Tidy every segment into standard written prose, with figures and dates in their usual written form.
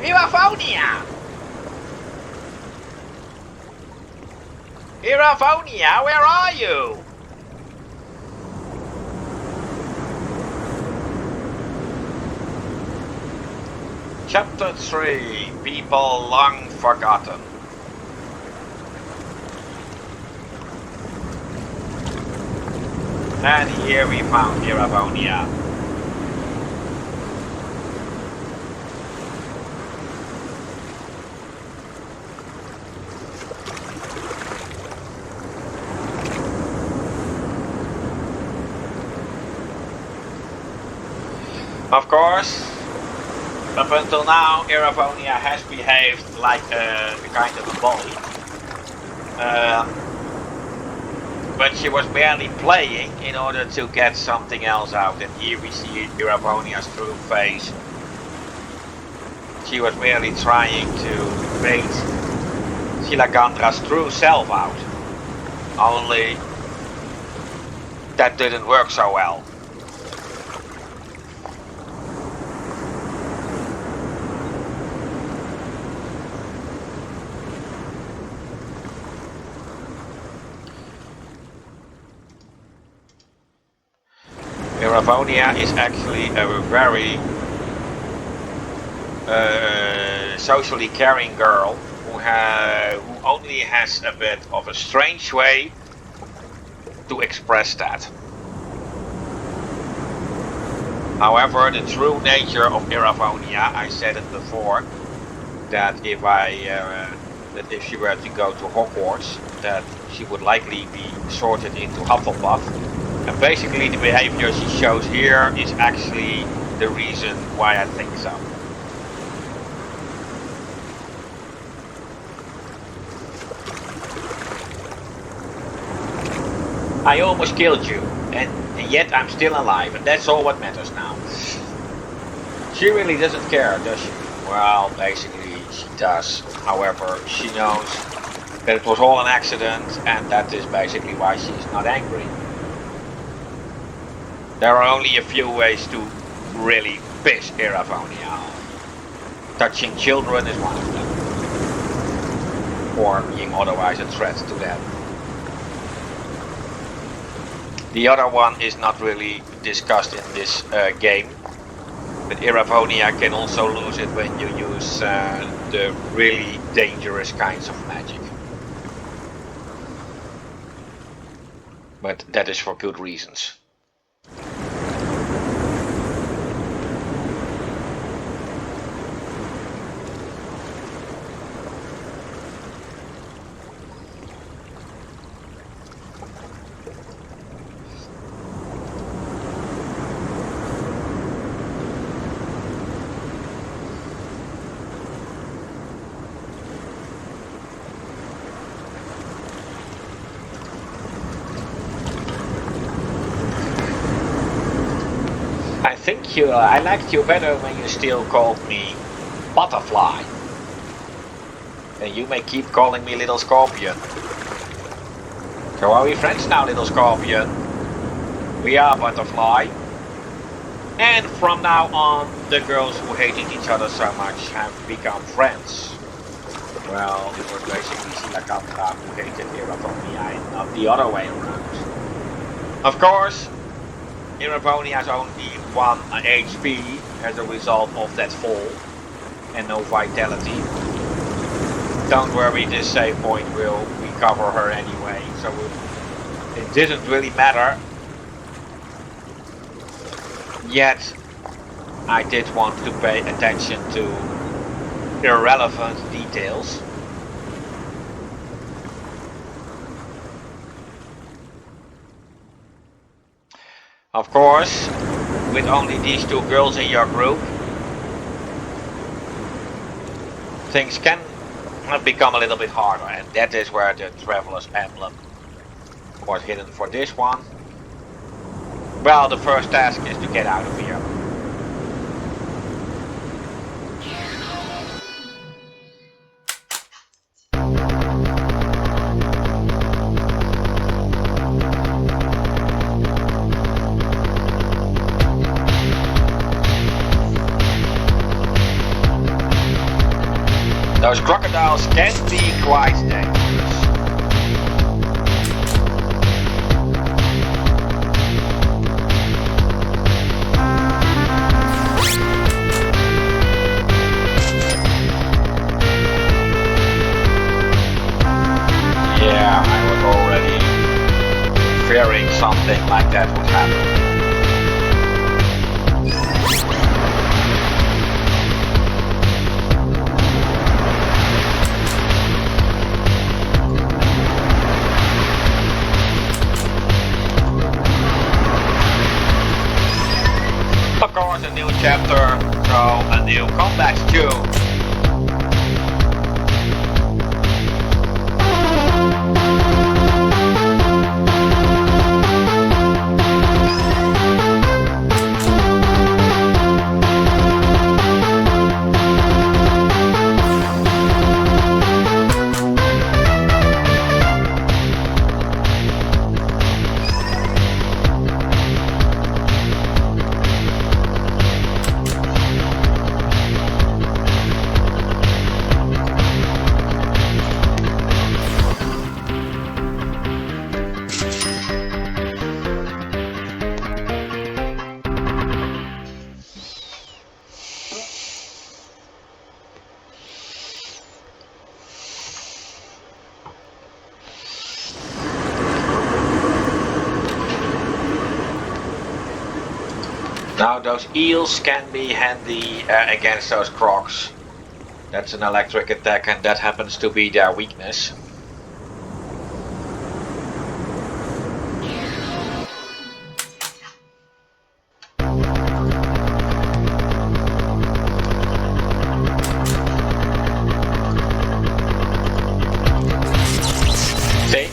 Iraphonia! Iraphonia, where are you? Chapter 3, People Long Forgotten. And here we found Iraphonia. Of course, up until now, Iraphonia has behaved like a kind of a bully. But she was barely playing in order to get something else out. And here we see Iraphonia's true face. She was merely trying to bait Silagandra's true self out. Only that didn't work so well. Iraphonia is actually a very socially caring girl who only has a bit of a strange way to express that. However, the true nature of Iraphonia, I said it before, that if she were to go to Hogwarts, that she would likely be sorted into Hufflepuff. And basically the behavior she shows here is actually the reason why I think so. I almost killed you, and yet I'm still alive, and that's all what matters now. She really doesn't care, does she? Well, basically she does. However, she knows that it was all an accident, and that is basically why she's not angry. There are only a few ways to really piss Iraphonia off. Touching children is one of them. Or being otherwise a threat to them. The other one is not really discussed in this game. But Iraphonia can also lose it when you use the really dangerous kinds of magic. But that is for good reasons. I liked you better when you still called me Butterfly. And you may keep calling me Little Scorpion. So are we friends now, Little Scorpion? We are, Butterfly. And from now on, the girls who hated each other so much have become friends. Well, it was basically Silacandra who hated Iraphonia and not the other way around. Of course, Iraphonia has only 1 HP as a result of that fall and no vitality. Don't worry, this save point will recover her anyway, so it didn't really matter. Yet, I did want to pay attention to irrelevant details. Of course, with only these 2 girls in your group, things can become a little bit harder, and that is where the Traveler's Emblem was hidden for this one. Well, the first task is to get out of here. Those crocodiles can be quite dangerous. Yeah, I was already fearing something like that would happen. Of course, a new chapter, so a new combat tune. Now those eels can be handy against those crocs. That's an electric attack and that happens to be their weakness. See?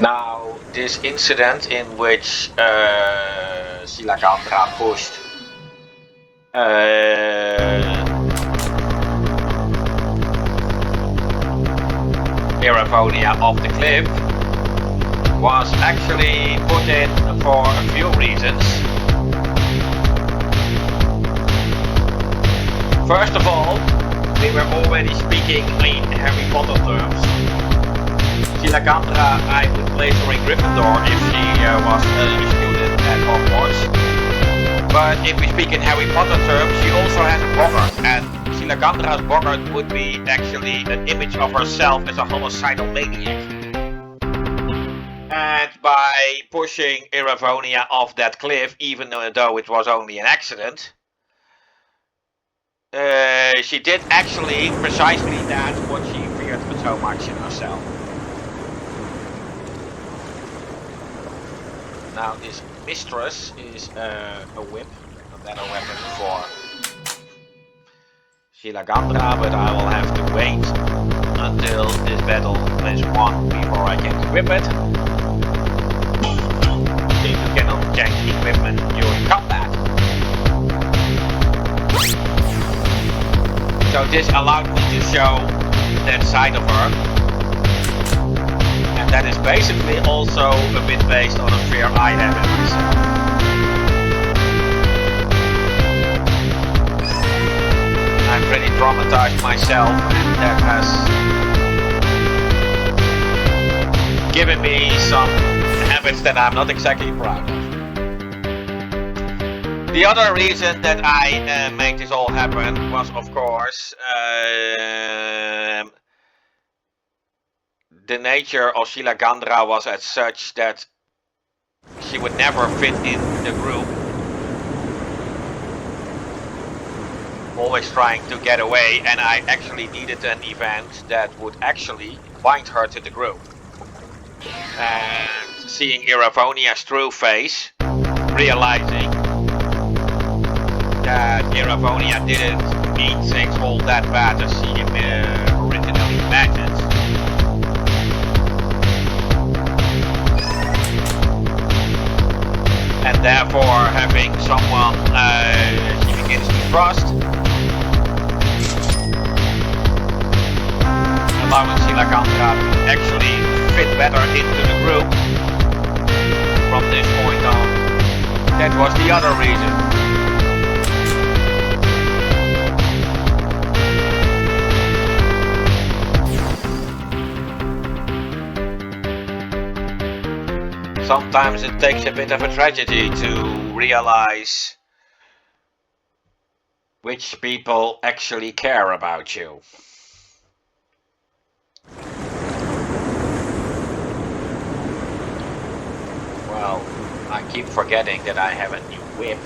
Now, this incident in which Silagandra pushed Iravonia off the cliff was actually put in for a few reasons. First of all, we were already speaking in Harry Potter terms. Silagandra, I would place her in Gryffindor if she was a student at Hogwarts. But if we speak in Harry Potter terms, she also has a boggart, and Silagandra's boggart would be actually an image of herself as a homicidal maniac. And by pushing Iravonia off that cliff, even though it was only an accident, she did actually precisely that what she feared so much in herself. Now this mistress is a whip, a better weapon for Silagandra, but I will have to wait until this battle is won before I can equip it. Since you cannot change equipment during combat. So this allowed me to show that side of her. And that is basically also a bit based on a fear I have in myself. I'm pretty traumatized myself, and that has given me some habits that I'm not exactly proud of. The other reason that I made this all happen was, of course, the nature of Silagandra was as such that she would never fit in the group. always trying to get away, and I actually needed an event that would actually bind her to the group. And seeing Iravonia's true face, realizing that Iravonia didn't mean things all that bad as she originally imagined. And therefore having someone she begins to trust, allowing Silacandra to actually fit better into the group from this point on. That was the other reason. Sometimes it takes a bit of a tragedy to realize which people actually care about you. Well, I keep forgetting that I have a new whip.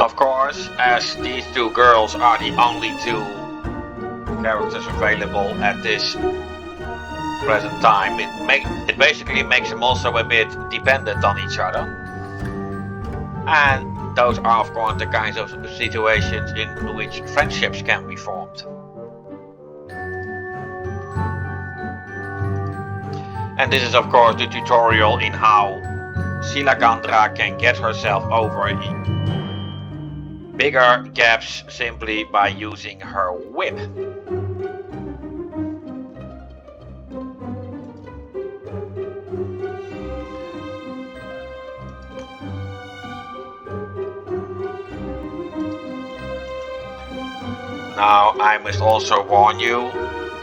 Of course, as these two girls are the only two characters available at this present time, it basically makes them also a bit dependent on each other. And those are of course the kinds of situations in which friendships can be formed. And this is of course the tutorial in how Silacandra can get herself over bigger gaps simply by using her whip. Now I must also warn you,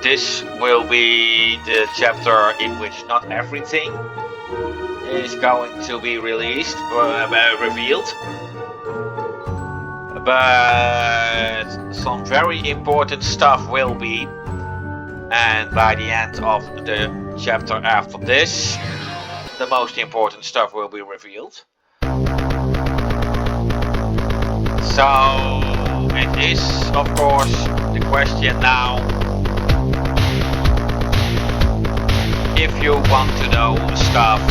this will be the chapter in which not everything is going to be released or revealed. But some very important stuff will be, and by the end of the chapter after this, the most important stuff will be revealed. So it is of course the question now, if you want to know stuff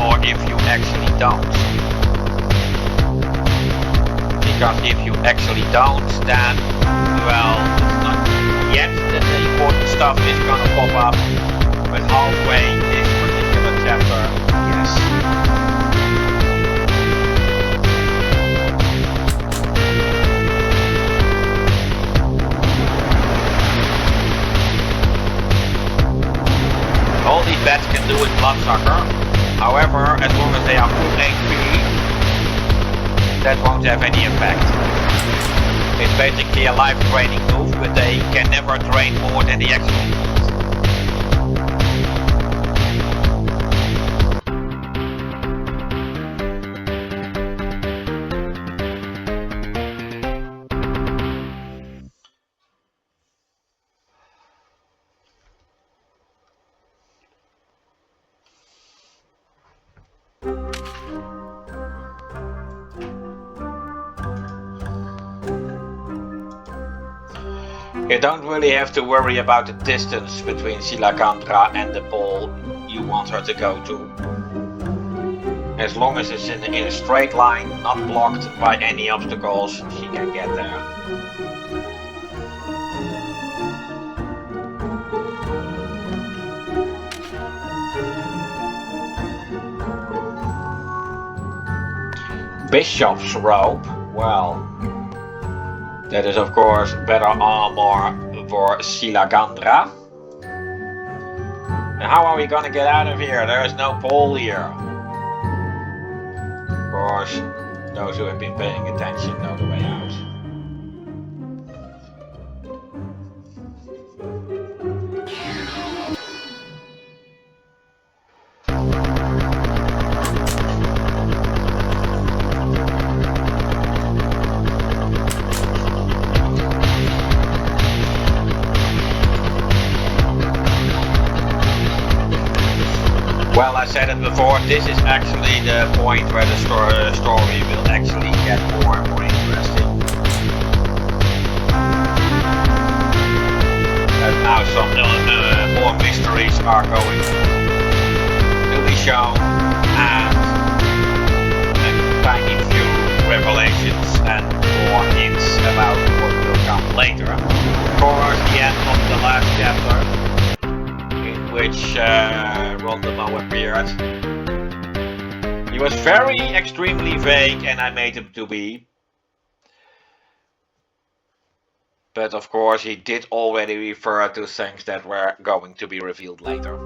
or if you actually don't. Because if you actually don't, then, well, it's not yet that the important stuff is gonna pop up, but halfway this particular chapter, yes. All these bats can do is bloodsucker, however, as long as they are full HP, that won't have any effect. It's basically a life draining move, but they can never drain more than the actual need. You don't really have to worry about the distance between Silacandra and the pole you want her to go to. As long as it's in a straight line, not blocked by any obstacles, she can get there. Bishop's rope, well, That is of course better armor for Silagandra. And how are we gonna get out of here? There is no pole here. Of course, those who have been paying attention know the way out. Well, I said it before, this is actually the point where the story will actually get more and more interesting. And now some more mysteries are going to be shown, and a tiny few revelations and more hints about what will come later. Of course, the end of the last chapter, which Rondomo appeared. He was very extremely vague, and I made him to be. But of course he did already refer to things that were going to be revealed later.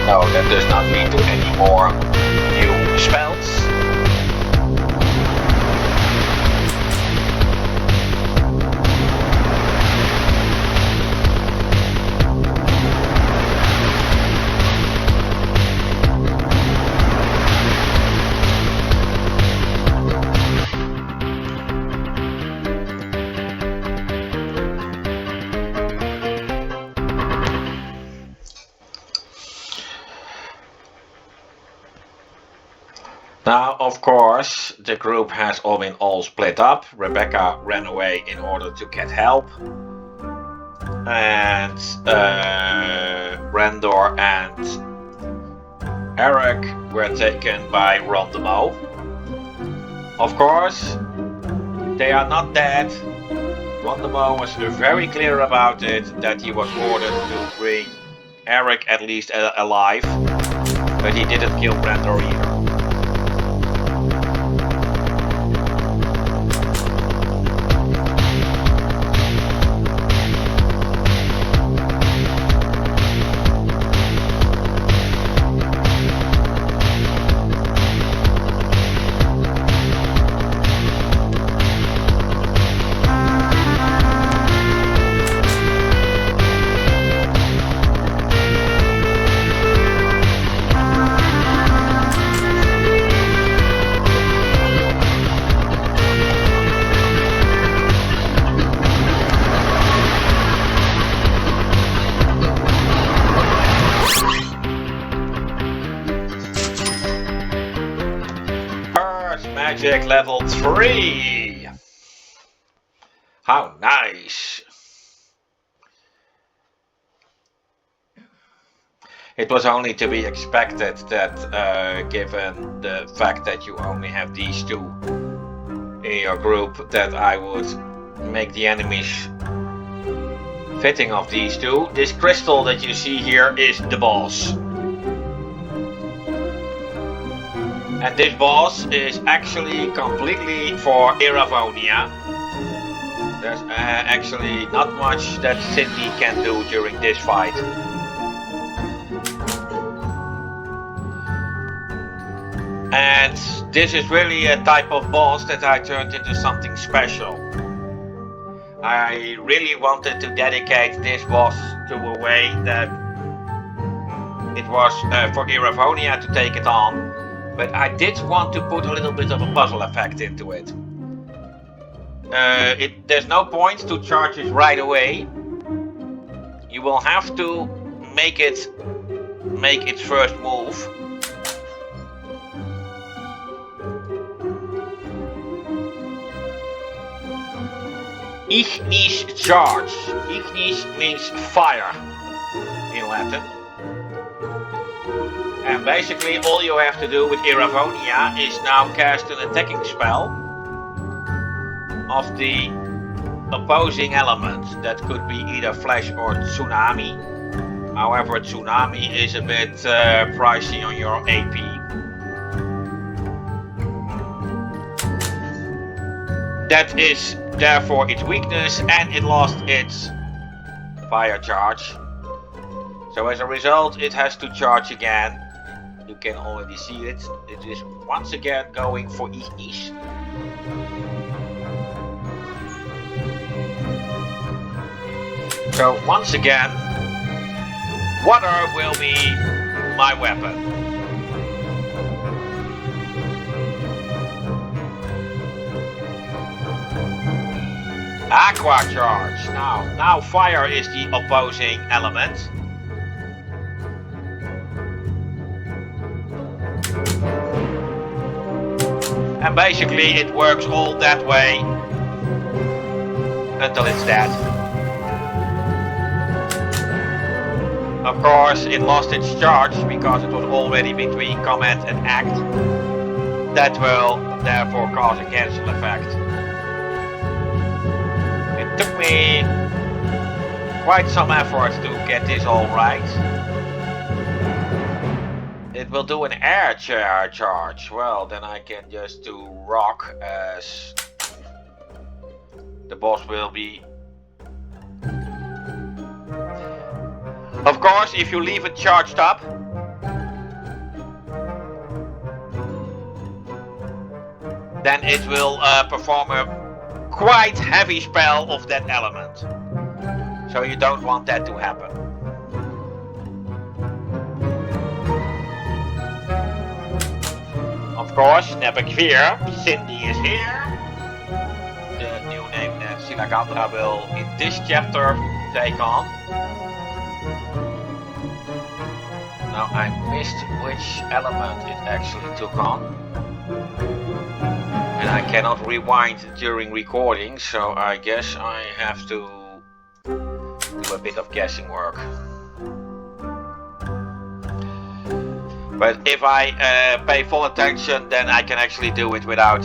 No, that does not lead to any more new spells. Now, of course, the group has all been split up. Rebecca ran away in order to get help. And Brandor and Eric were taken by Rondomo. Of course, they are not dead. Rondomo was very clear about it, that he was ordered to bring Eric at least alive. But he didn't kill Brandor either. Magic level 3! How nice! It was only to be expected that given the fact that you only have these two in your group, that I would make the enemies fitting of these two. This crystal that you see here is the boss. And this boss is actually completely for Iravonia. There's actually not much that Cindy can do during this fight. And this is really a type of boss that I turned into something special. I really wanted to dedicate this boss to a way that it was for Iravonia to take it on. But I did want to put a little bit of a puzzle effect into it. there's no point to charge it right away. You will have to make its first move. Ignis charge. Ignis means fire in Latin. And basically all you have to do with Iravonia is now cast an attacking spell of the opposing element. That could be either flash or tsunami. However, tsunami is a bit pricey on your AP. That is therefore its weakness, and it lost its fire charge. So as a result, it has to charge again. You can already see it. It is once again going for Ignis. So once again, water will be my weapon. Aqua charge. Now fire is the opposing element. And basically it works all that way until it's dead. Of course, it lost its charge because it was already between command and act. That will therefore cause a cancel effect. It took me quite some effort to get this all right. It will do an air charge. Well, then I can just do rock, as the boss will be. Of course, if you leave it charged up, then it will perform a quite heavy spell of that element. So you don't want that to happen. Of course, never fear, Cindy is here. The new name that Silagandra will in this chapter take on. Now I missed which element it actually took on. And I cannot rewind during recording, so I guess I have to do a bit of guessing work. But if I pay full attention, then I can actually do it without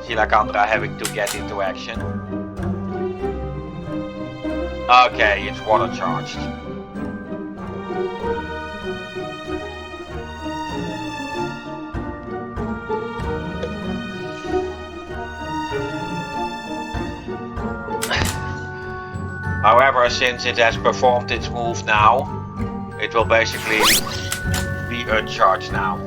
Silagandra having to get into action. Okay, it's water charged. However, since it has performed its move now, it will basically be uncharged now.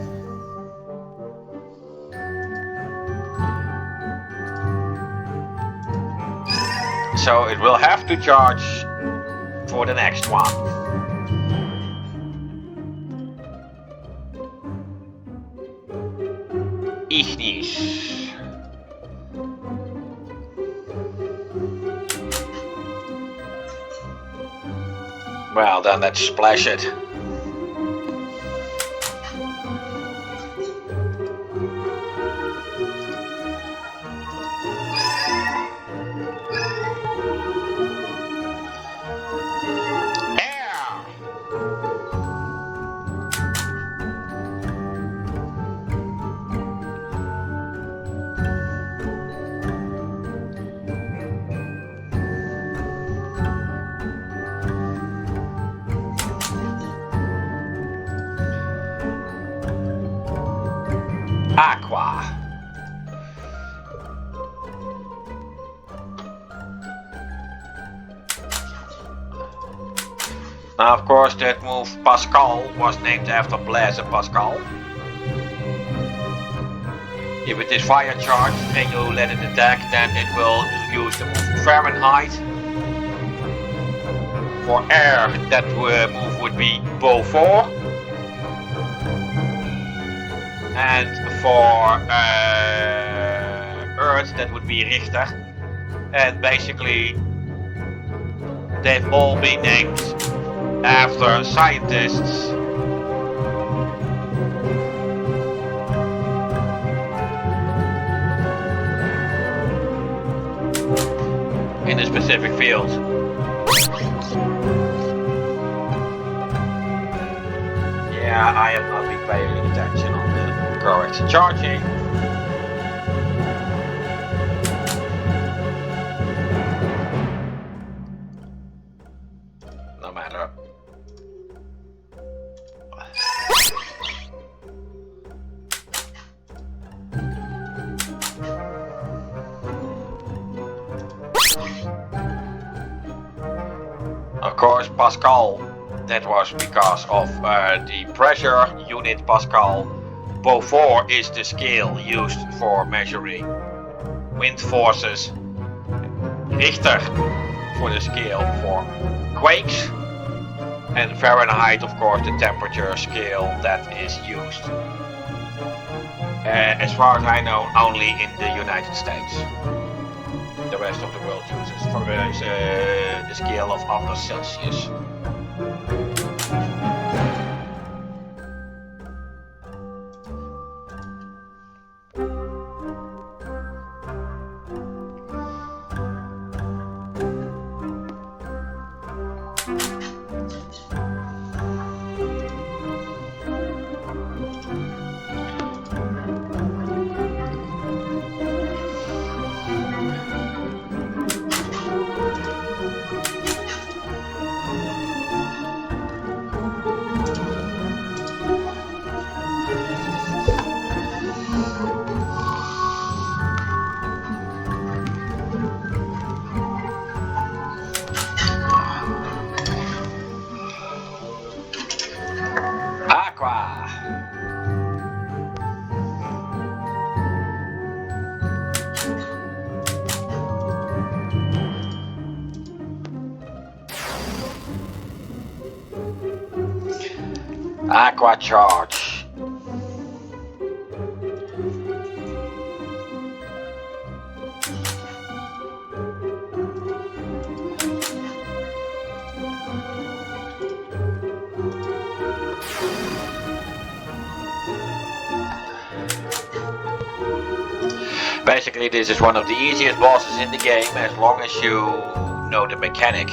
So it will have to charge for the next one. Ignis. Well, then let's splash it. Aqua. Now, of course, that move Pascal was named after Blaise Pascal. If it is fire charged and you let it attack, then it will use the move Fahrenheit. For air, that move would be Beaufort. And for Earth, that would be Richter. And basically, they've all been named after scientists. In a specific field. Yeah, I have not been paying attention on the correct charging. No matter. Of course, Pascal, that was because of the pressure unit Pascal. Beaufort is the scale used for measuring wind forces. Richter for the scale for quakes. And Fahrenheit, of course, the temperature scale that is used. As far as I know, only in the United States. The rest of the world uses for the scale of under Celsius. Aqua charge. Basically, this is one of the easiest bosses in the game as long as you know the mechanic.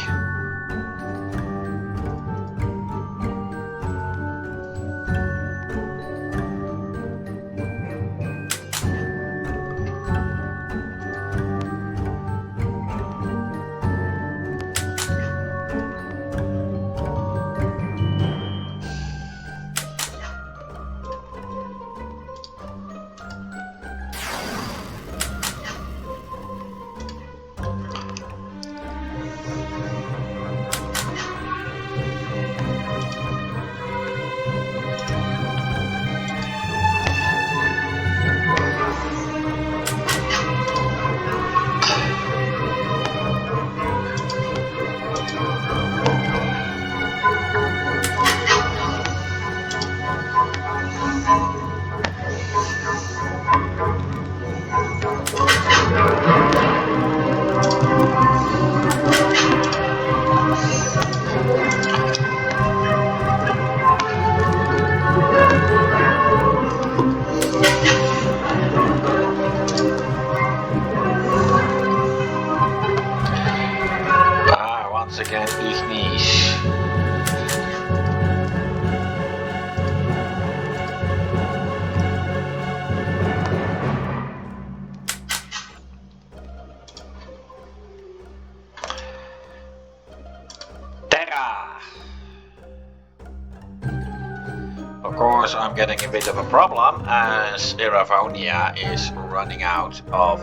Of course, I'm getting a bit of a problem as Iravonia is running out of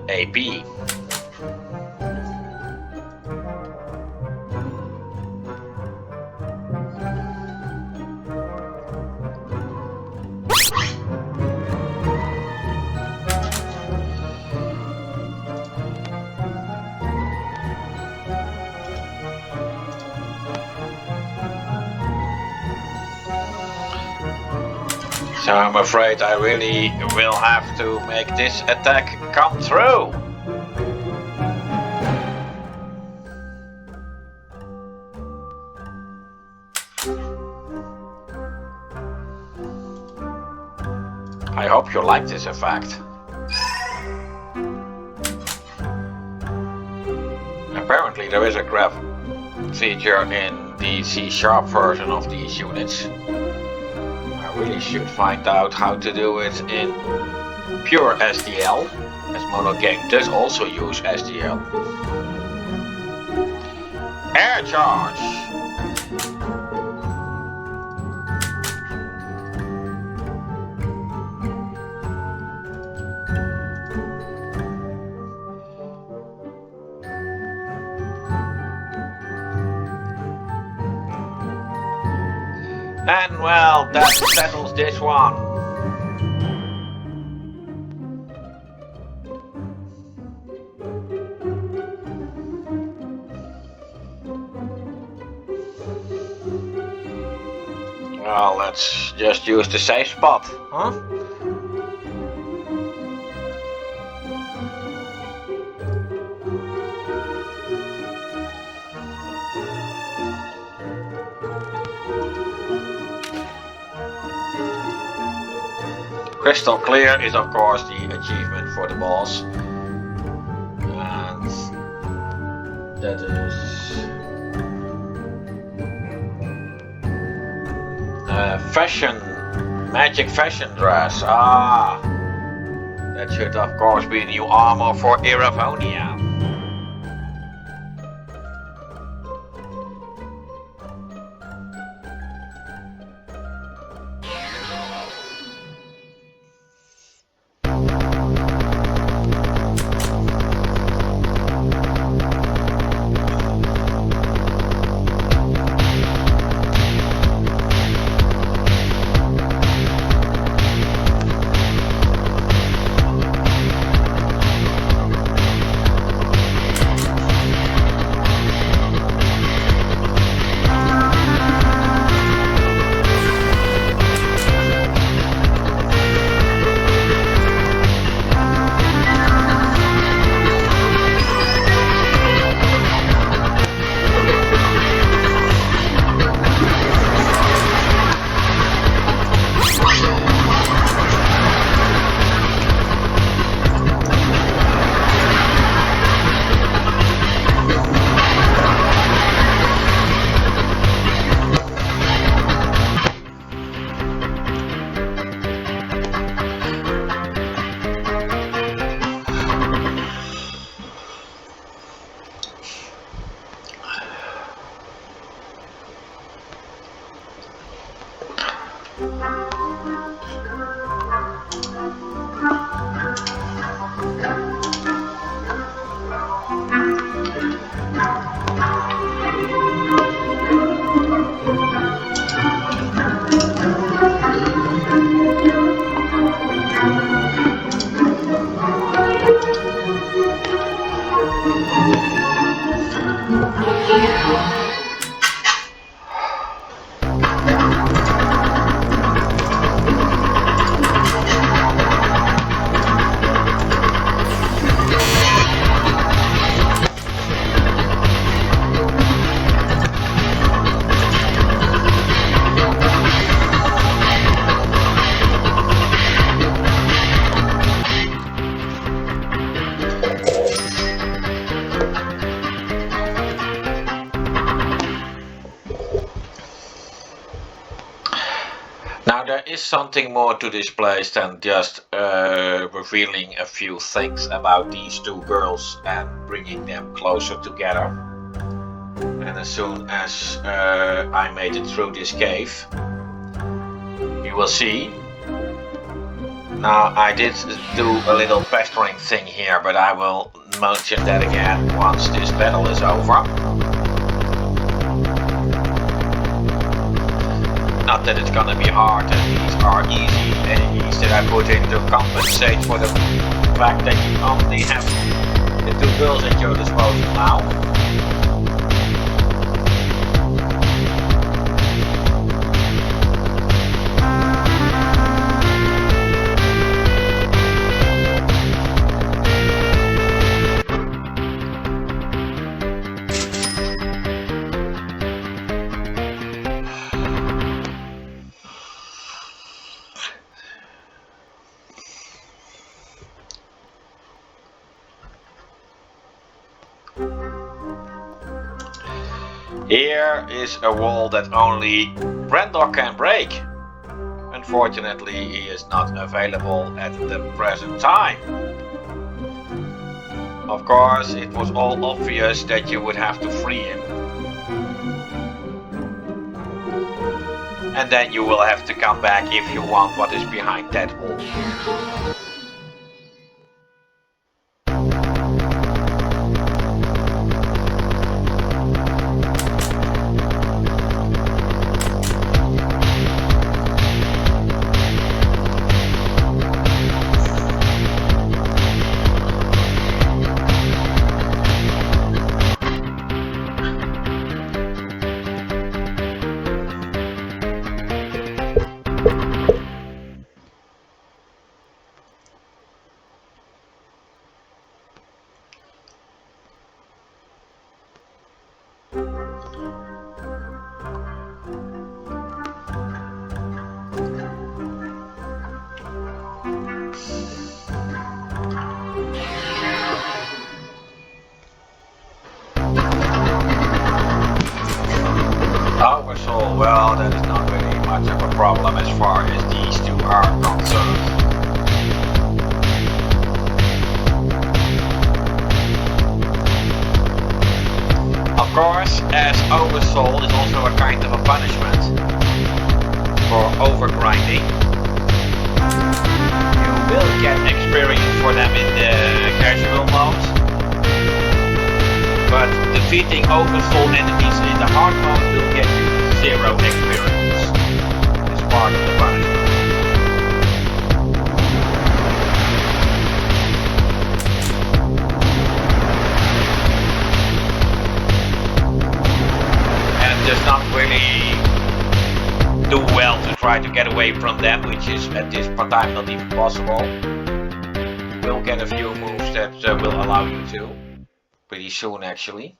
AP. So I'm afraid I really will have to make this attack come through. I hope you like this effect. Apparently there is a grab feature in the C# version of these units. I really should find out how to do it in pure SDL, as Mono Game does also use SDL. Air charge! And well, that settles this one. Well, let's just use the safe spot, huh? Crystal clear is of course the achievement for the boss, and that is magic fashion dress. That should of course be new armor for Iravonia. Now there is something more to this place than just revealing a few things about these two girls and bringing them closer together. And as soon as I made it through this cave, you will see. Now I did do a little pestering thing here, but I will mention that again once this battle is over. Not that it's gonna be hard, and these are easy enemies that I put in to compensate for the fact that you only have the two girls at your disposal now. Here is a wall that only Brandok can break. Unfortunately, he is not available at the present time. Of course, it was all obvious that you would have to free him. And then you will have to come back if you want what is behind that wall. Well, that is not really much of a problem as far as these two are concerned. Of course, as Oversoul is also a kind of a punishment for overgrinding, you will get experience for them in the casual mode, but defeating Oversoul enemies in the hard mode will get you 0 experience as part of the punishment. And it does not really do well to try to get away from them, which is at this time not even possible. You will get a few moves that will allow you to, pretty soon actually.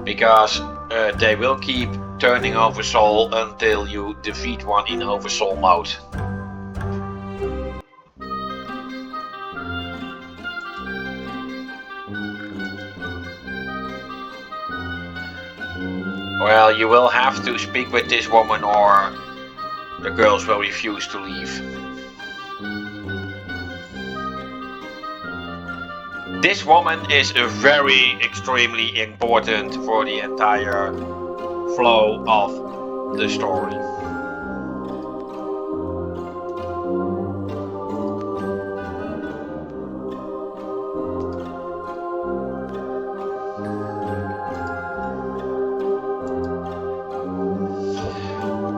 Because they will keep turning Oversoul until you defeat one in Oversoul mode. Well, you will have to speak with this woman or the girls will refuse to leave. This woman is very extremely important for the entire flow of the story.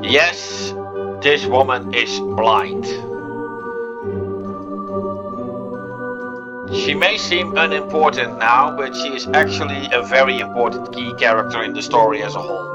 Yes, this woman is blind. She may seem unimportant now, but she is actually a very important key character in the story as a whole.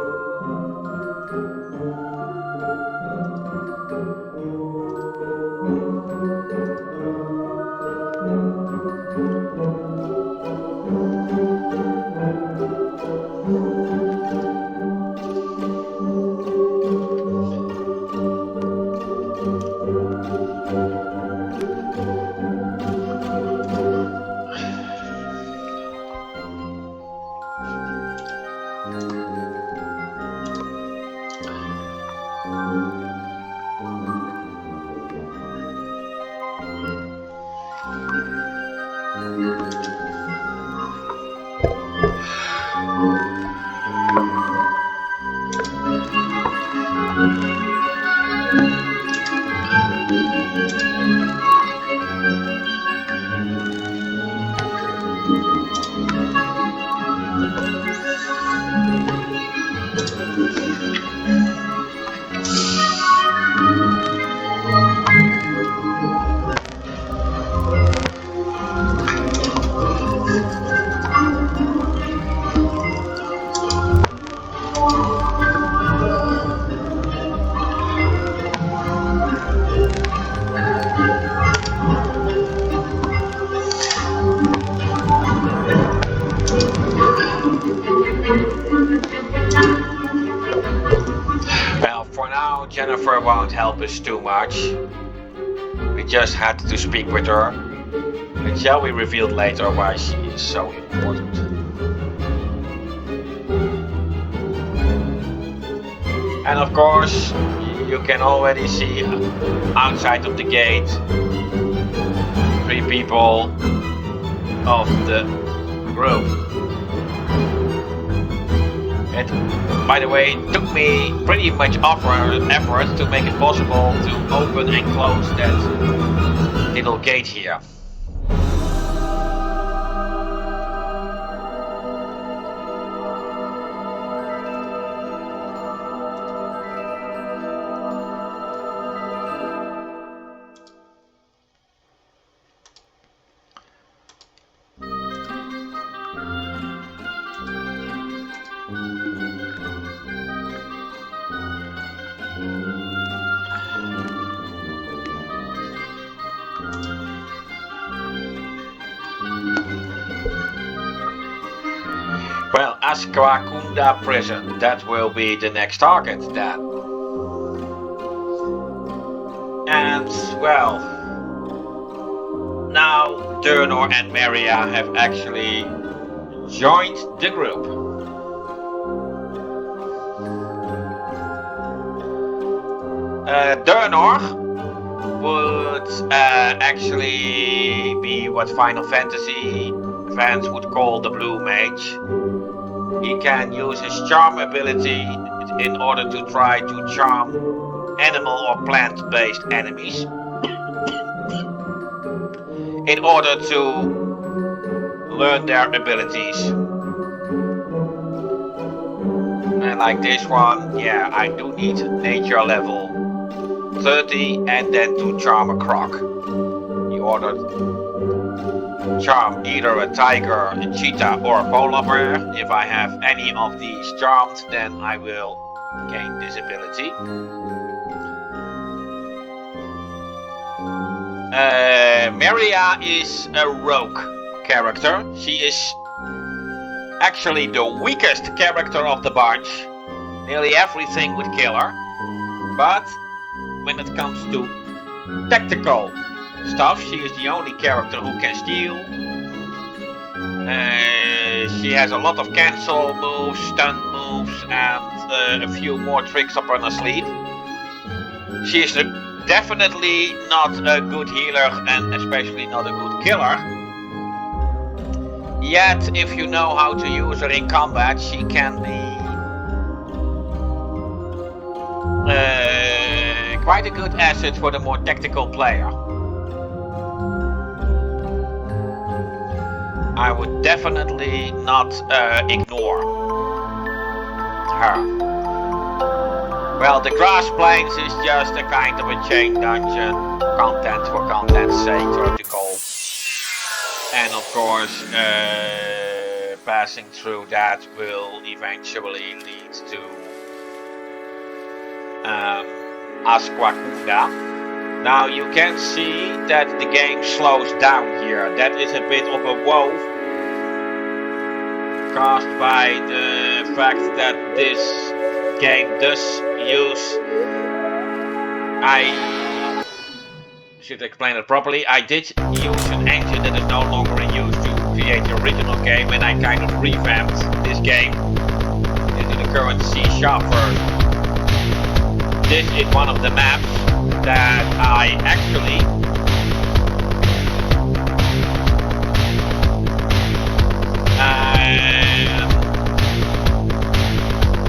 Well, for now, Jennifer won't help us too much. We just had to speak with her. It shall be revealed later why she is so important. And of course, you can already see outside of the gate 3 people of the group. It, by the way, took me pretty much effort to make it possible to open and close that little gate here. Well, Asquakunda prison, that will be the next target then. And, well, now Durnor and Maria have actually joined the group. Durnor would actually be what Final Fantasy fans would call the Blue Mage. He can use his charm ability in order to try to charm animal or plant-based enemies in order to learn their abilities. And like this one, yeah, I do need nature level 30 and then to charm a croc. In order charm either a tiger, a cheetah or a polar bear. If I have any of these charmed, then I will gain this ability. Maria is a rogue character. She is actually the weakest character of the bunch. Nearly everything would kill her. But when it comes to tactical stuff, she is the only character who can steal. She has a lot of cancel moves, stun moves, and a few more tricks up her sleeve. She is definitely not a good healer and especially not a good killer. Yet, if you know how to use her in combat, she can be quite a good asset for the more tactical player. I would definitely not ignore her. Well, the grass plains is just a kind of a chain dungeon, content for content's sake protocol. And of course, passing through that will eventually lead to Asquakunda. Now you can see that the game slows down here. That is a bit of a woe caused by the fact that this game does use, I should explain it properly, I did use an engine that is no longer in use to create the original game, and I kind of revamped this game into the current C# version. This is one of the maps that I actually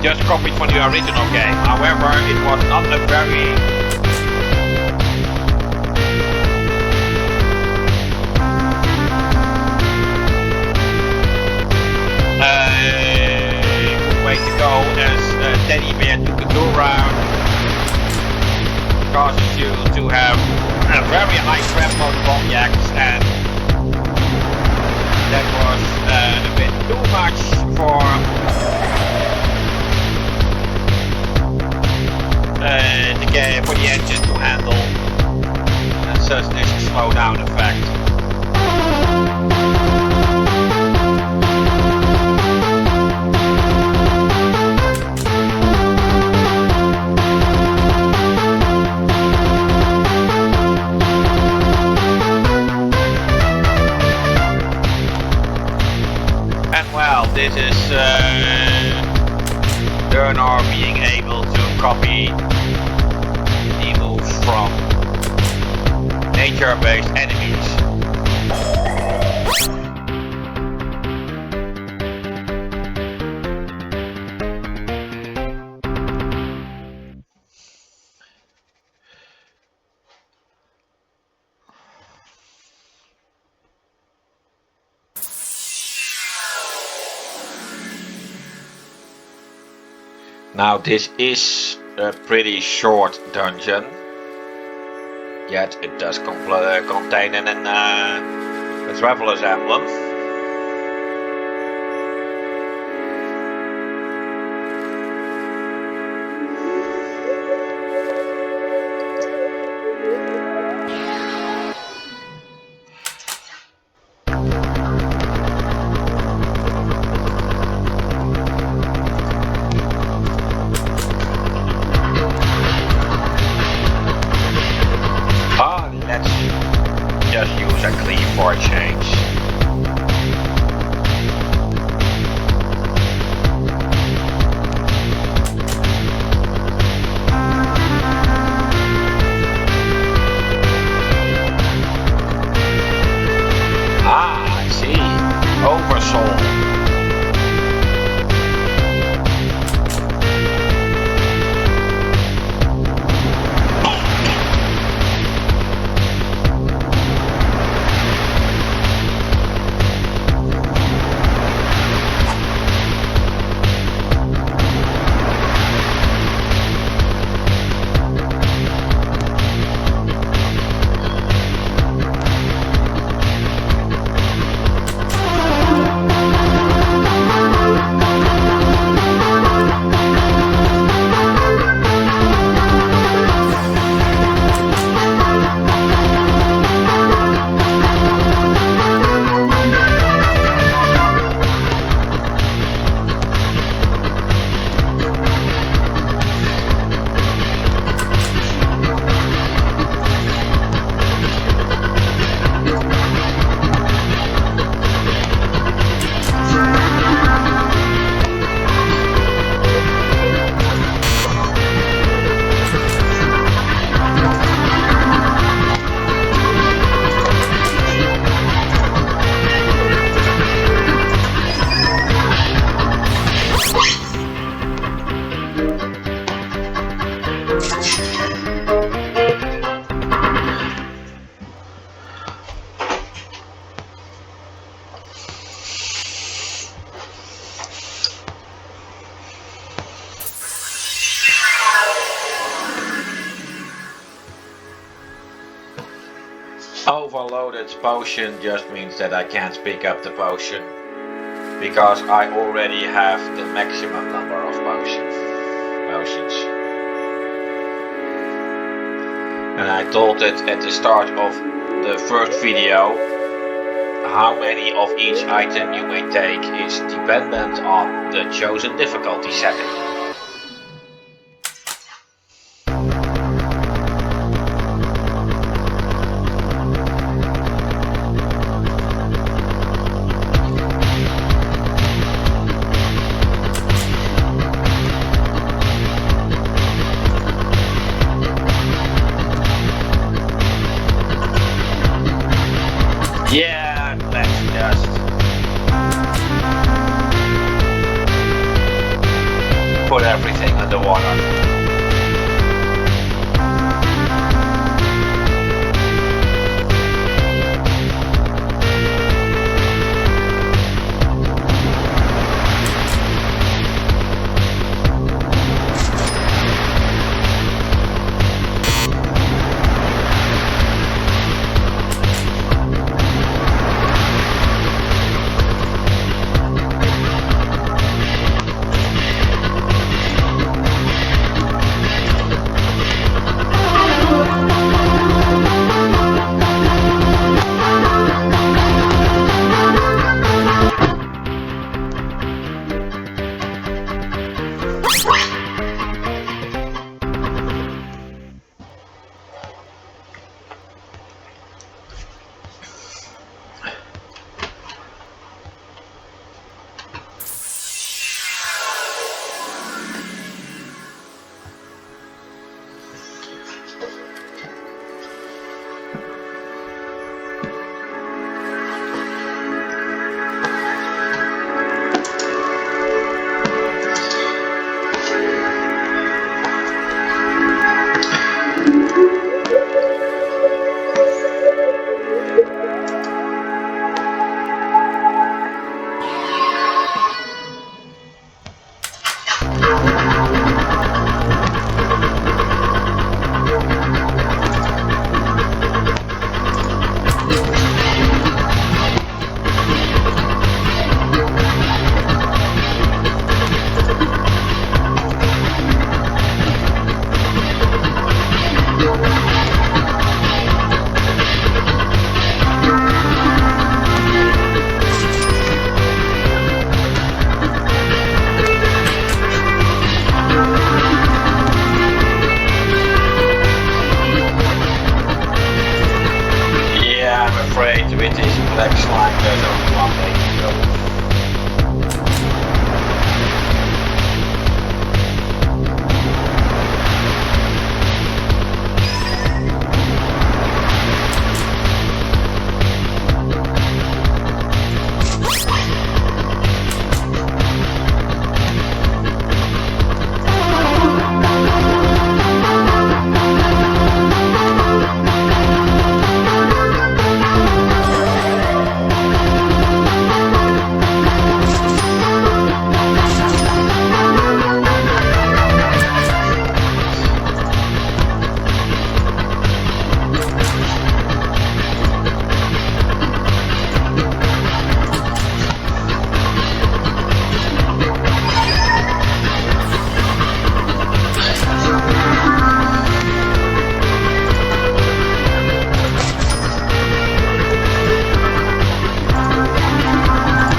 just copied from the original game. However, it was not a very good way to go, as Teddy Bear took a go round. Causes you to have a very high grab mode objects, and that was a bit too much for the game, for the engine to handle, and such there's a slowdown effect. this is Dyrt being able to copy the moves from nature-based enemies. Now this is a pretty short dungeon, yet it does contain a traveler's emblem. Let's just use a cleave for a change. Ah, I see. Oversoul. Overloaded potion just means that I can't pick up the potion, because I already have the maximum number of potions. And I told it at the start of the first video, how many of each item you may take is dependent on the chosen difficulty setting. Yeah, let's just put everything underwater. next line there's only one way to go.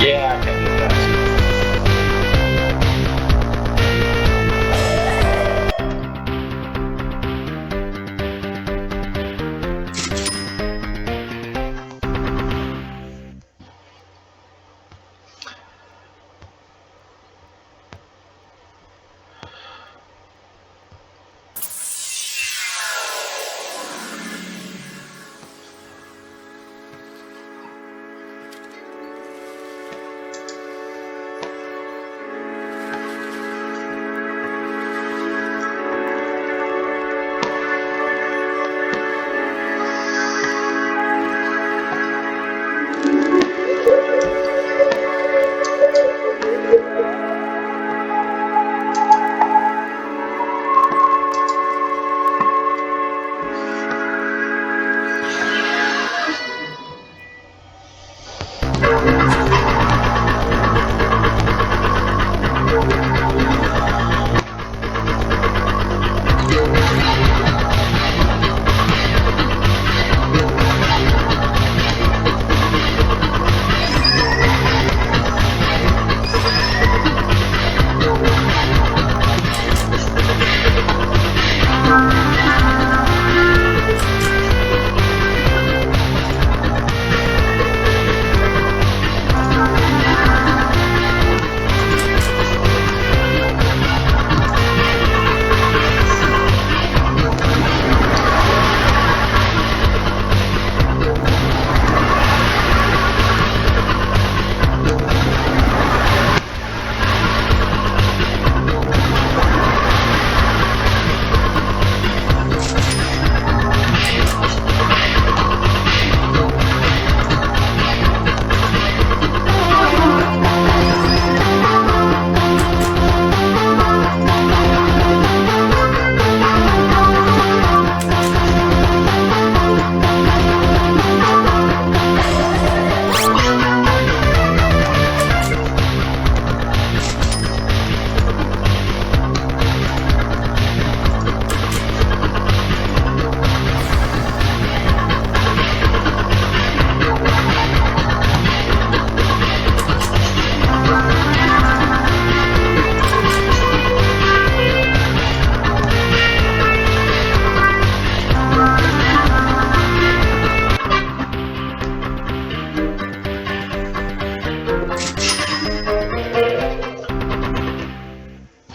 Yeah, I can do that.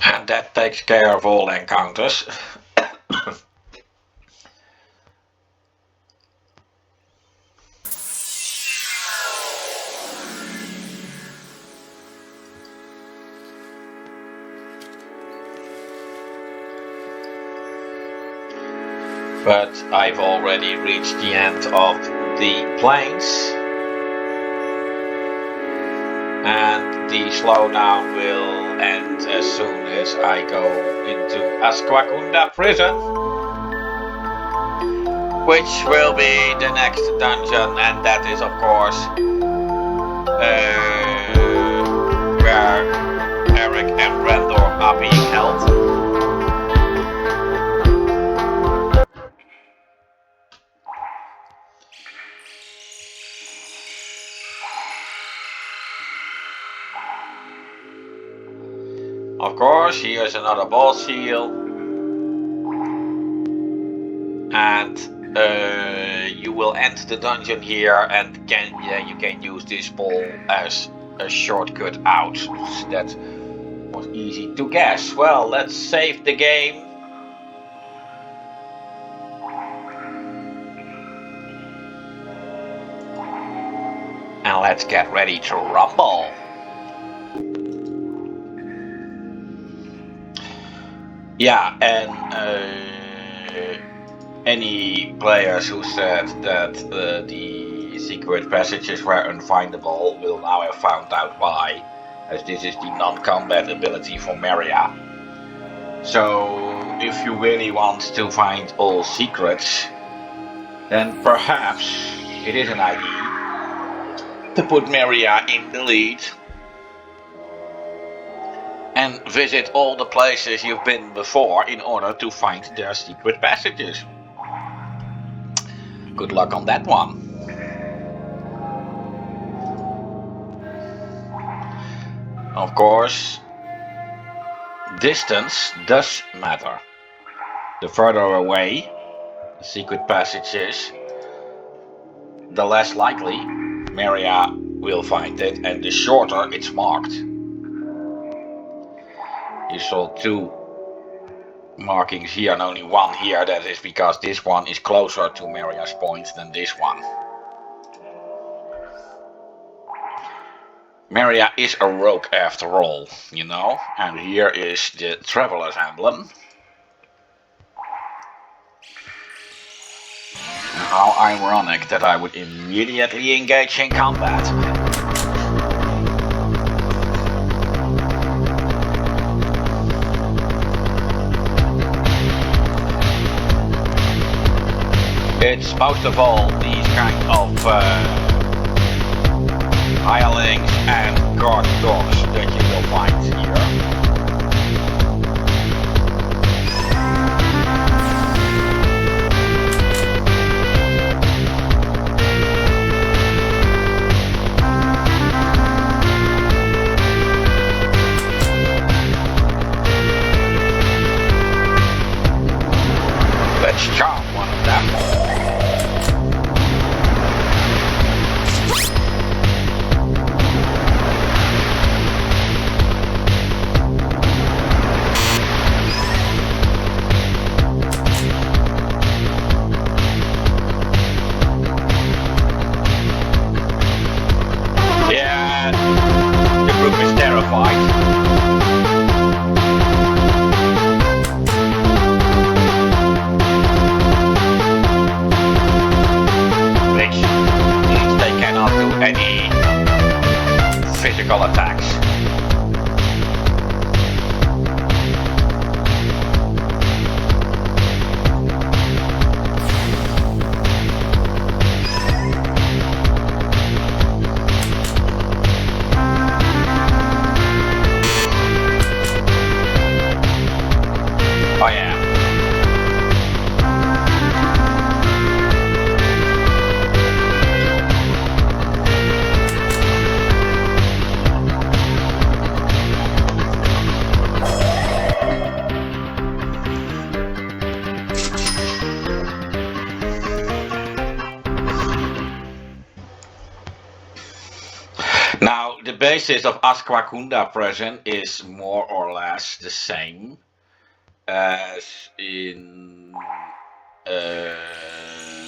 And that takes care of all encounters. But I've already reached the end of the plains. And the slowdown will end as soon as I go into Asquacunda prison, which will be the next dungeon, and that is of course where Eric and Brandor are being held. Of course, here's another boss seal. And you will enter the dungeon here, and you can use this ball as a shortcut out. That was easy to guess. Well, let's save the game. And let's get ready to rumble. Yeah, and any players who said that the secret passages were unfindable will now have found out why, as this is the non-combat ability for Maria. So, if you really want to find all secrets, then perhaps it is an idea to put Maria in the lead and visit all the places you've been before in order to find their secret passages. Good luck on that one. Of course, distance does matter. The further away the secret passage is, the less likely Maria will find it, and the shorter it's marked. You saw 2 markings here and only 1 here. That is because this one is closer to Maria's point than this one. Maria is a rogue after all, you know, and here is the Traveler's emblem. How ironic that I would immediately engage in combat. It's most of all these kind of hirelings and guard dogs that you will find here. Let's charm one of them. Yeah, the group is terrified. Any physical attacks. I am. Now, the basis of Asquakunda prison is more or less the same as in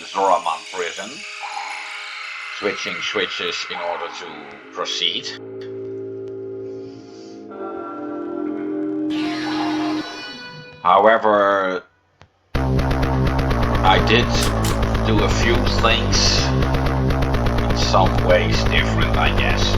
Zoraman prison. Switching switches in order to proceed. However, I did do a few things in some ways different, I guess.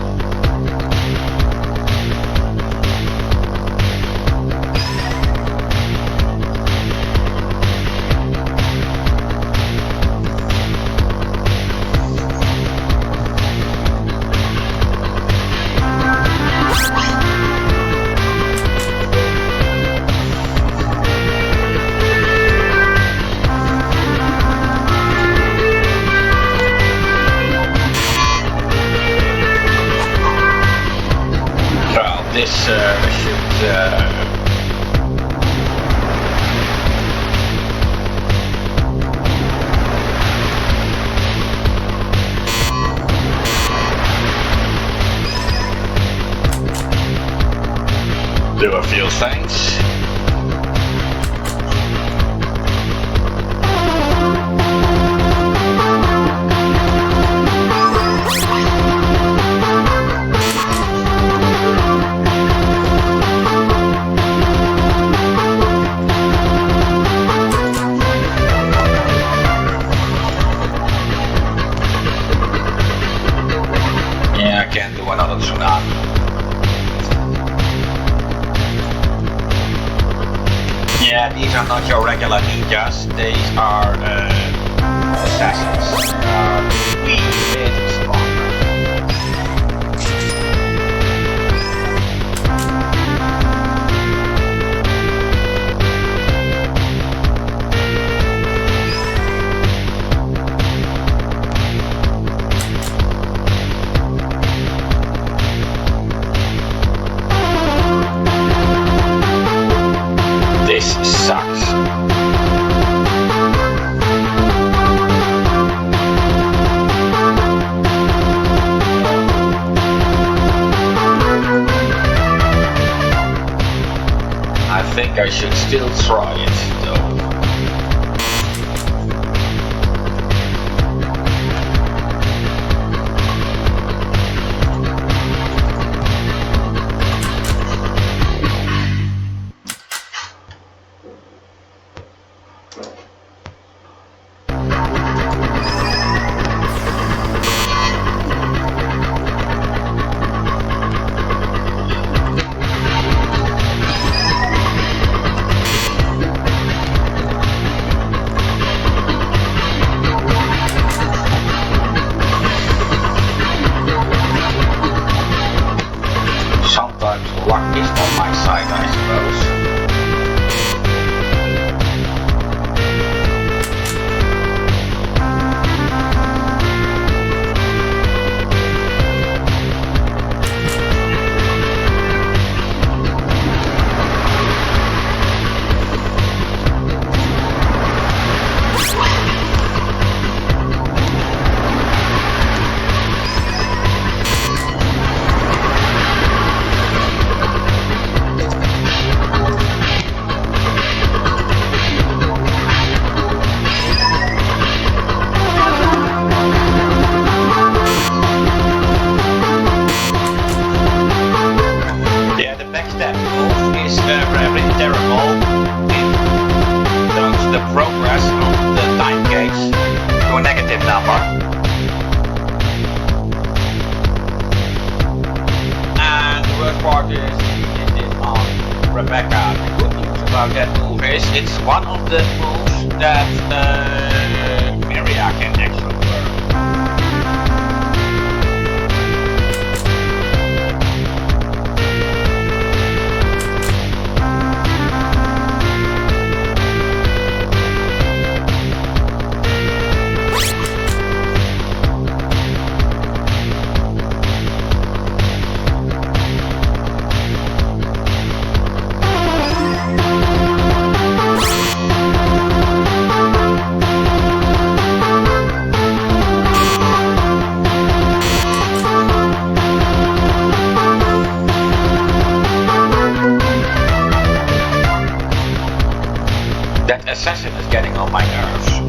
This should Do a few things. Yeah, I can't do another tsunami. Yeah, these are not your regular ninjas, these are assassins. We bit stronger. This sucks. I think I should still try it though. Sometimes luck is on my side, I suppose. The progress of the time gauge to a negative number. And the worst part is it is on Rebecca. The good news about that move is it's one of the moves that Maria can actually learn. That assassin is getting on my nerves.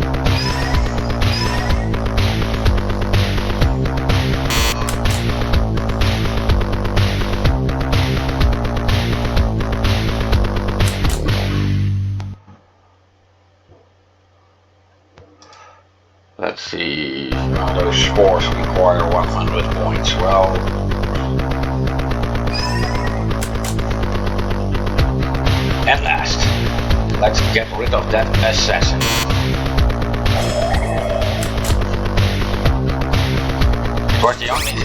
Let's see, those spores require 100 points. Well, at last. Let's get rid of that assassin. It was the only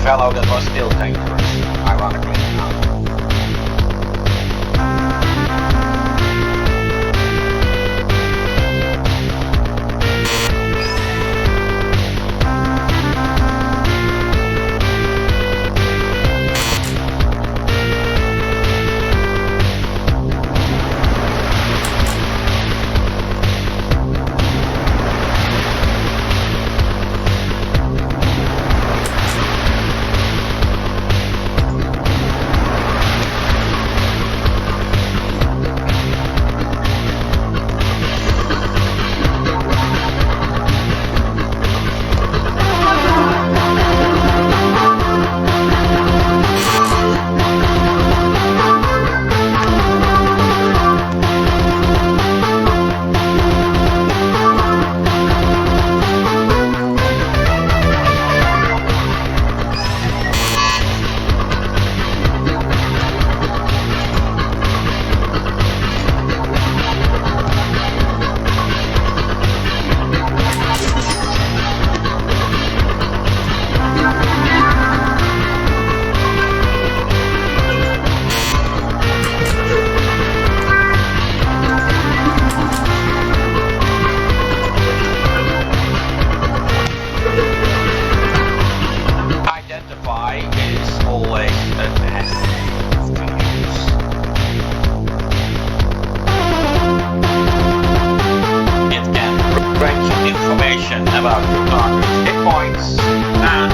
fellow that was still dangerous, ironically enough. generate some information about your target's hit points and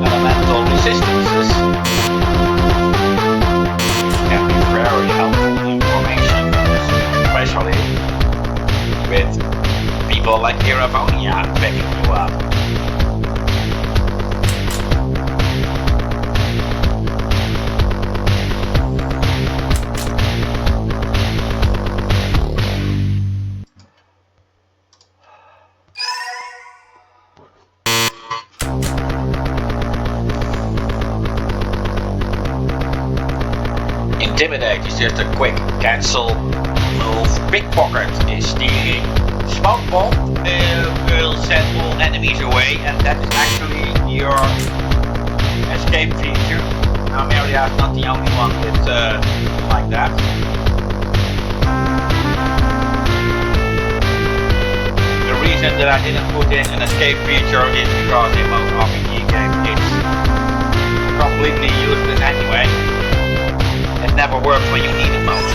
elemental resistances. Can be very helpful information, especially with people like Iravonia picking you up. Intimidate is just a quick cancel move. Pickpocket is stealing. Smoke bomb will send all enemies away, and that is actually your escape feature. Now Maria is not the only one with like that. The reason that I didn't put in an escape feature is because in most RPG games it's completely useless anyway. It never works when you need it most.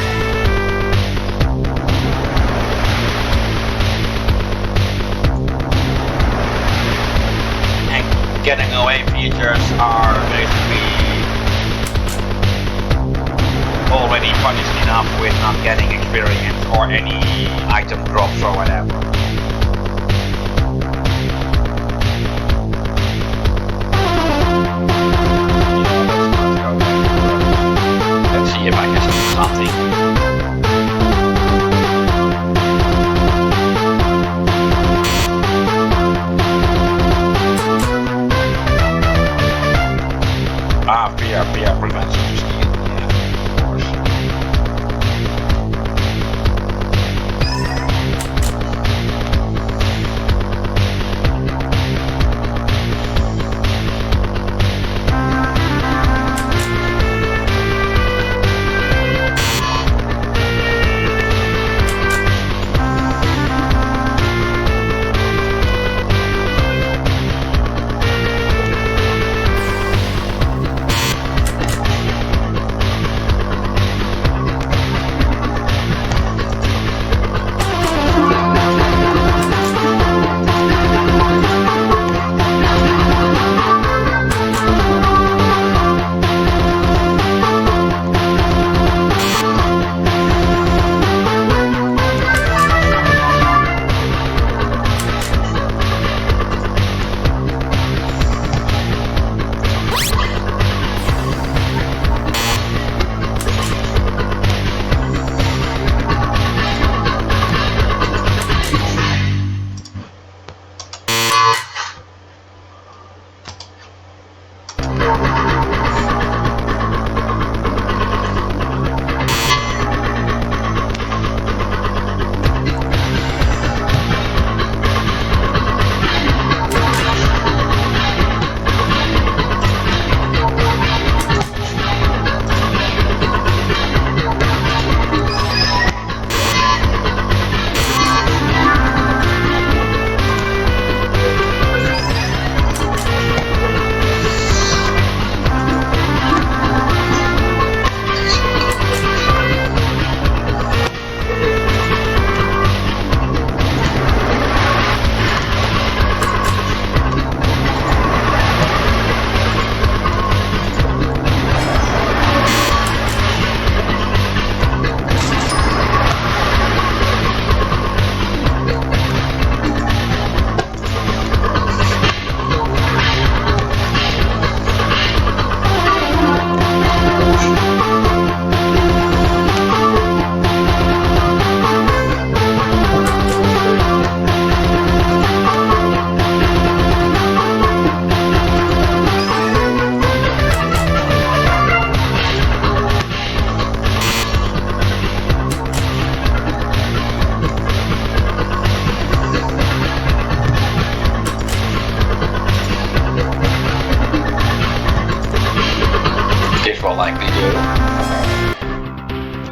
And getting away features are basically already punished enough with not getting experience or any item drops or whatever. See if I can see something. Fear prevents you to steal. Yeah, of course.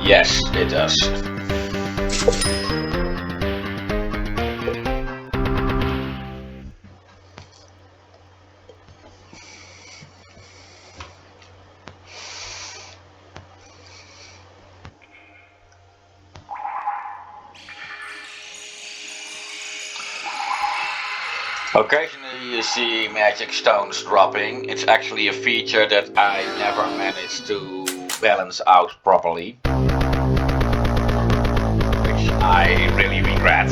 Yes, it does. Occasionally you see magic stones dropping. It's actually a feature that I never managed to balance out properly, which I really regret.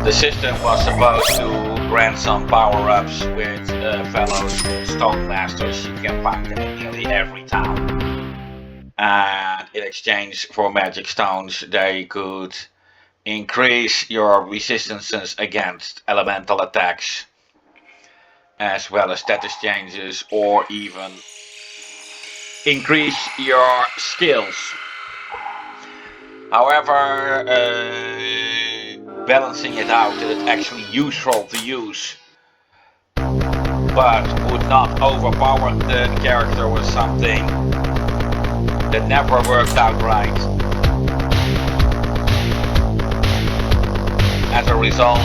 The system was supposed to grant some power-ups with fellow stone masters. You can find them in nearly every town. And in exchange for magic stones, they could increase your resistances against elemental attacks, as well as status changes, or even increase your skills. However, balancing it out that it's actually useful to use, but would not overpower the character was something that never worked out right. As a result,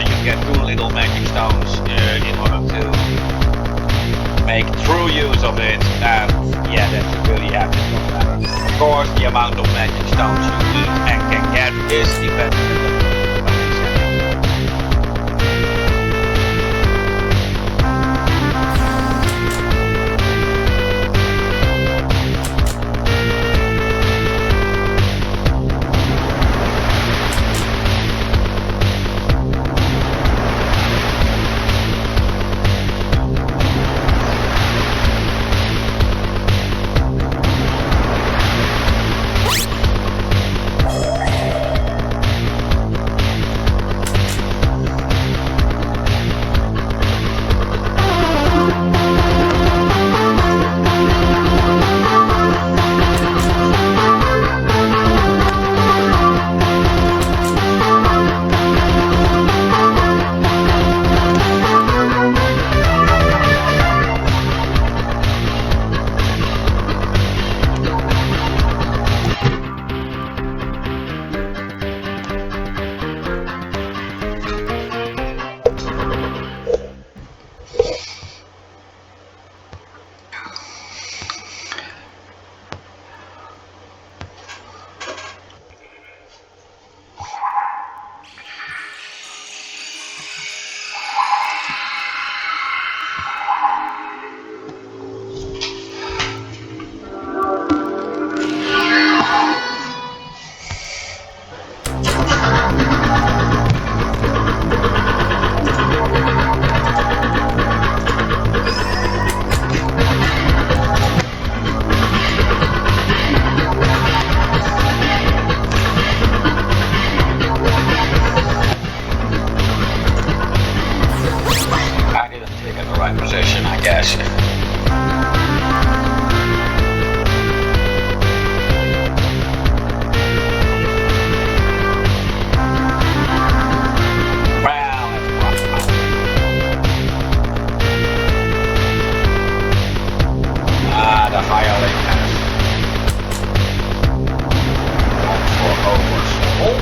you get two little magic stones in order to make true use of it, and yeah, that's really happy no matter. Of course, the amount of magic stones you need and can get is dependent on the position, I guess. Well, the hireling has gone for oversoul.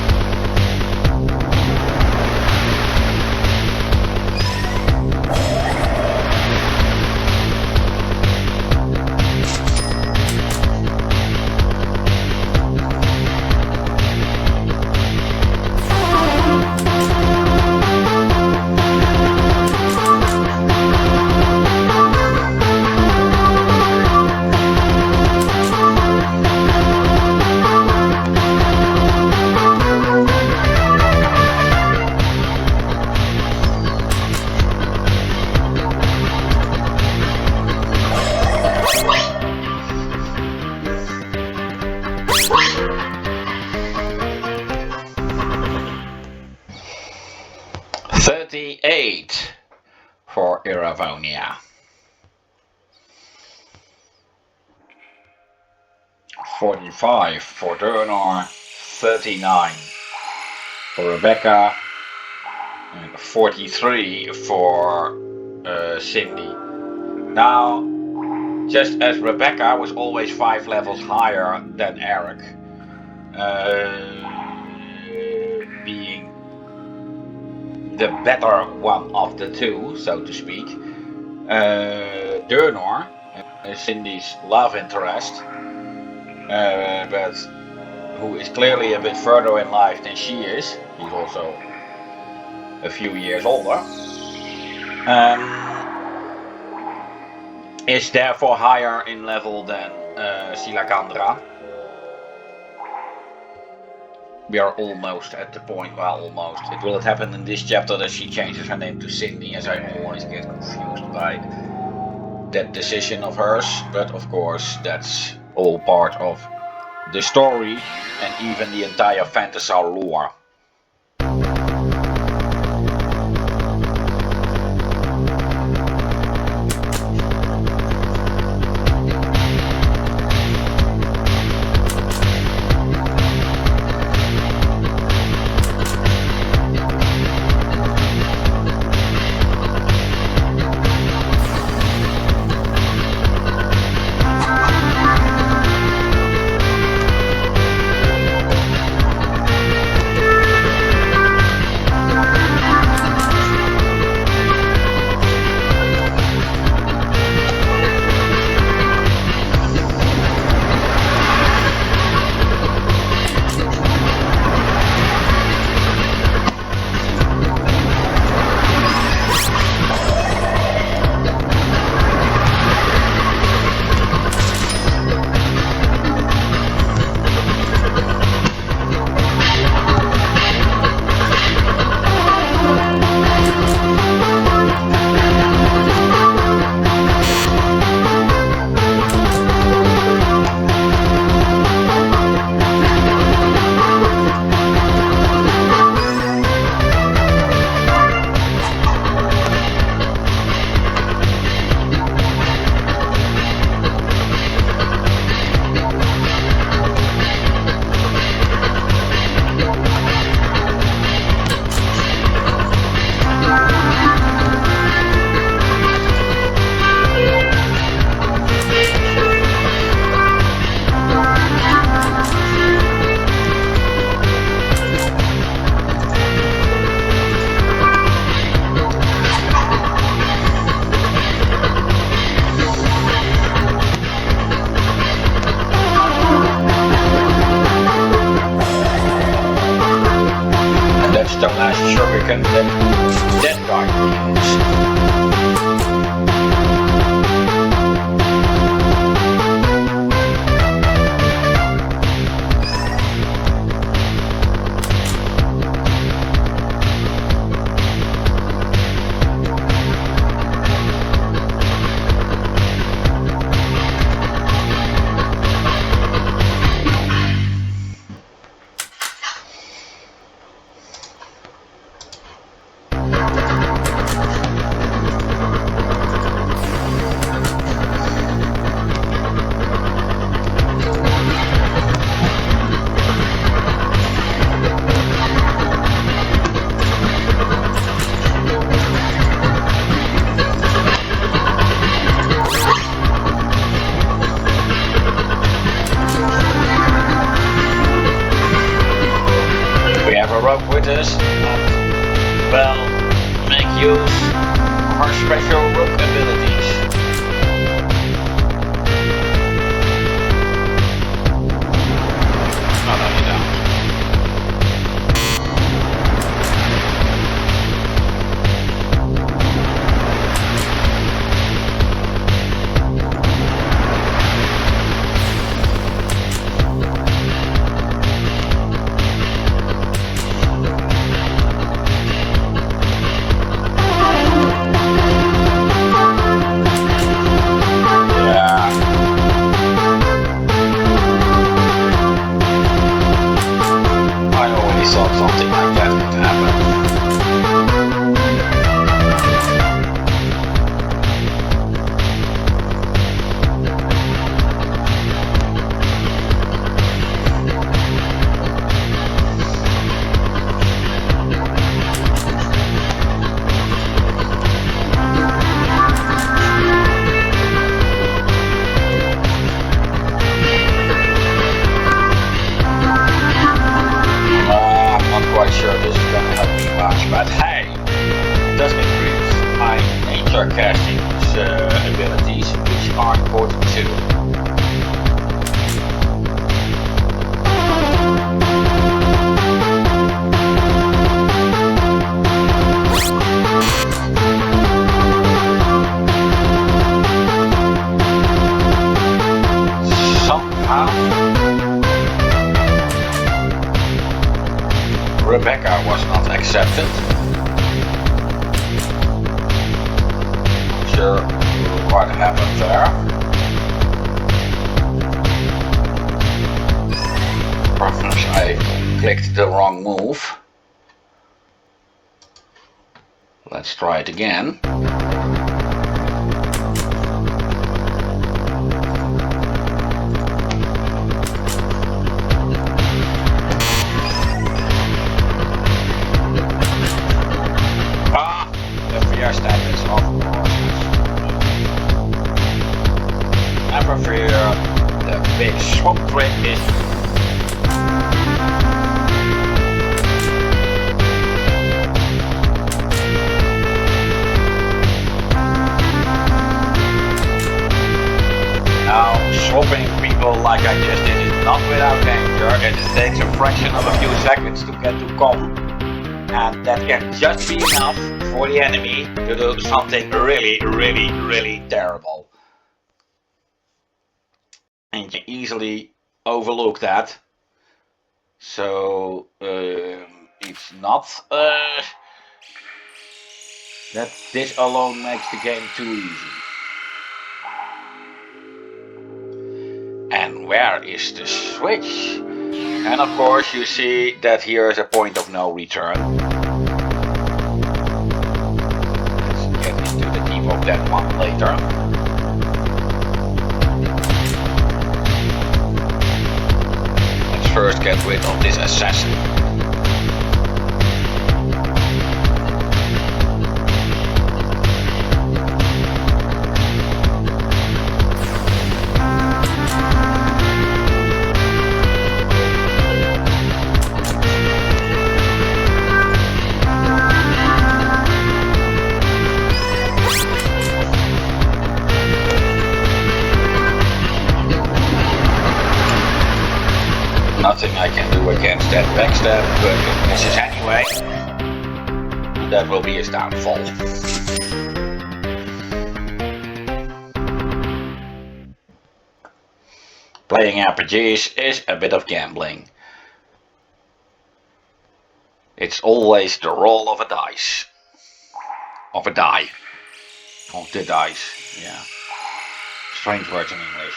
For Iravonia. 45 for Durnor, 39 for Rebecca, and 43 for Cindy. Now, just as Rebecca was always 5 levels higher than Eric, being the better one of the two, so to speak, Durnor, Cindy's love interest, but who is clearly a bit further in life than she is. He's also a few years older. Is therefore higher in level than Silagandra. We are almost at the point, well, almost. It will happen in this chapter that she changes her name to Cindy, as I always get confused by that decision of hers. But of course, that's all part of the story and even the entire Fantasal lore. The last shuriken that guy Rebecca was not accepted. Not sure what happened there. Perhaps I clicked the wrong move. Let's try it again. Status, of course. I prefer the big swap trick is now swapping people like I just did is not without danger, and it takes a fraction of a few seconds to get to cover. And that can just be enough for the enemy to do something really terrible. And you easily overlook that. So it's not that this alone makes the game too easy. And where is the switch? And of course you see that here is a point of no return. Let's get into the deep of that one later. Let's first get rid of this assassin. Nothing I can do against that backstab, but it misses anyway. That will be his downfall. Playing RPGs is a bit of gambling. It's always the roll of a dice. Of a die. Of the dice, yeah. Strange words in English.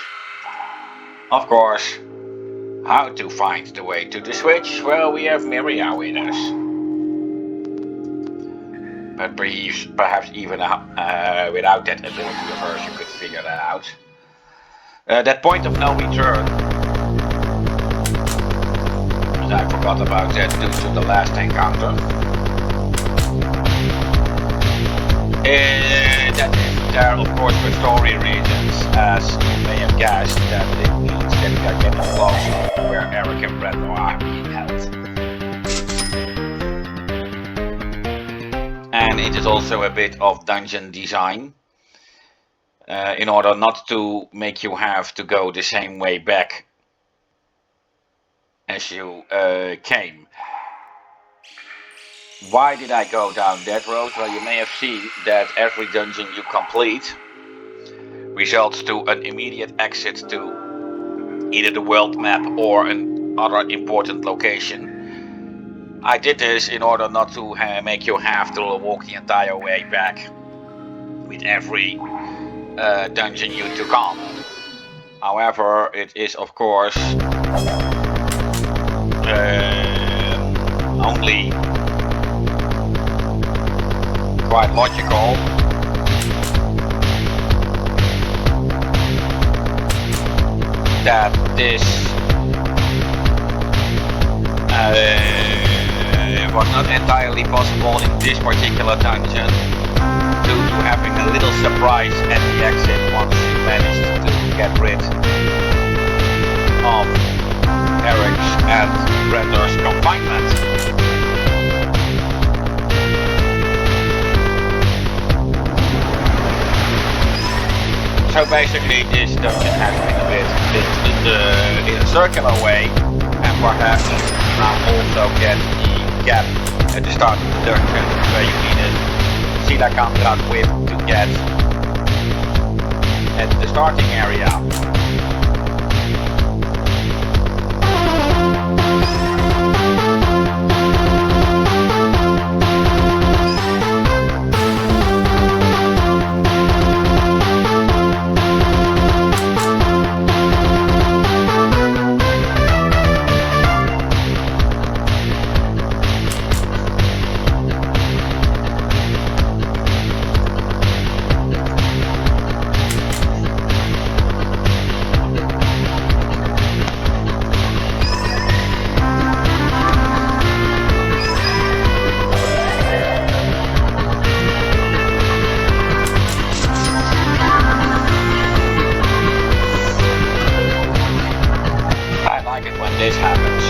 Of course. How to find the way to the switch? Well, we have Miria with us. But perhaps even without that ability of hers, you could figure that out. That point of no return. And I forgot about that due to the last encounter. That is there, of course, for story reasons, as you may have guessed, that it means that we are getting closer to where Eric and Brendo are being held. And it is also a bit of dungeon design, in order not to make you have to go the same way back as you came. Why did I go down that road? Well, you may have seen that every dungeon you complete results to an immediate exit to either the world map or another important location. I did this in order not to make you have to walk the entire way back with every dungeon you took on. However, it is of course only quite logical that this was not entirely possible in this particular dungeon due to having a little surprise at the exit once you managed to get rid of Eric's and Brender's confinement. So basically this dungeon has been a bit in a circular way, and perhaps now also get the gap at the start of the dungeon where you need a Sila contract with to get at the starting area. this happens.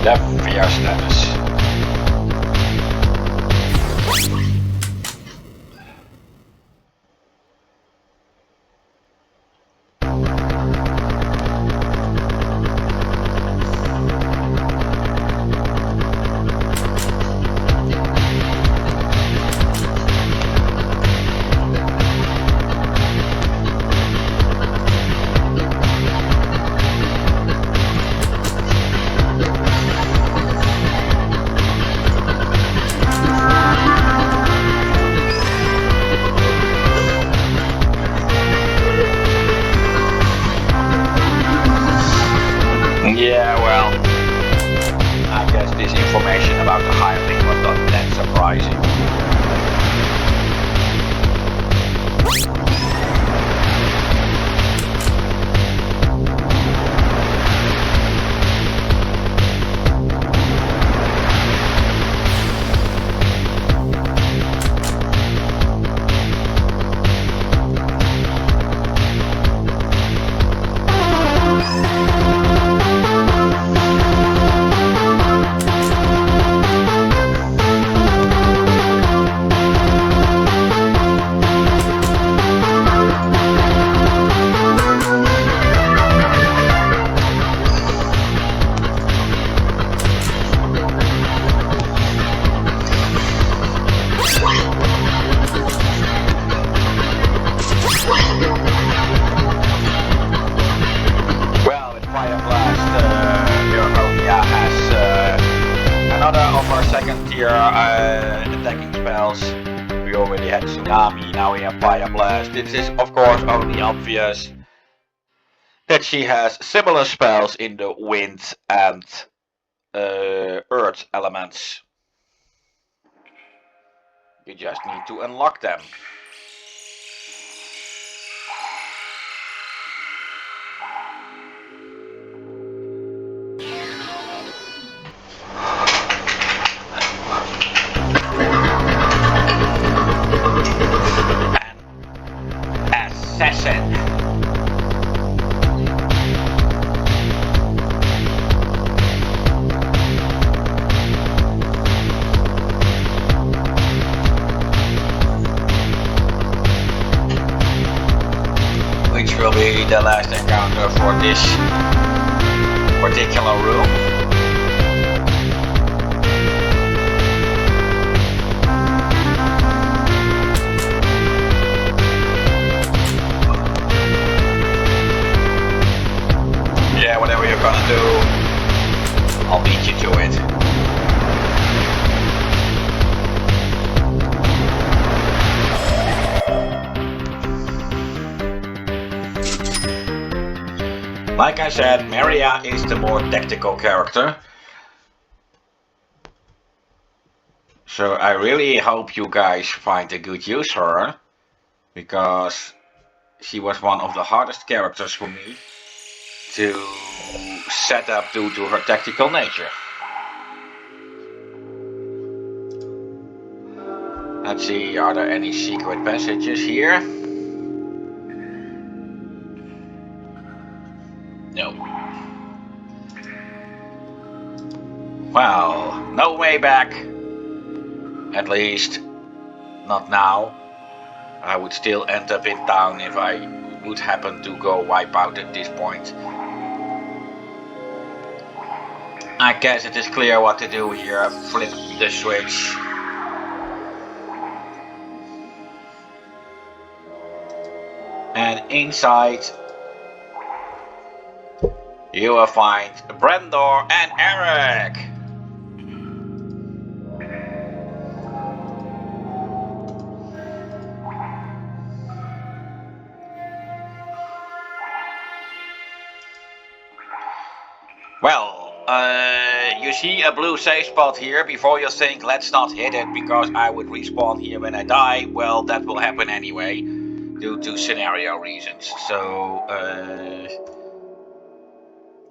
The fierceness. Yeah, well, I guess this information about the hireling was not that surprising. Well, with Fire Blast, Europeia has another of our second tier attacking spells. We already had Tsunami, now we have Fire Blast. It is of course only obvious that she has similar spells in the wind and earth elements. You just need to unlock them. An assassin. Which will be the last encounter for this particular room. Yeah, whatever you're gonna do, I'll beat you to it. Like I said, Maria is the more tactical character. So I really hope you guys find a good use for her, because she was one of the hardest characters for me to set up due to her tactical nature. Let's see, are there any secret passages here? No. Well, no way back. At least, not now. I would still end up in town if I would happen to go wipe out at this point. I guess it is clear what to do here. Flip the switch. And inside you will find Brandor and Eric. Well, you see a blue safe spot here. Before you think, let's not hit it because I would respawn here when I die. Well, that will happen anyway, due to scenario reasons. So,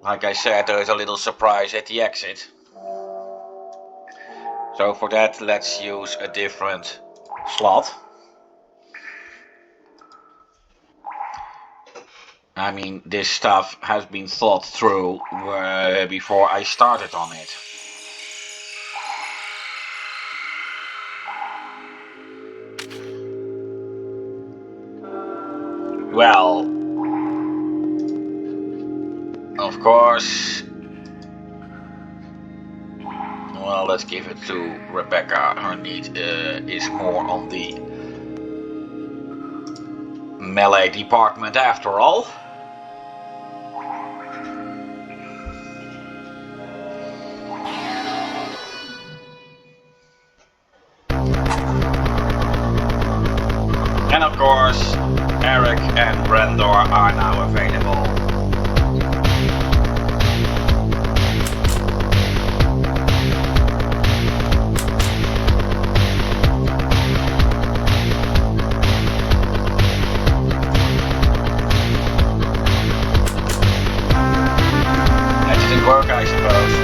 like I said, there is a little surprise at the exit. So for that, let's use a different slot. I mean, this stuff has been thought through before I started on it. Well, of course. Well, let's give it to Rebecca. Her need is more on the melee department after all. And of course, Eric and Brandor are now available. Work, I suppose.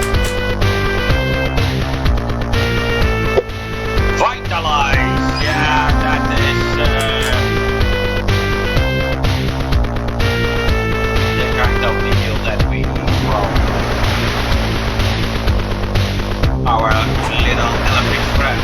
Vitalize! Yeah, that is the kind of deal that we need from our little elephant friend.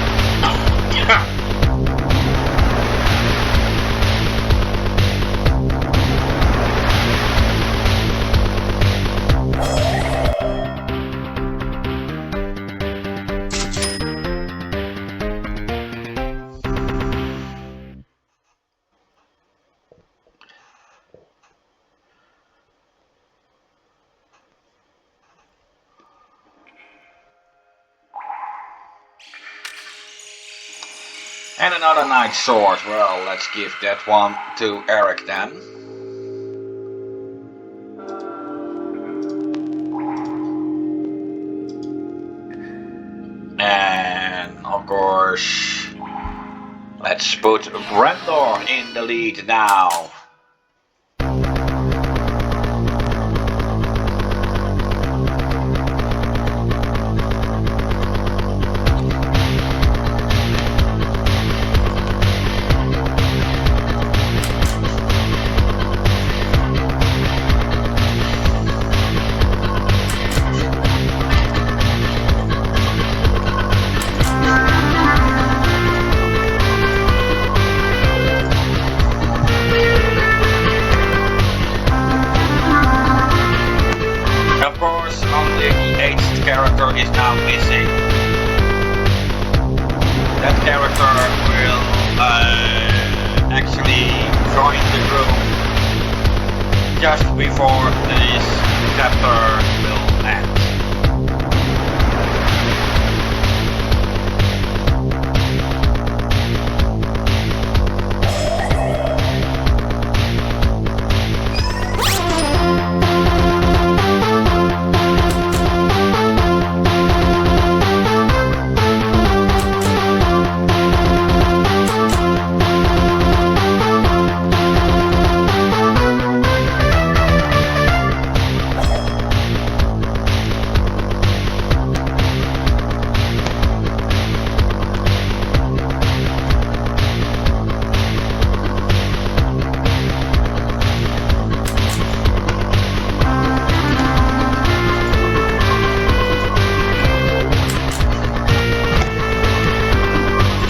And another Knight's Sword. Well, let's give that one to Eric then. And of course, let's put Brandor in the lead now. Is now missing. That character will actually join the group just before this chapter will end.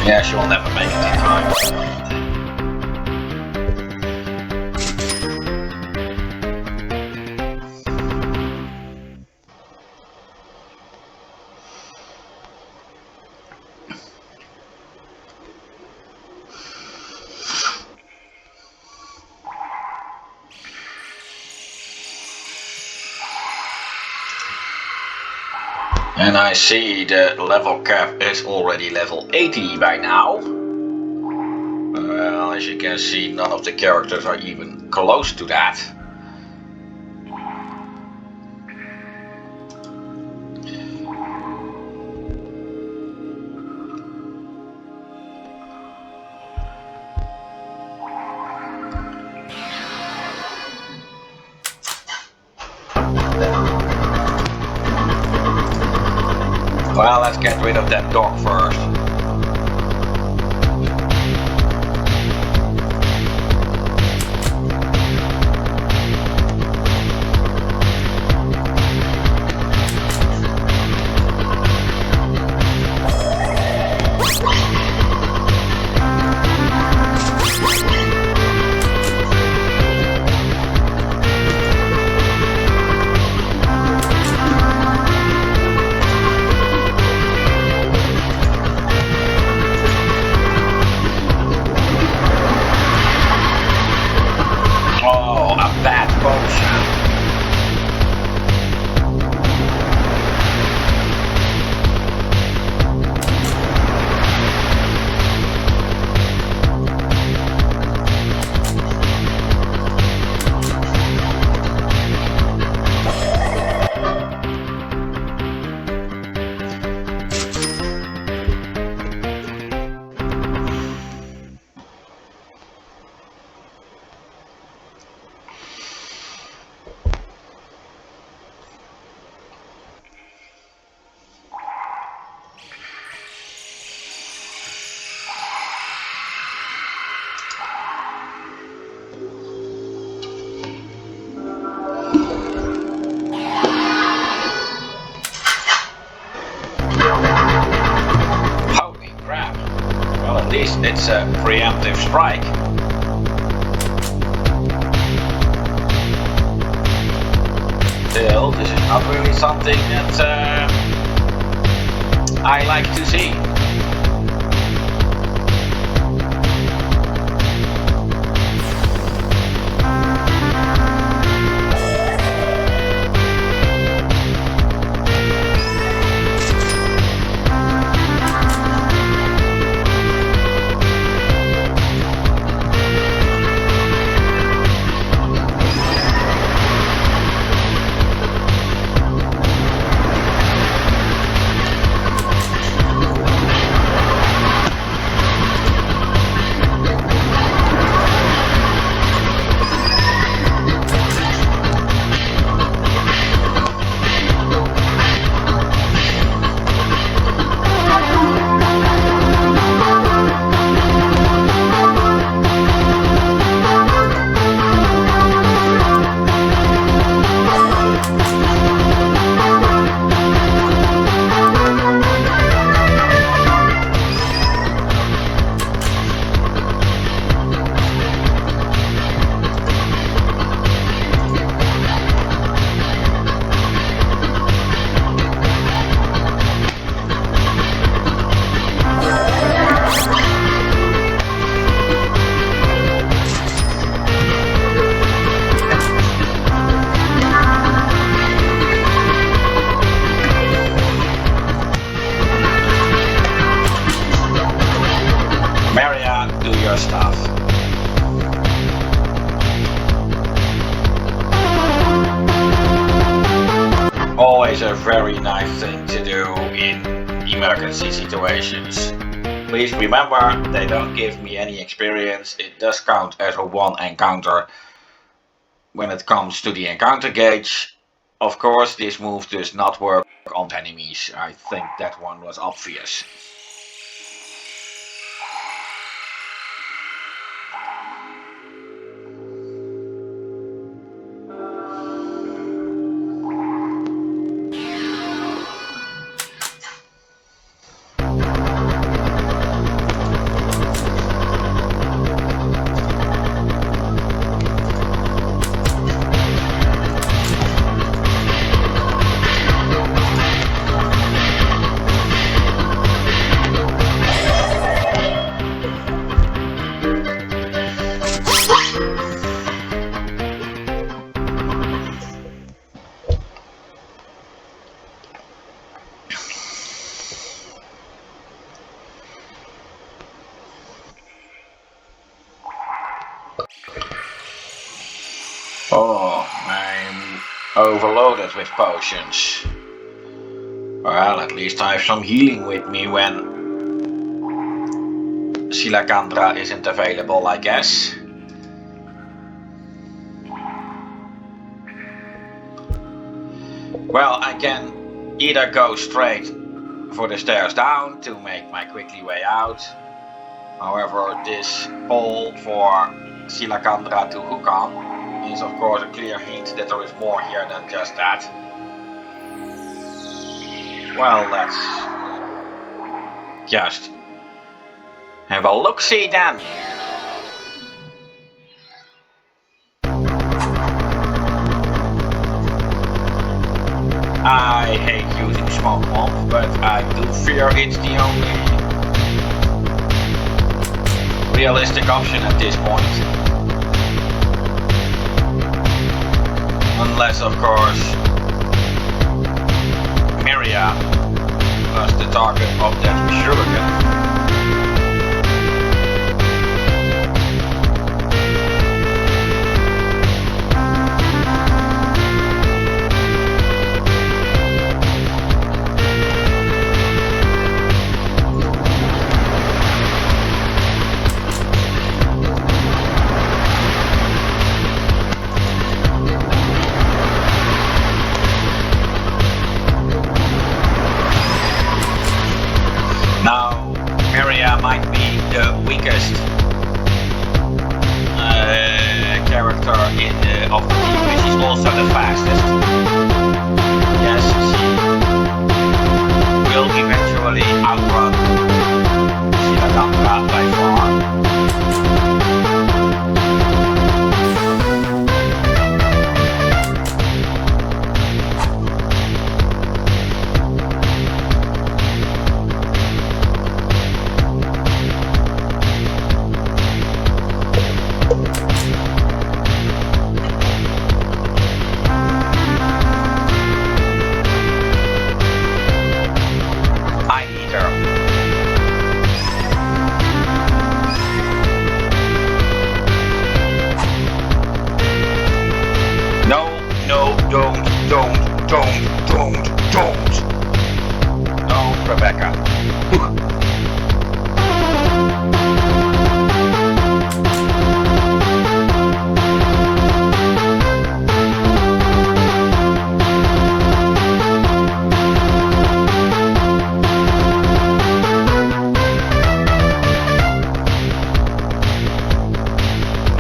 Yeah, she will never make it in time. And I see the level cap is already level 80 by now. Well, as you can see, none of the characters are even close to that. Well, let's get rid of that dog first. Holy crap. Well, at least it's a preemptive strike. Still, this is not really something that I like to see. Do your stuff. Always a very nice thing to do in emergency situations. Please remember, they don't give me any experience. It does count as a one encounter when it comes to the encounter gauge. Of course, this move does not work on enemies. I think that one was obvious. Oh, I'm overloaded with potions. Well, at least I have some healing with me when Silacandra isn't available, I guess. Well, I can either go straight for the stairs down to make my quickly way out. However, this hole for Silacandra to hook on is of course a clear hint that there is more here than just that. Well, let's just have a look-see then. I hate using smoke bomb, but I do fear it's the only realistic option at this point. Unless, of course, Miria was the target of that shuriken. Might be the weakest character of the team, but she's also the fastest. Yes, she will eventually outrun Silacandra by far. Don't, Rebecca.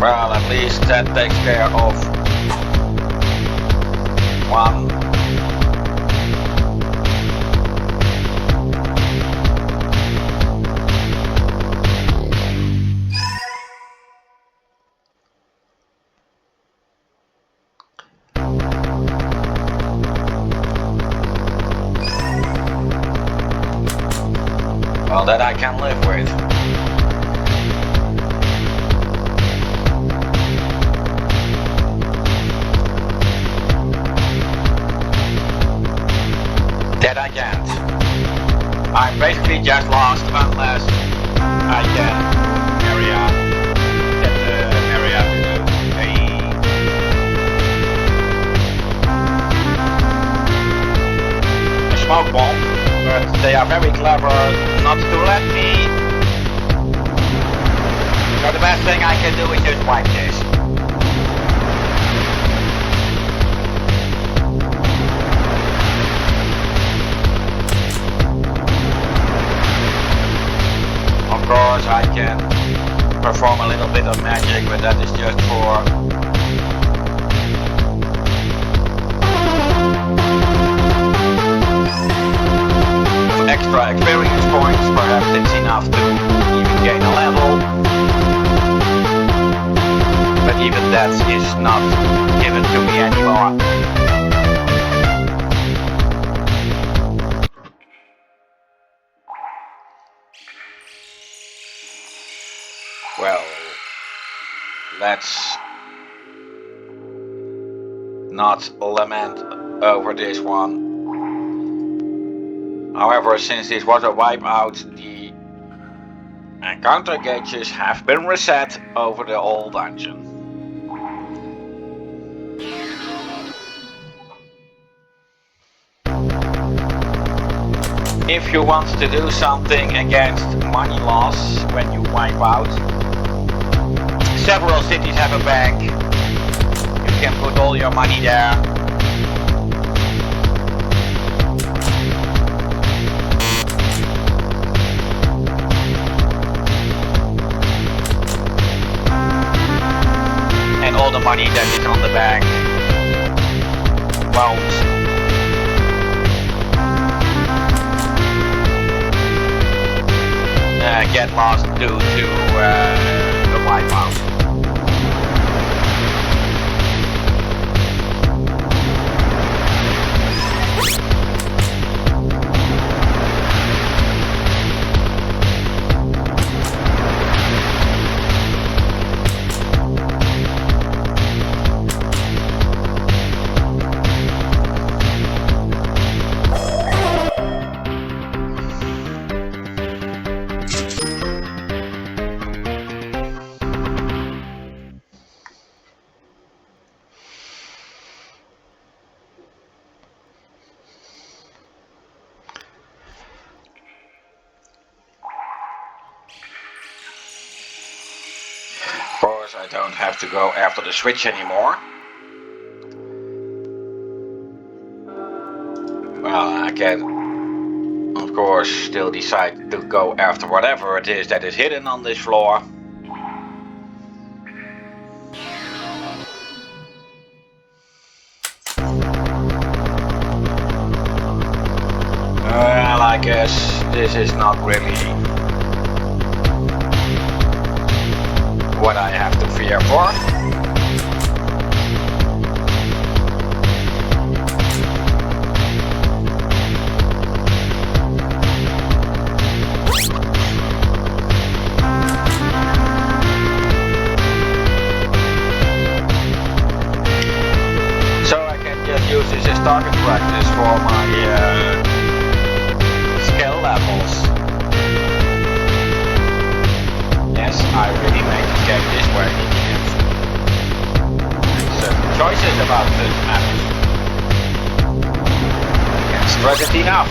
Well, at least that takes care of one. Well, that I can live with. That I can't. I'm basically just lost unless I can get the area to do a smoke bomb. But they are very clever not to let me. So the best thing I can do is just wipe this. Of course I can perform a little bit of magic, but that is just for extra experience points, perhaps it's enough to even gain a level, but even that is not given to me anymore. Well, let's not lament over this one. However, since this was a wipeout, the encounter gauges have been reset over the whole dungeon. If you want to do something against money loss when you wipe out, several cities have a bank. You can put all your money there. all the money that is on the bank won't get lost due to the wipeout. Of course, I don't have to go after the switch anymore. Well, I can, of course, still decide to go after whatever it is that is hidden on this floor. Well, I guess this is not really what I have to fear for. So I can just use this as target practice for my skill levels. Yes, I really make this game this way. Certain choices about this matter. Can't stress it enough.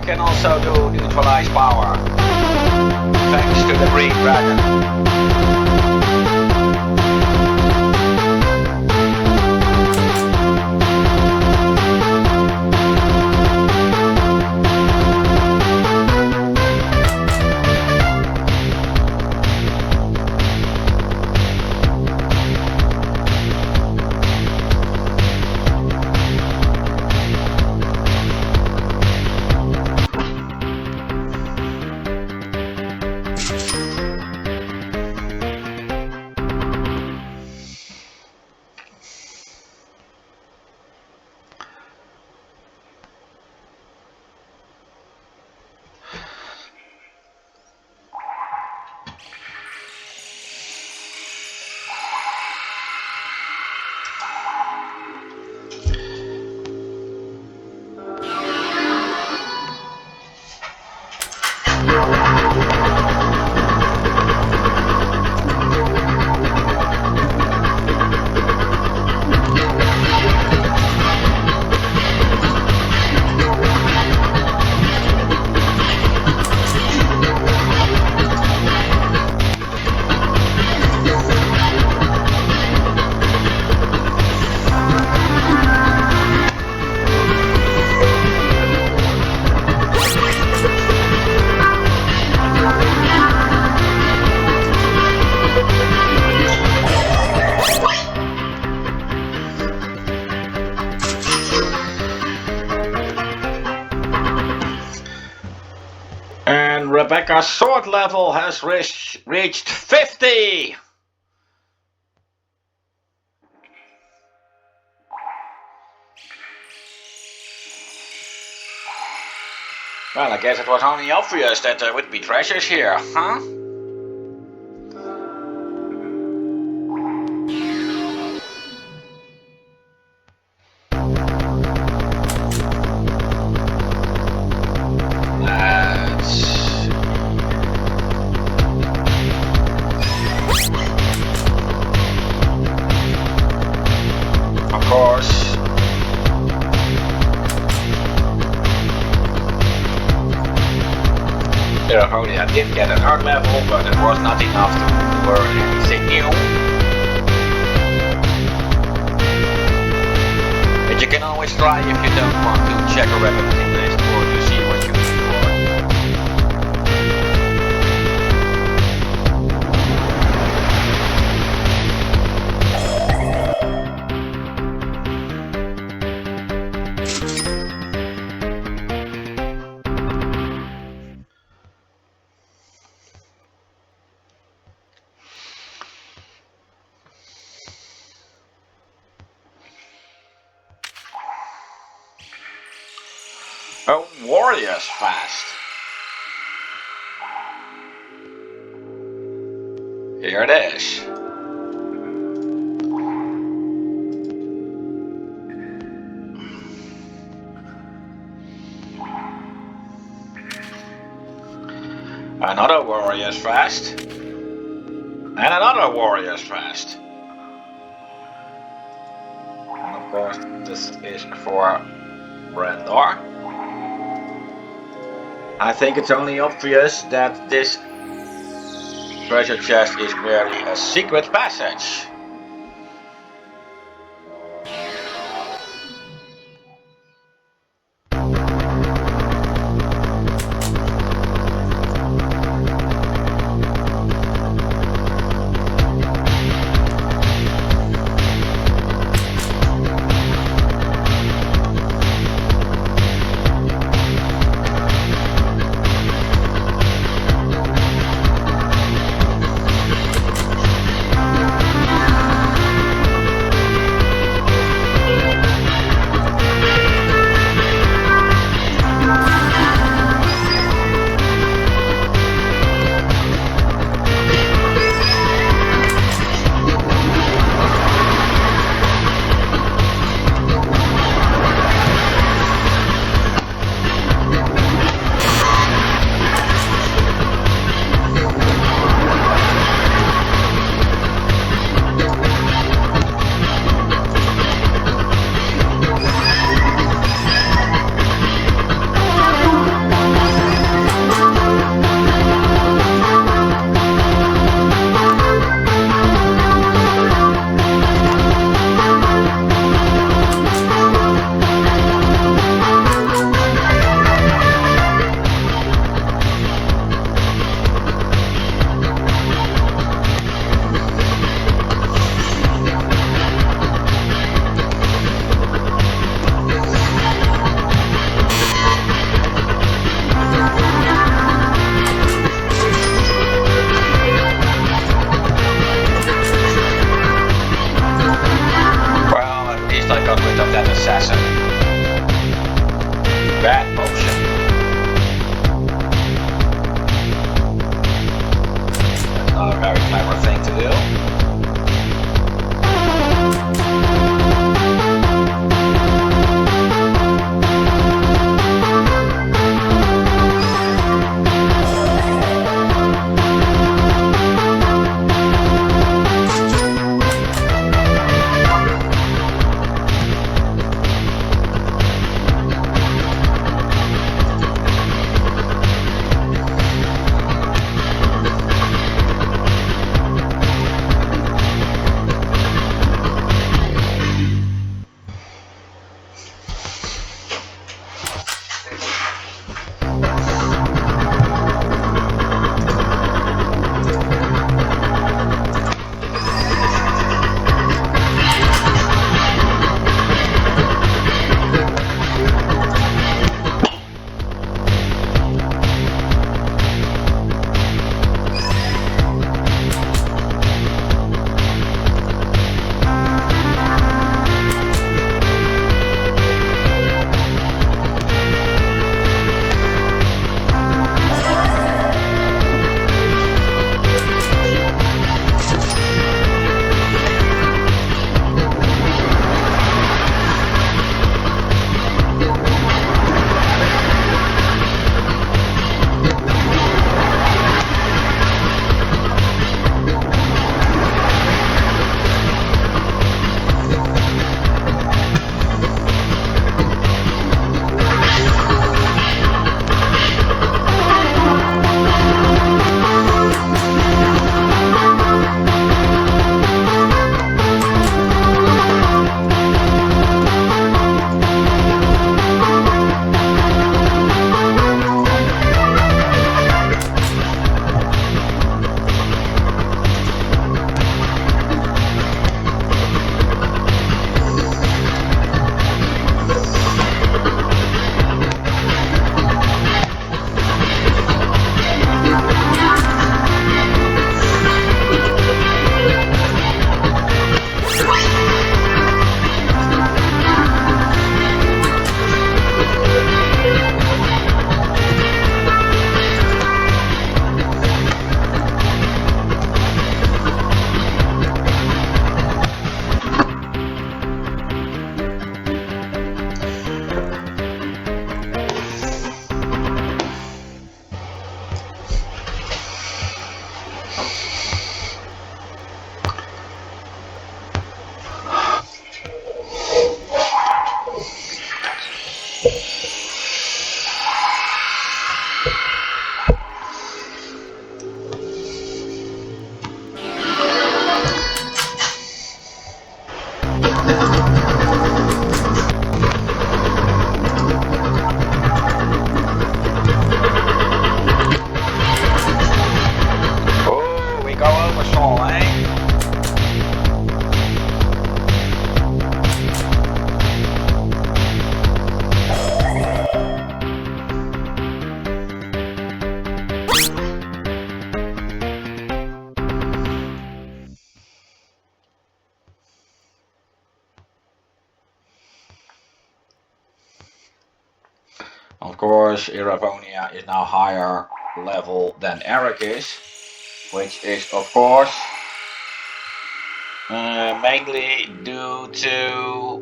Can also do neutralize power, thanks to the green dragon. Rebecca's sword level has reached 50! Well, I guess it was only obvious that there would be treasures here, huh? Of course. Only I did get an art level, but it was not enough to learn anything new. But you can always try if you don't want to check a repetitive list or to see what you need for. A warrior's fast. Here it is. Another warrior's fast. And another warrior's fast. And of course this is for Brandor. I think it's only obvious that this treasure chest is merely a secret passage. course, Iravonia is now higher level than Eric is, which is of course mainly due to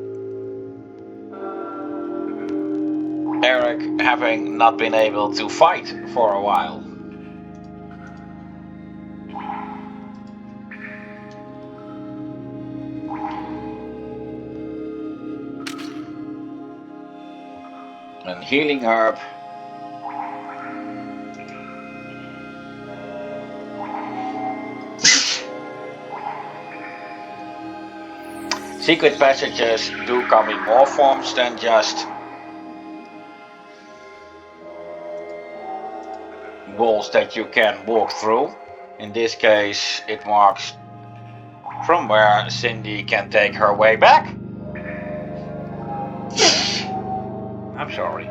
Eric having not been able to fight for a while. And healing herb. Secret passages do come in more forms than just walls that you can walk through. In this case, it marks from where Cindy can take her way back. I'm sorry.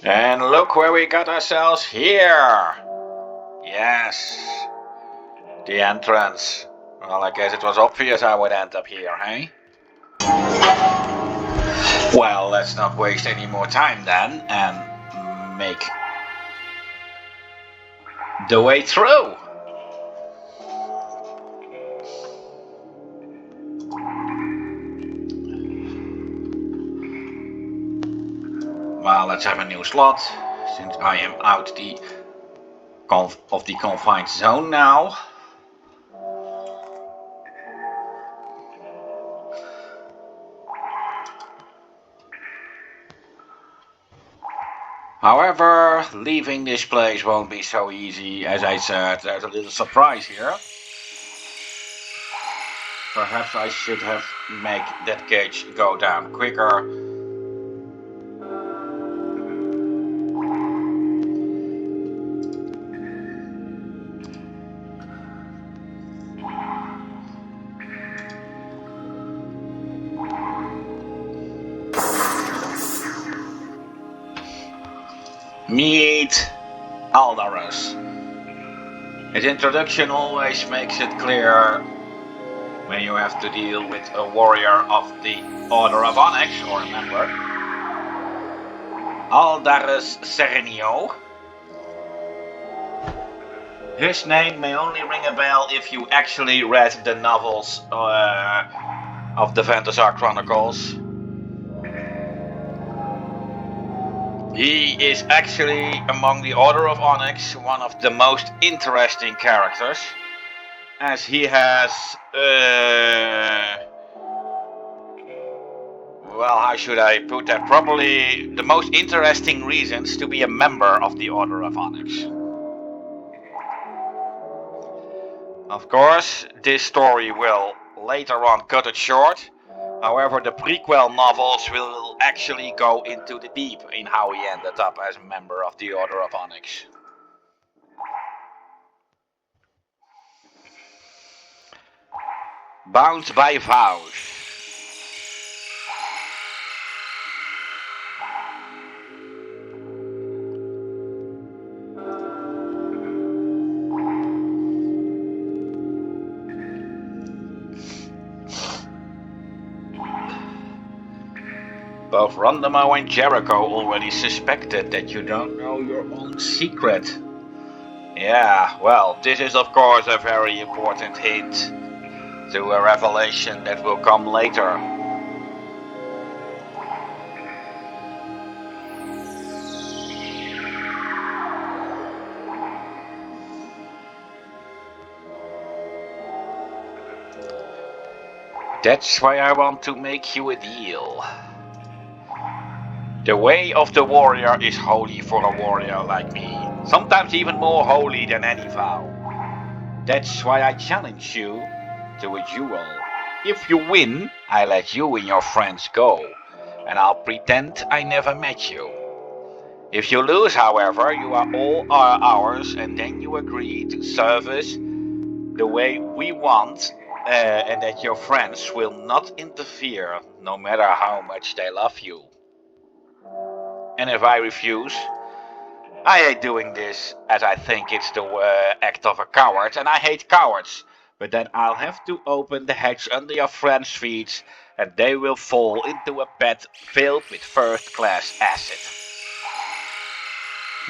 And look where we got ourselves here. Yes. The entrance. Well, I guess it was obvious I would end up here, hey? Well, let's not waste any more time then and make the way through. Well, let's have a new slot, since I am out of the confined zone now. However, leaving this place won't be so easy. As I said, there's a little surprise here. Perhaps I should have made that cage go down quicker. Meet Aldarus. His introduction always makes it clear when you have to deal with a warrior of the Order of Onyx, or a member. Aldarus Serenio. His name may only ring a bell if you actually read the novels of the Vantasar Chronicles. He is actually, among the Order of Onyx, one of the most interesting characters, as he has, well, how should I put that properly, the most interesting reasons to be a member of the Order of Onyx. Of course, this story will later on cut it short. However, the prequel novels will actually go into the deep in how he ended up as a member of the Order of Onyx. Bound by vows. Both Rondamo and Jericho already suspected that you don't know your own secret. Yeah, well, this is of course a very important hint to a revelation that will come later. That's why I want to make you a deal. The way of the warrior is holy for a warrior like me. Sometimes even more holy than any vow. That's why I challenge you to a duel. If you win, I let you and your friends go, and I'll pretend I never met you. If you lose, however, you are all ours, and then you agree to serve us the way we want, and that your friends will not interfere no matter how much they love you. And if I refuse, I hate doing this as I think it's the act of a coward and I hate cowards. But then I'll have to open the hatch under your friends' feet and they will fall into a pit filled with first-class acid.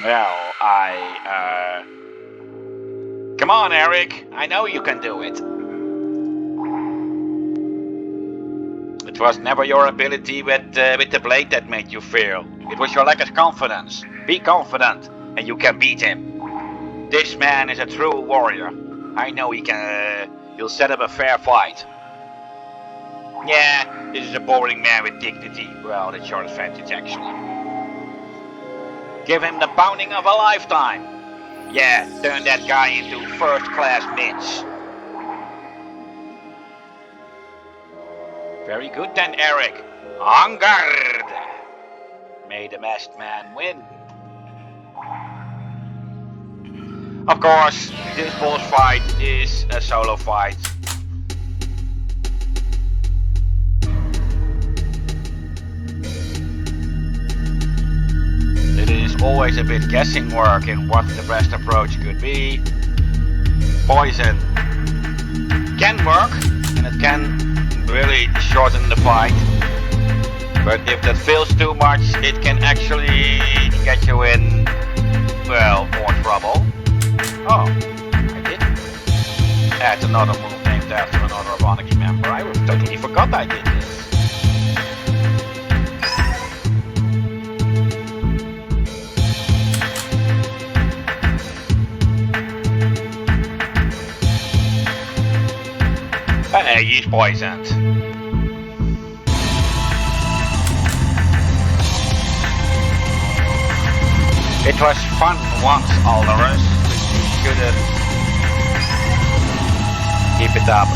Well, Come on, Eric. I know you can do it. It was never your ability with the blade that made you fail. It was your lack of confidence. Be confident, and you can beat him. This man is a true warrior. I know he can. He'll set up a fair fight. Yeah, this is a boring man with dignity. Well, that's your advantage, actually. Give him the pounding of a lifetime. Yeah, turn that guy into first-class mince. Very good then, Eric. En garde! May the masked man win. Of course, this boss fight is a solo fight. It is always a bit guessing work in what the best approach could be. Poison can work, and it can really shorten the fight. But if that fails too much, it can actually get you in, well, more trouble. Oh, I did add another move named after another Onyx member. I totally forgot I did this. Hey, he's poisoned. It was fun once, Aldous. You shouldn't keep it up.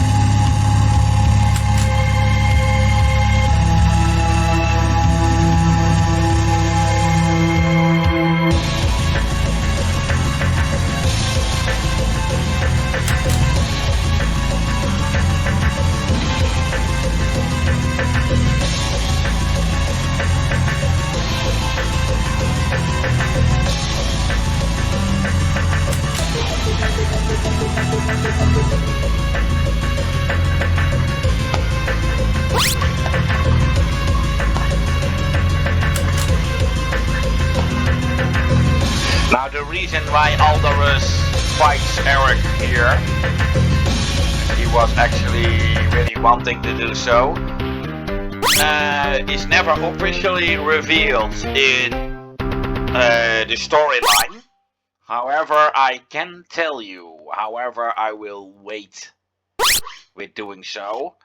Now the reason why Aldous fights Eric here, he was actually really wanting to do so, is never officially revealed in the storyline. However, I can tell you, however I will wait with doing so.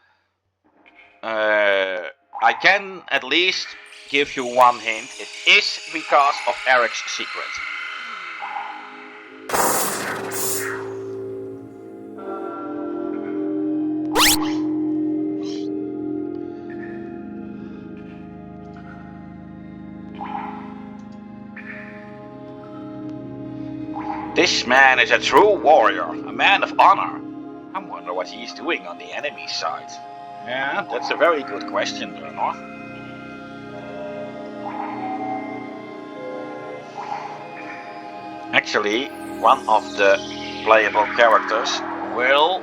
I can at least give you one hint. It is because of Eric's secret. This man is a true warrior, a man of honor. I wonder what he is doing on the enemy side. Yeah, that's a very good question, Bernard. Actually, one of the playable characters will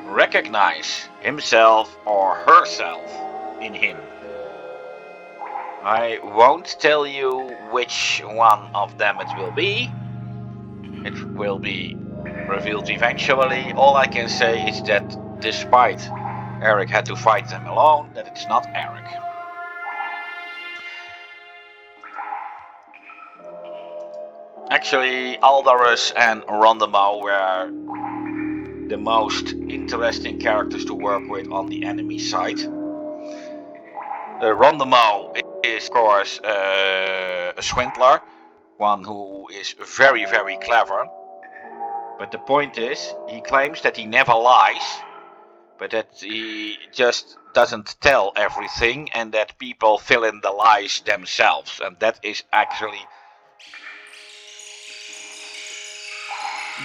recognize himself or herself in him. I won't tell you which one of them it will be. It will be revealed eventually. All I can say is that despite Eric had to fight them alone, that it's not Eric. Actually, Aldous and Rondemo were the most interesting characters to work with on the enemy side. Rondemo is, of course, a swindler, one who is very, very clever. But the point is, he claims that he never lies, but that he just doesn't tell everything and that people fill in the lies themselves. And that is actually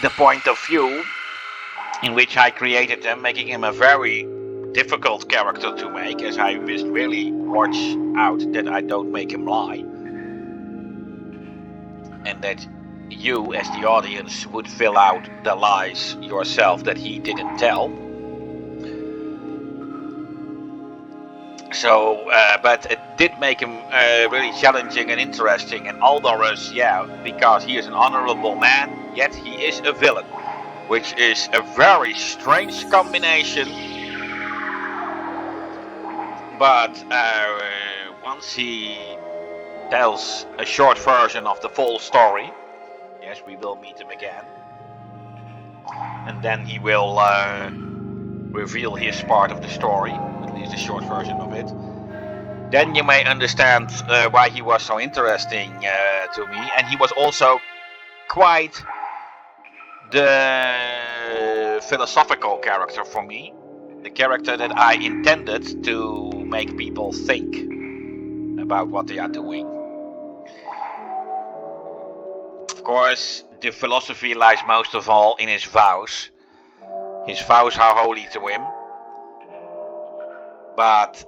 the point of view in which I created them, making him a very difficult character to make, as I must really watch out that I don't make him lie, and that you as the audience would fill out the lies yourself that he didn't tell. So, but it did make him really challenging and interesting. And Aldorus, yeah, because he is an honorable man, yet he is a villain, which is a very strange combination. But once he tells a short version of the full story, yes, we will meet him again, and then he will reveal his part of the story, at least a short version of it. Then you may understand why he was so interesting to me, and he was also quite the philosophical character for me, the character that I intended to make people think about what they are doing. Of course, the philosophy lies most of all in his vows. His vows are holy to him, but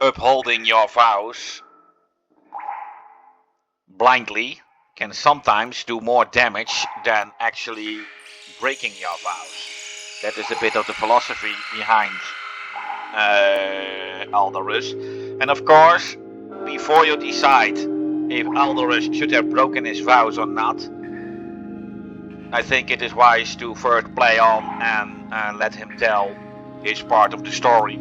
upholding your vows blindly can sometimes do more damage than actually breaking your vows. That is a bit of the philosophy behind Aldorus. And of course, before you decide if Aldorus should have broken his vows or not, I think it is wise to first play on and let him tell his part of the story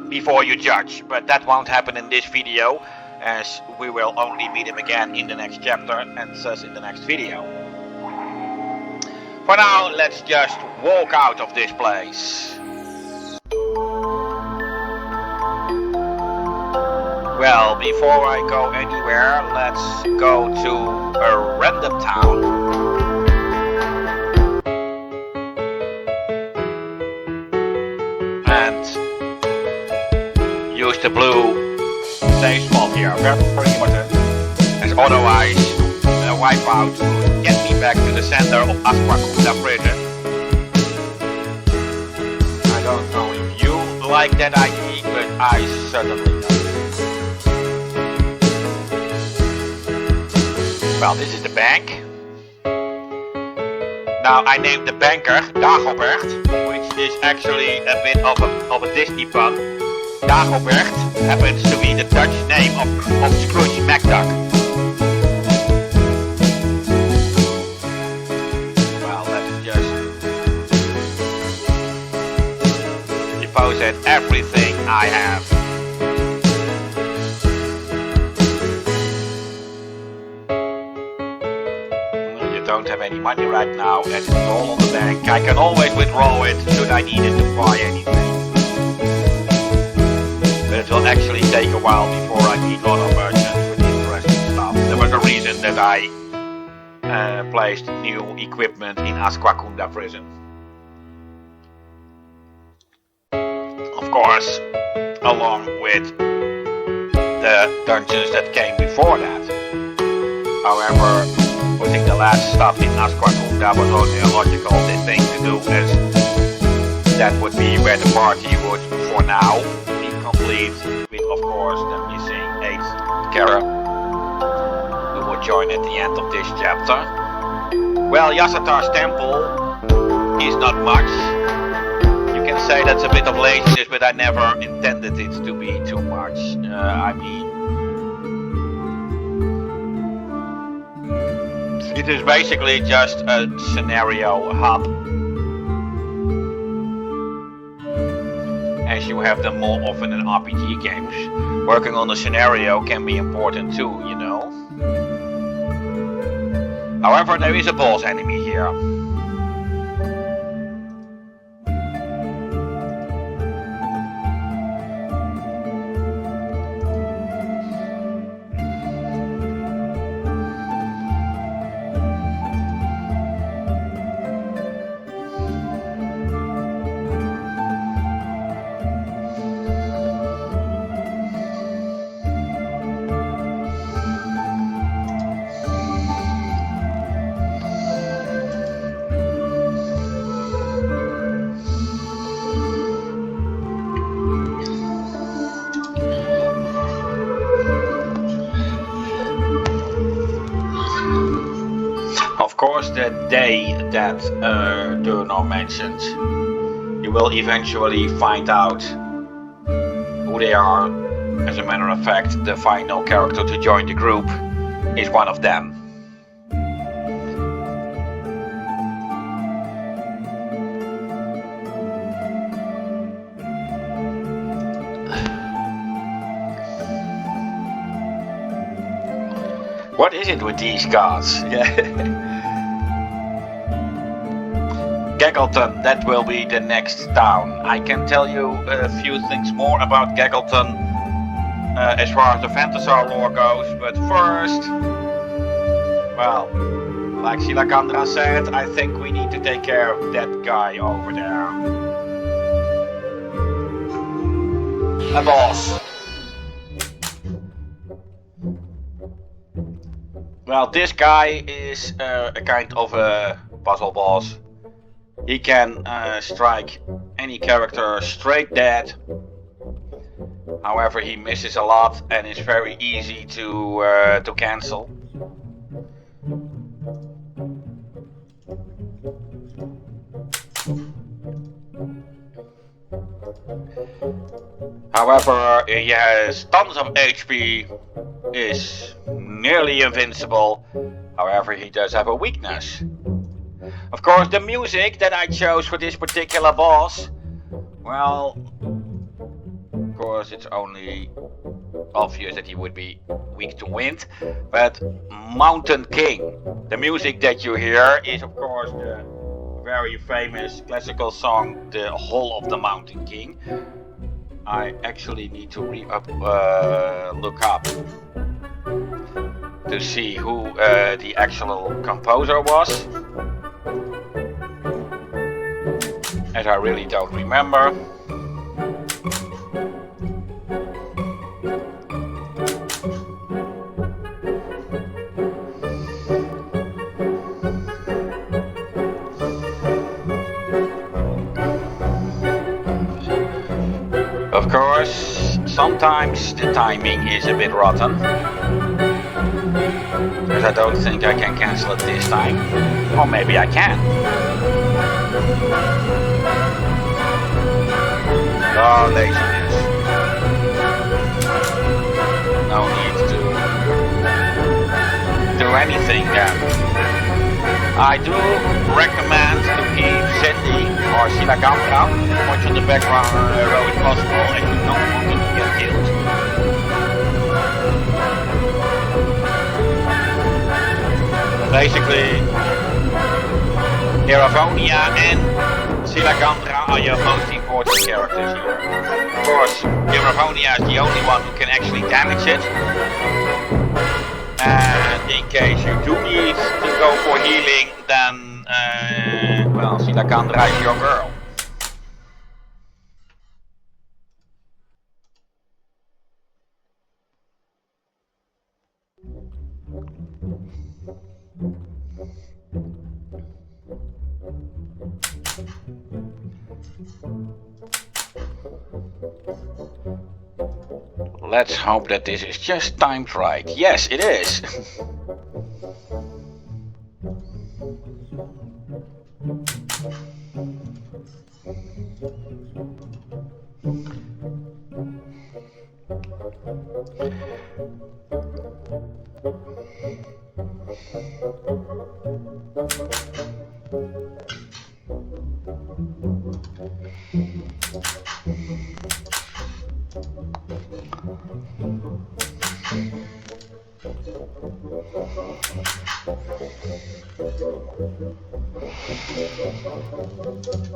before you judge. But that won't happen in this video, as we will only meet him again in the next chapter and thus in the next video. For now, let's just walk out of this place. Well, before I go anywhere, let's go to a random town. And use the blue safe spot here, very important. As otherwise, a wipeout will get me back to the center of Asquakunda prison. I don't know if you like that idea, but I certainly don't. Well, this is the bank. Now I named the banker Dagobert, which is actually a bit of a Disney pun. Dagobert happens to be the Dutch name of Scrooge McDuck. Well, let's just deposit everything I have. Don't have any money right now, and it's all on the bank. I can always withdraw it should I need it to buy anything. But it will actually take a while before I meet other merchants with interesting stuff. There was a reason that I placed new equipment in Asquakunda prison. Of course, along with the dungeons that came before that. However, putting the last stuff in Asquakunda was only a logical thing to do, as that would be where the party would, for now, be complete, with of course the missing 8th Kara, who would join at the end of this chapter. Well, Yassatar's temple is not much. You can say that's a bit of laziness, but I never intended it to be too much. It is basically just a scenario hub, as you have them more often in RPG games. Working on the scenario can be important too, you know. However, there is a boss enemy here. course, the day that Durno mentioned, you will eventually find out who they are. As a matter of fact, the final character to join the group is one of them. What is it with these gods? Gaggleton, that will be the next town. I can tell you a few things more about Gaggleton as far as the Phantasar lore goes, but first, well, like Silakandra said, I think we need to take care of that guy over there. A boss. Well, this guy is a kind of a puzzle boss. He can strike any character straight dead. However, he misses a lot and is very easy to cancel. However, he has tons of HP, is nearly invincible. However, he does have a weakness. Of course, the music that I chose for this particular boss, well, of course it's only obvious that he would be weak to wind, but Mountain King. The music that you hear is of course the very famous classical song, The Hall of the Mountain King. I actually need to look up to see who the actual composer was, as I really don't remember. Of course, sometimes the timing is a bit rotten, because I don't think I can cancel it this time, or maybe I can. Oh, laziness. No need to do anything then. I do recommend to keep Cindy or Silakandra much in the background row if possible, and you don't want them to get killed. Basically, Iravonia and Silakandra are your most important characters here. Of course, Iravonia is the only one who can actually damage it. And in case you do need to go for healing, then, well, Silakandra is your girl. Let's hope that this is just timed right. Yes, it is.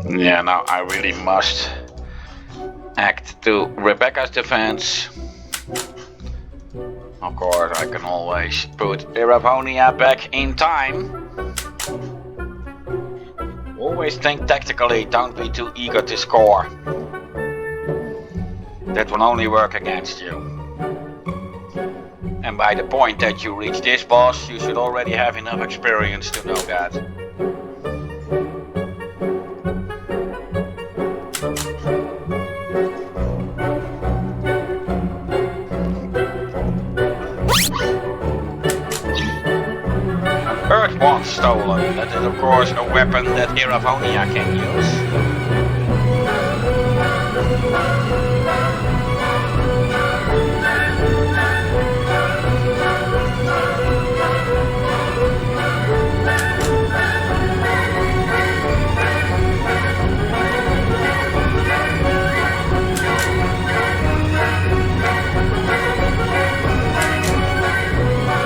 Yeah, now I really must act to Rebecca's defense. Of course, I can always put Iravonia back in time. Always think tactically, don't be too eager to score. That will only work against you. And by the point that you reach this boss, you should already have enough experience to know that. stolen. That is of course a weapon that Iravonia can use.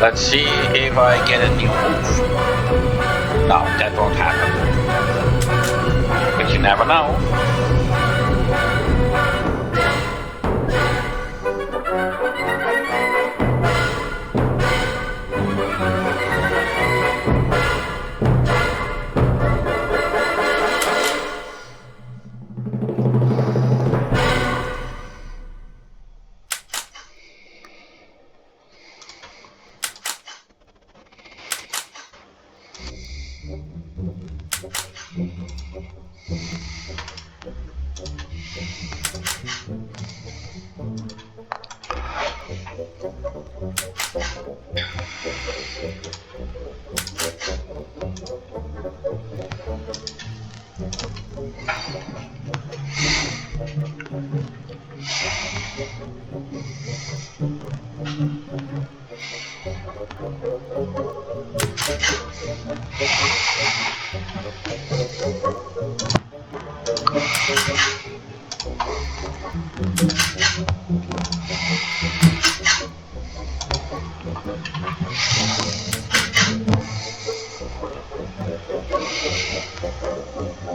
Let's see if I get a new move. No, that won't happen. But you never know.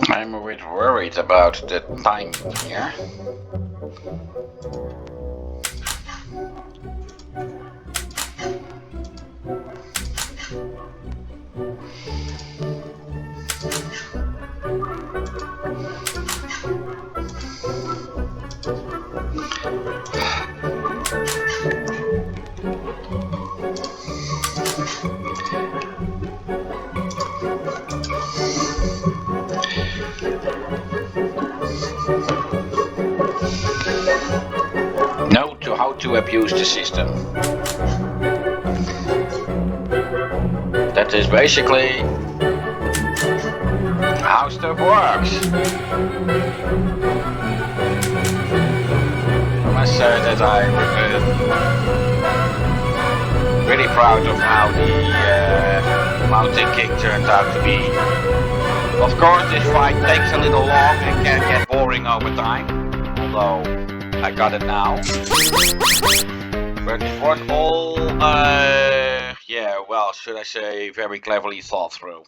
I'm a bit worried about the time here. Know how to abuse the system. That is basically how stuff works. I must say that I'm really proud of how the Mountain King turned out to be. Of course, this fight takes a little long and can get boring over time, although I got it now. But it was all, yeah, well, should I say, very cleverly thought through,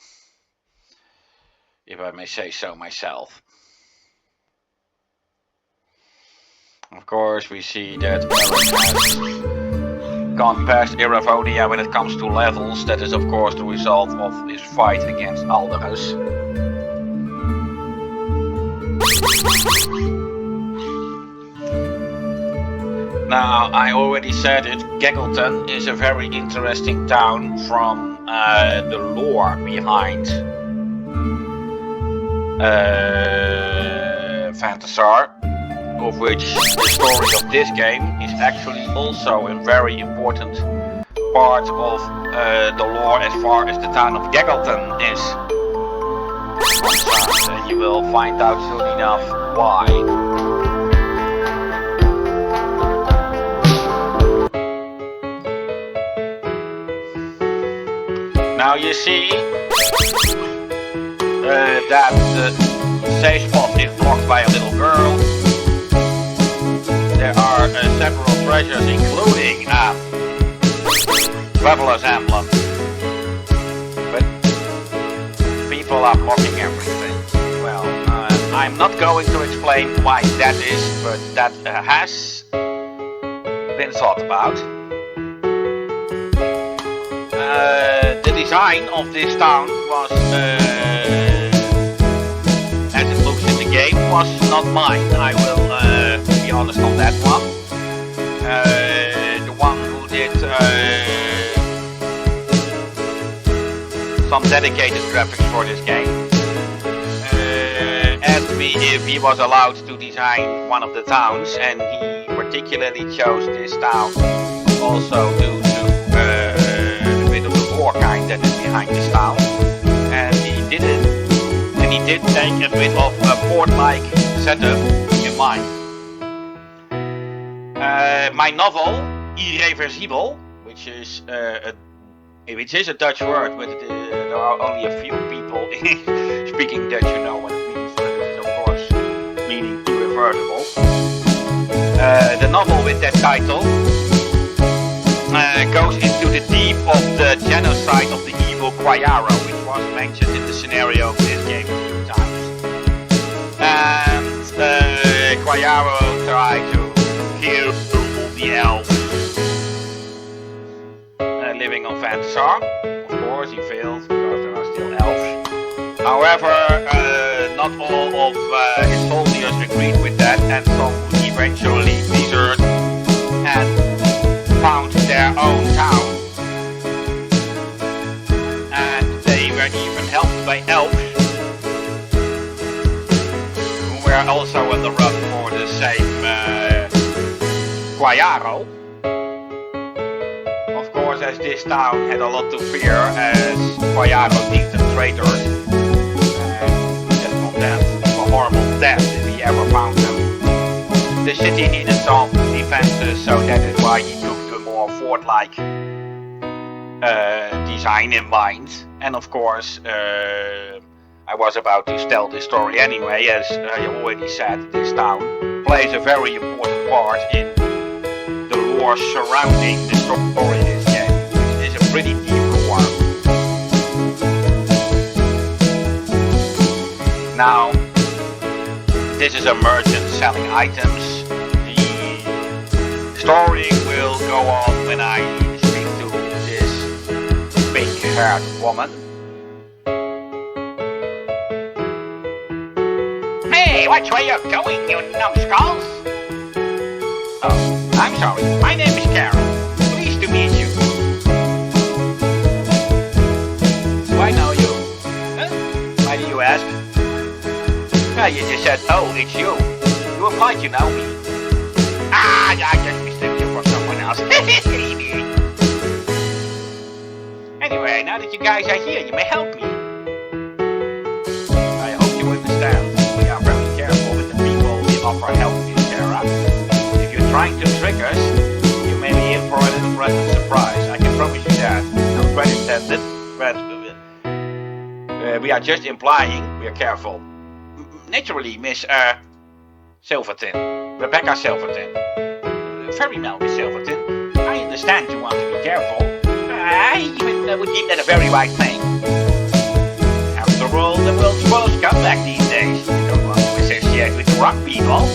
if I may say so myself. Of course, we see that Aaron has gone past Iravonia when it comes to levels. That is, of course, the result of his fight against Alderus. Now, I already said it, Geggleton is a very interesting town from the lore behind Phantasar, of which the story of this game is actually also a very important part of the lore as far as the town of Geggleton is concerned, and you will find out soon enough why. Now you see that the safe spot is blocked by a little girl. There are several treasures, including a Traveler's Emblem. But people are blocking everything. Well, I'm not going to explain why that is, but that has been thought about. The design of this town was, as it looks in the game, was not mine. I will be honest on that one. The one who did some dedicated graphics for this game asked me if he was allowed to design one of the towns, and he particularly chose this town also due to kind that is behind this town. and he did take a bit of a port-like setup in mind. My novel, Irreversible, which is a Dutch word, but there are only a few people speaking Dutch who know what it means, but it is of course meaning irreversible. The novel with that title goes into the deep of the genocide of the evil Quayaro, which was mentioned in the scenario of this game a few times. And Quayaro tried to kill all the elves living on Phantasar. Of course, he failed because there are still elves. However, not all of his soldiers agreed with that, and some would eventually desert and found their own town. And they were even helped by elves, who were also on the run for the same Quayaro. Of course, as this town had a lot to fear, as Quayaro deemed them traitors, and condemned for horrible death if he ever found them. The city needed some defenses, so that is why he took the more fort-like design in mind. And of course, I was about to tell this story anyway, as I already said, this town plays a very important part in the lore surrounding the story in this game. It is a pretty deep lore. Now, this is a merchant selling items. The story will go on when I speak to this big-haired woman. Hey, which way you're going, you numbskulls? Oh, I'm sorry. My name is Carol. Pleased to meet you. Do I know you? Huh? Why do you ask? Well, you just said, oh, it's you. You implied you know me. Ah, I just mistook you for someone else. Anyway, now that you guys are here, you may help me. I hope you understand. We are very careful with the people we offer help to, Sarah. If you're trying to trick us, you may be in for a little pleasant surprise. I can promise you that. No threat intended, but we are just implying we are careful. Naturally, Miss Silverton, Rebecca Silverton, very well, Miss Silverton. I understand you want to be careful. I even would deem that a very right thing. After all, the world's most comeback these days. You don't want to associate with the wrong people.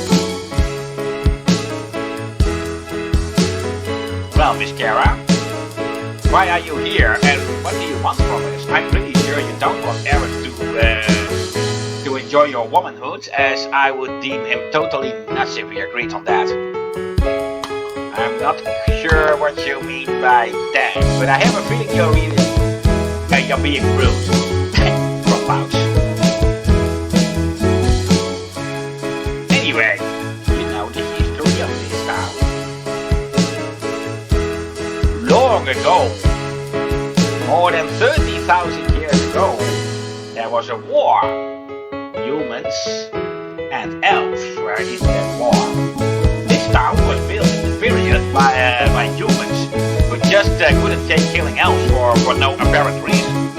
Well, Miss Kara, why are you here and what do you want from us? I'm pretty sure you don't want Eric to enjoy your womanhood, as I would deem him totally nuts if we agreed on that. I'm not sure what you mean by that, but I have a feeling you're being rude. Drop out. Anyway, you know the history of this town. Long ago, more than 30,000 years ago, there was a war. Humans and elves were in that war. This town was built in the period by humans who just couldn't take killing elves for no apparent reason.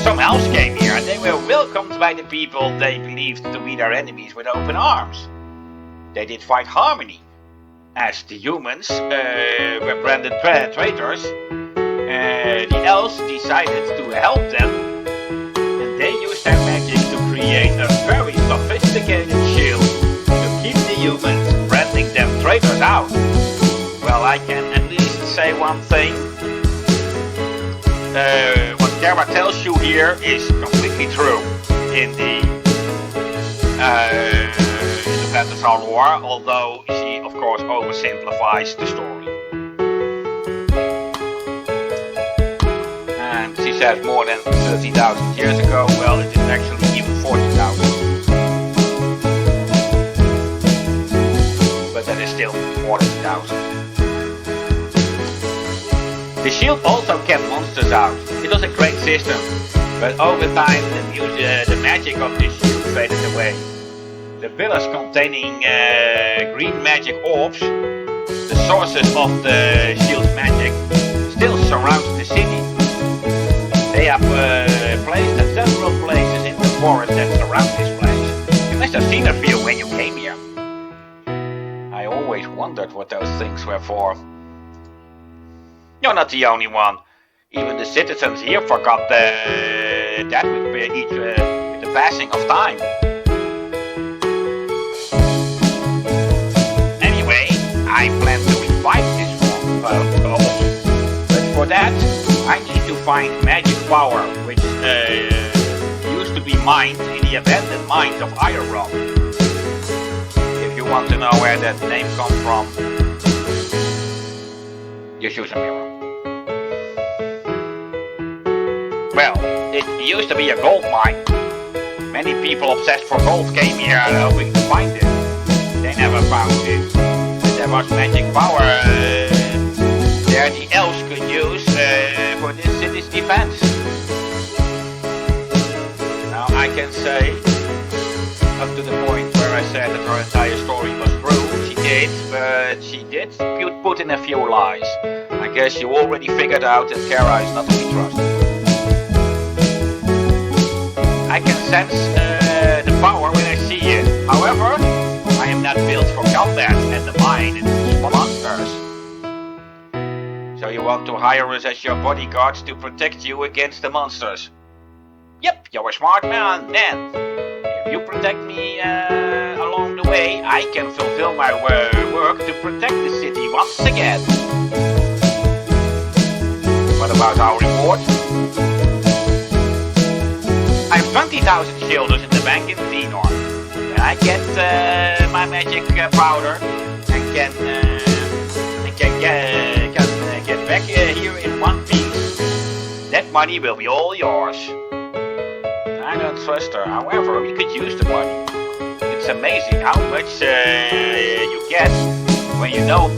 Some elves came here and they were welcomed by the people they believed to be their enemies with open arms. They did fight harmony. As the humans were branded traitors, the elves decided to help them, and they used their magic to create a very sophisticated shield to keep the humans branding them traitors out. Well, I can at least say one thing. What Kara tells you here is completely true in the Phantasar War, although she of course oversimplifies the story. And she says more than 30,000 years ago. Well, it is actually even 40,000. But that is still 40,000. The shield also kept monsters out. It was a great system. But over time, the magic of this shield faded away. The pillars containing green magic orbs, the sources of the shield's magic, still surround the city. They are placed at several places in the forest that surround this place. You must have seen a few when you came here. I always wondered what those things were for. You're not the only one. Even the citizens here forgot that with the passing of time. Anyway, I plan to revive this form, but for that, I need to find magic power, which used to be mined in the abandoned mines of Iron Rock. If you want to know where that name comes from, just use a mirror. Well, it used to be a gold mine. Many people obsessed for gold came here hoping to find it. They never found it. But there was magic power there the elves could use for this city's defense. Now I can say, up to the point where I said that her entire story was true, she did put in a few lies. I guess you already figured out that Kara is not to be trusted. I can sense the power when I see it. However, I am not built for combat and the mine is for monsters. So you want to hire us as your bodyguards to protect you against the monsters? Yep, you're a smart man. Then, if you protect me along the way, I can fulfill my work to protect the city once again. What about our reward? I have 20,000 shielders in the bank in Venor. When I get my magic powder and can get back here in one piece, that money will be all yours. I don't trust her. However, we could use the money. It's amazing how much you get when you know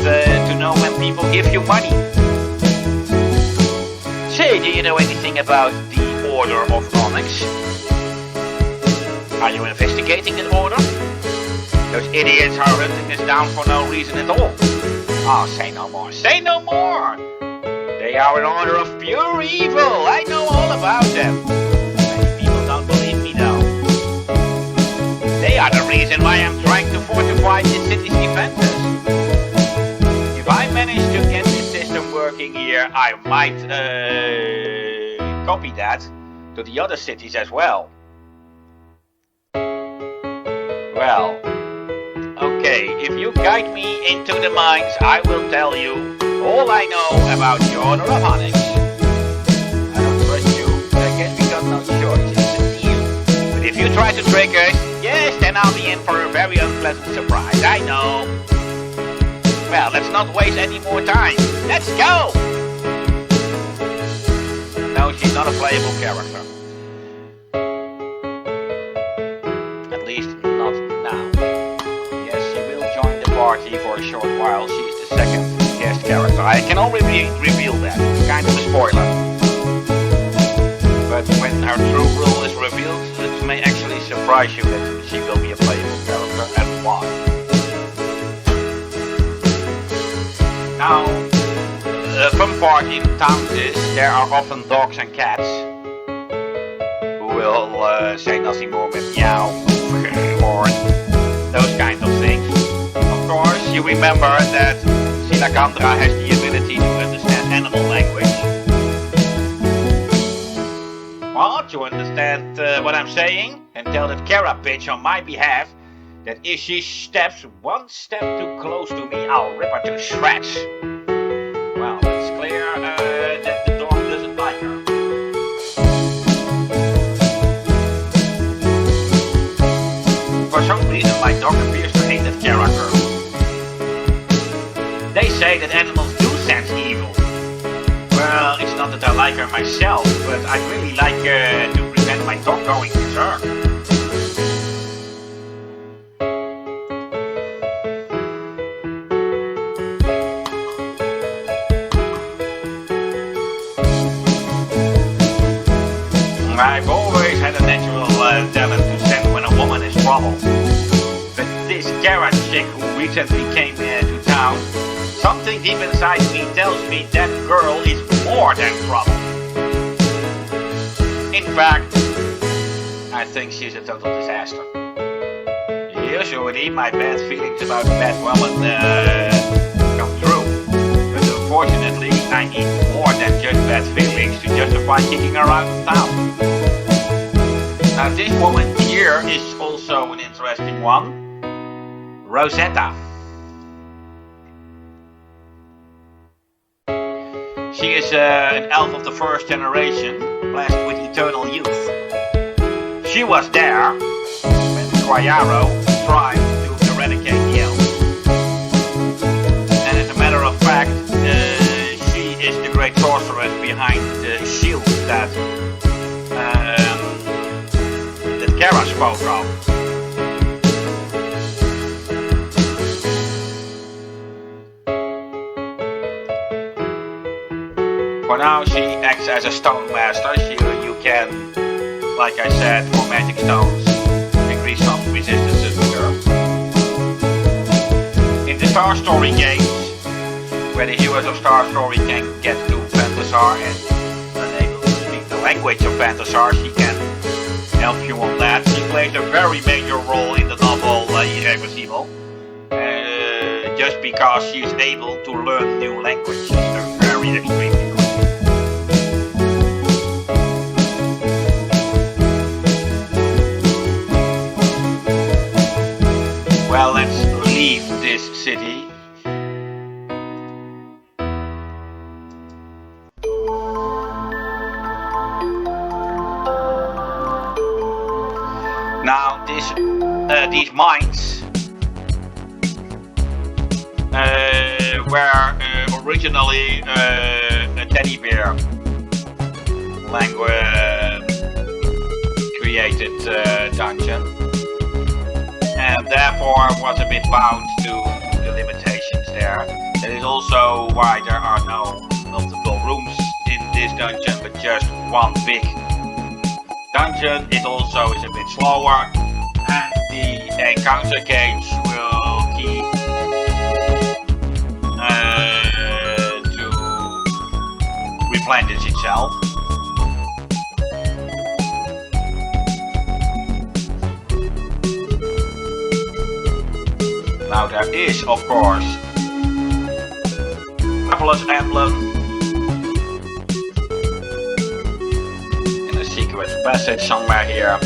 to know when people give you money. Say, do you know anything about the Order of Onyx? Are you investigating an order? Those idiots are hunting us down for no reason at all. Oh, say no more. Say no more! They are an order of pure evil. I know all about them. Many people don't believe me though. They are the reason why I'm trying to fortify this city's defenses. If I manage to get this system working here, I might copy that to the other cities as well. Well, okay, if you guide me into the mines, I will tell you all I know about the Order of Onyx. I don't trust you, but I guess we got no choice, it's a deal. But if you try to trick us, yes, then I'll be in for a very unpleasant surprise, I know. Well, let's not waste any more time. Let's go! No, she's not a playable character. At least not now. Yes, she will join the party for a short while. She's the second guest character. I can already reveal that. It's kind of a spoiler. But when her true role is revealed, it may actually surprise you that she will be a playable character and why. Now, the fun part in towns is there are often dogs and cats who will say nothing more than meow or those kind of things. Of course, you remember that Silacandra has the ability to understand animal language. What? You understand what I'm saying? And tell that Kara bitch on my behalf that if she steps one step too close to me, I'll rip her to shreds. Well, it's clear that the dog doesn't like her. For some reason, my dog appears to hate that character. They say that animals do sense evil. Well, it's not that I like her myself, but I really like to prevent my dog going berserk. I've always had a natural talent to sense when a woman is trouble. But this garage chick who recently came to town, something deep inside me tells me that girl is more than trouble. In fact, I think she's a total disaster. Usually my bad feelings about bad women come true. But unfortunately, I need more than just bad feelings to justify kicking her out of town. Now this woman here is also an interesting one. Rosetta. She is an elf of the first generation, blessed with eternal youth. She was there when Squire tried to eradicate the elves. And as a matter of fact, she is the great sorceress behind the shield that Kara spoke of. For now, she acts as a stone master. You can, like I said, for magic stones, increase some resistances with her. In the Star Story games, where the heroes of Star Story can get to Phantasar and are able to speak the language of Phantasar, she can help you on that. She plays a very major role in the novel Irreversible, just because she is able to learn new languages. They're very extremely good. Well, let's leave this city. Now, these mines were originally a teddy bear created dungeon. And therefore was a bit bound to the limitations there. That is also why there are no multiple rooms in this dungeon, but just one big dungeon. It also is a bit slower, and the encounter gauge will keep to replenish itself. Now there is, of course, Marvelous Emblem in a secret passage somewhere here.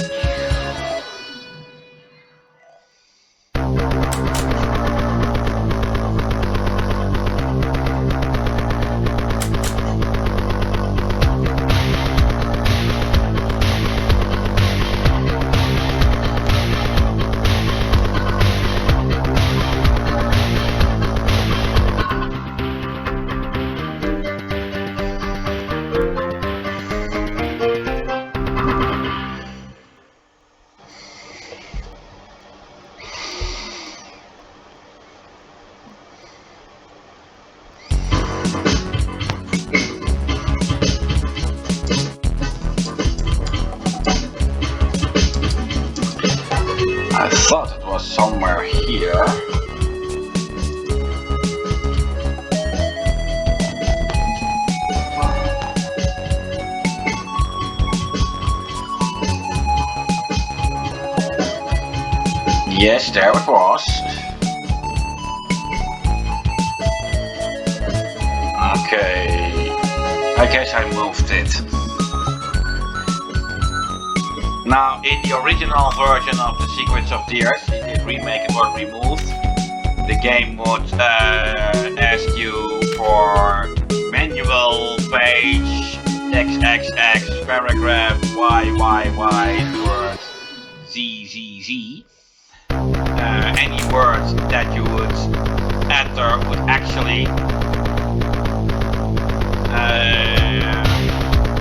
I thought it was somewhere here. Yes, there it was. Okay, I guess I moved it. Now, in the original version of the Secrets of Dyrt, the remake it was removed. The game would ask you for manual page XXX paragraph YYY word ZZZ. Any word that you would enter would actually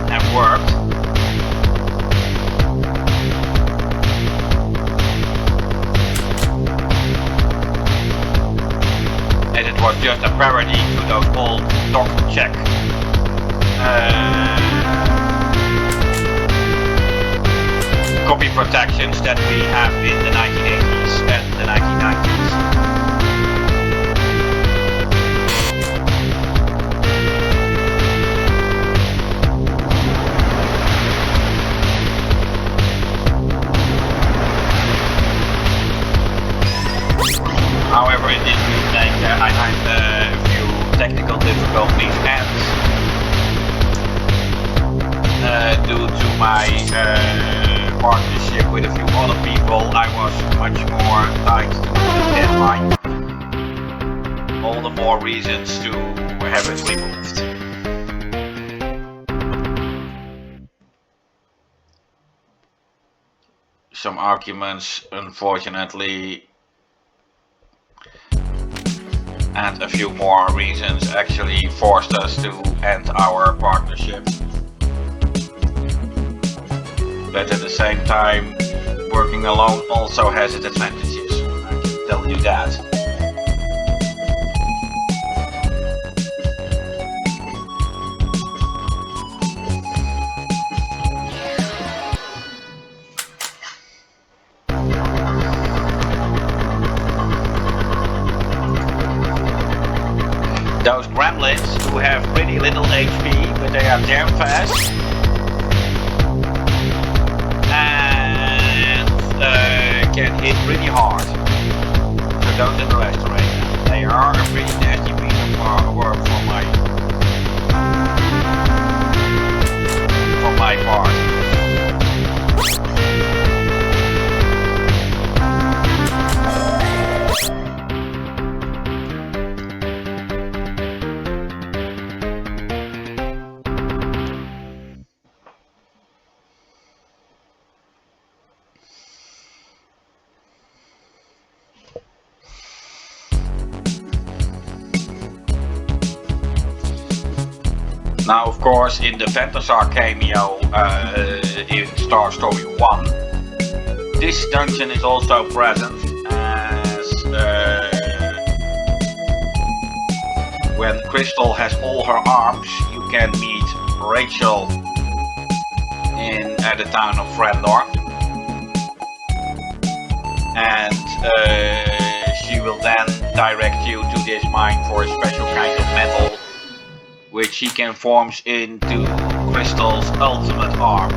have worked. And it was just a parody to those old Dr. Check copy protections that we have in the 1980s and the 1990s. However, in this remake I had a few technical difficulties and due to my partnership with a few other people, I was much more tied to the deadline. All the more reasons to have it removed. Some arguments, unfortunately, and a few more reasons actually forced us to end our partnership. But at the same time, working alone also has its advantages, I can tell you that. Those gremlins who have pretty little HP, but they are damn fast. And can hit pretty hard. So don't underestimate them. They are a pretty nasty piece of work for my part. Now, of course, in the Vantasar cameo in Star Story 1, this dungeon is also present as when Crystal has all her arms, you can meet Rachel in the town of Frendor, and she will then direct you to this mine for a special kind of metal which she can form into Crystal's ultimate arm.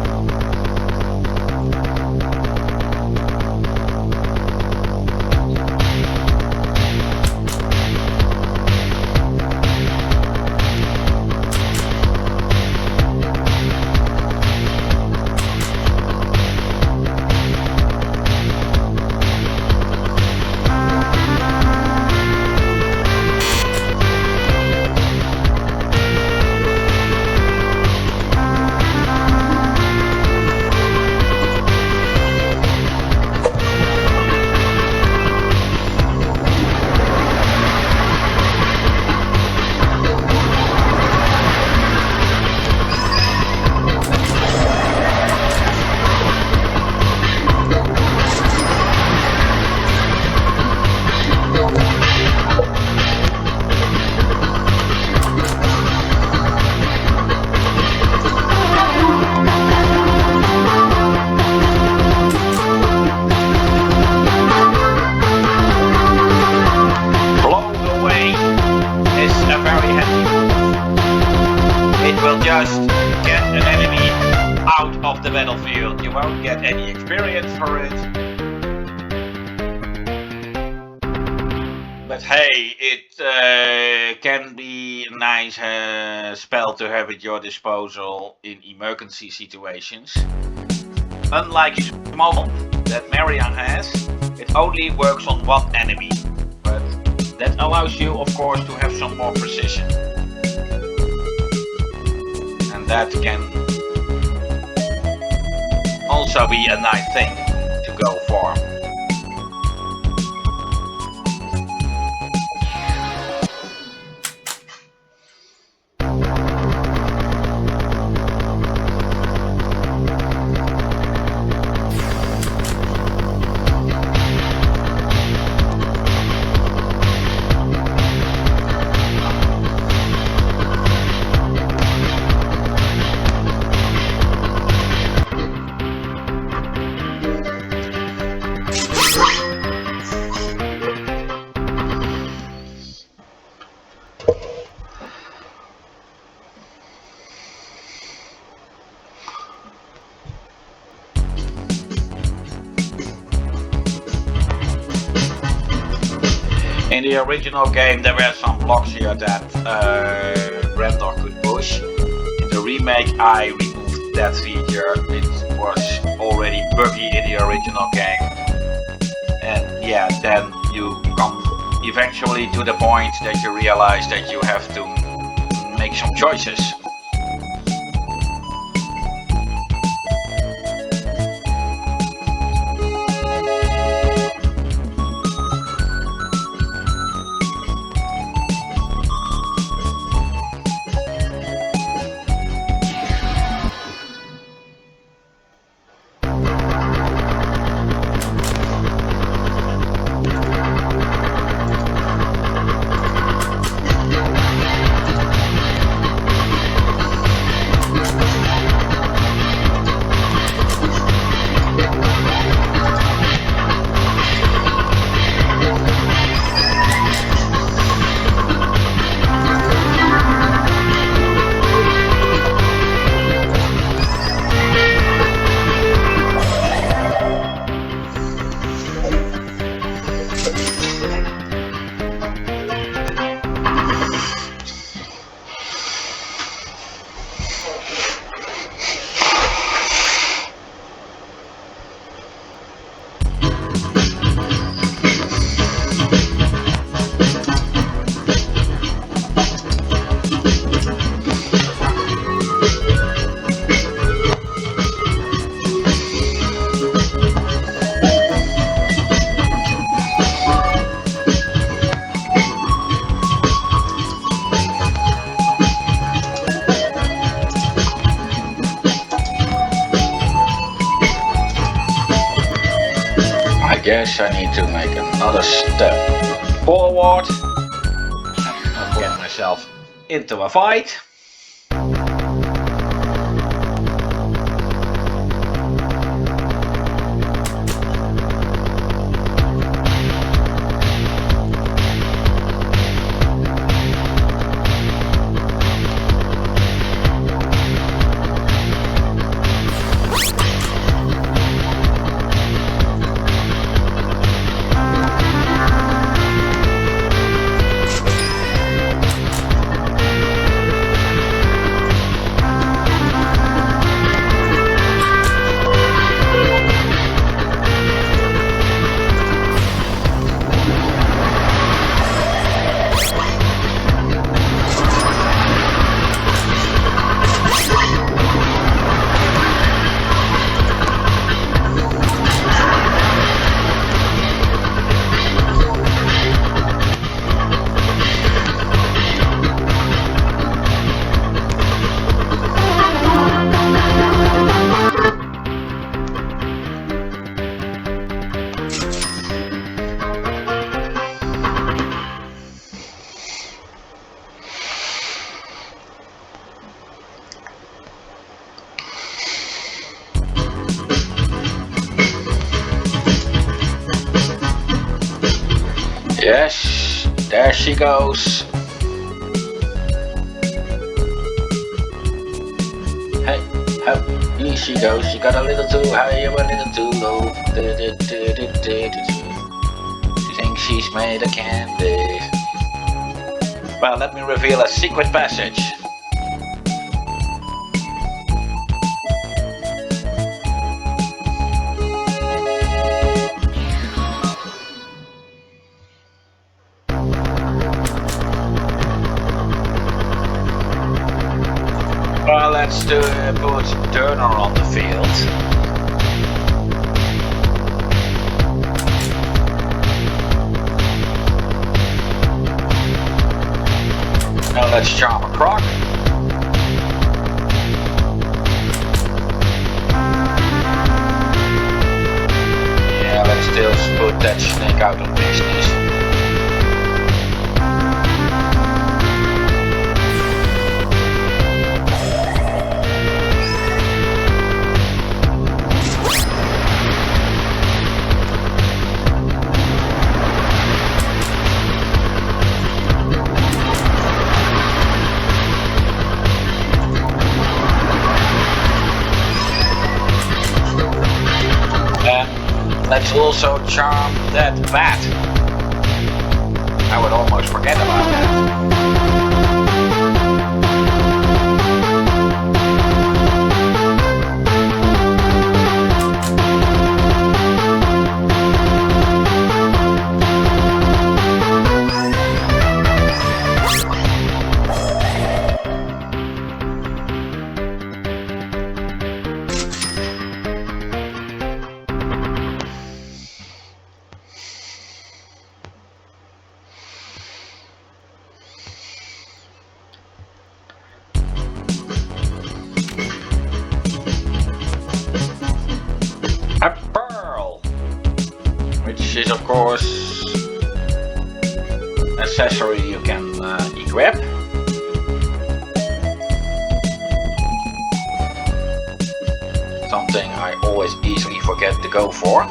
Just get an enemy out of the battlefield. You won't get any experience for it. But hey, it can be a nice spell to have at your disposal in emergency situations. Unlike Small that Marianne has, it only works on one enemy. But that allows you, of course, to have some more precision. That can also be a nice thing to go for. In the original game there were some blocks here that Randor could push. In the remake I removed that feature. It was already buggy in the original game. And yeah, then you come eventually to the point that you realize that you have to make some choices. I guess I need to make another step forward and get myself into a fight. Yes, there she goes. Hey, here she goes. She got a little too high, a little too low. She thinks she's made of candy. Well, let me reveal a secret passage. Well, let's put Turner on the field. Now let's charm a croc. Yeah, let's still put that snake out of business. Let's also charm that bat. I would almost forget about that. A pearl, which is of course an accessory you can equip. Something I always easily forget to go for.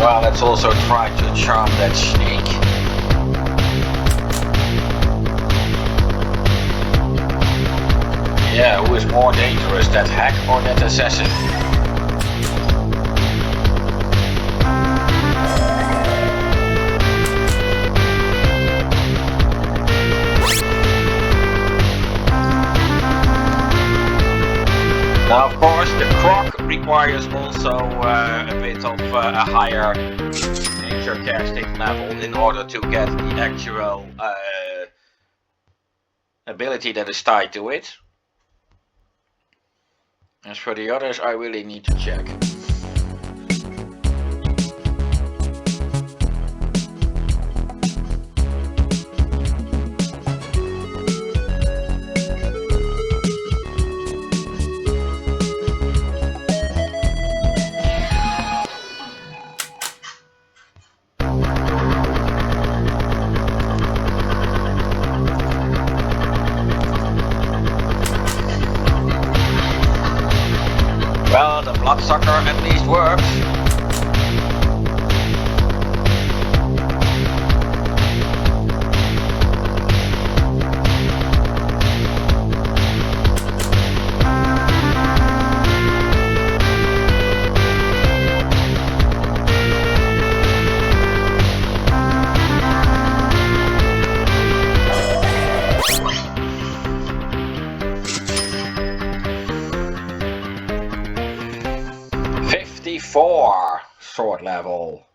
Well, let's also try to charm that snake. Yeah, who is more dangerous, that hack or that assassin? Now, of course, the croc requires also a bit of a higher nature casting level in order to get the actual ability that is tied to it. As for the others, I really need to check. Well, the bloodsucker at least works. Sword level.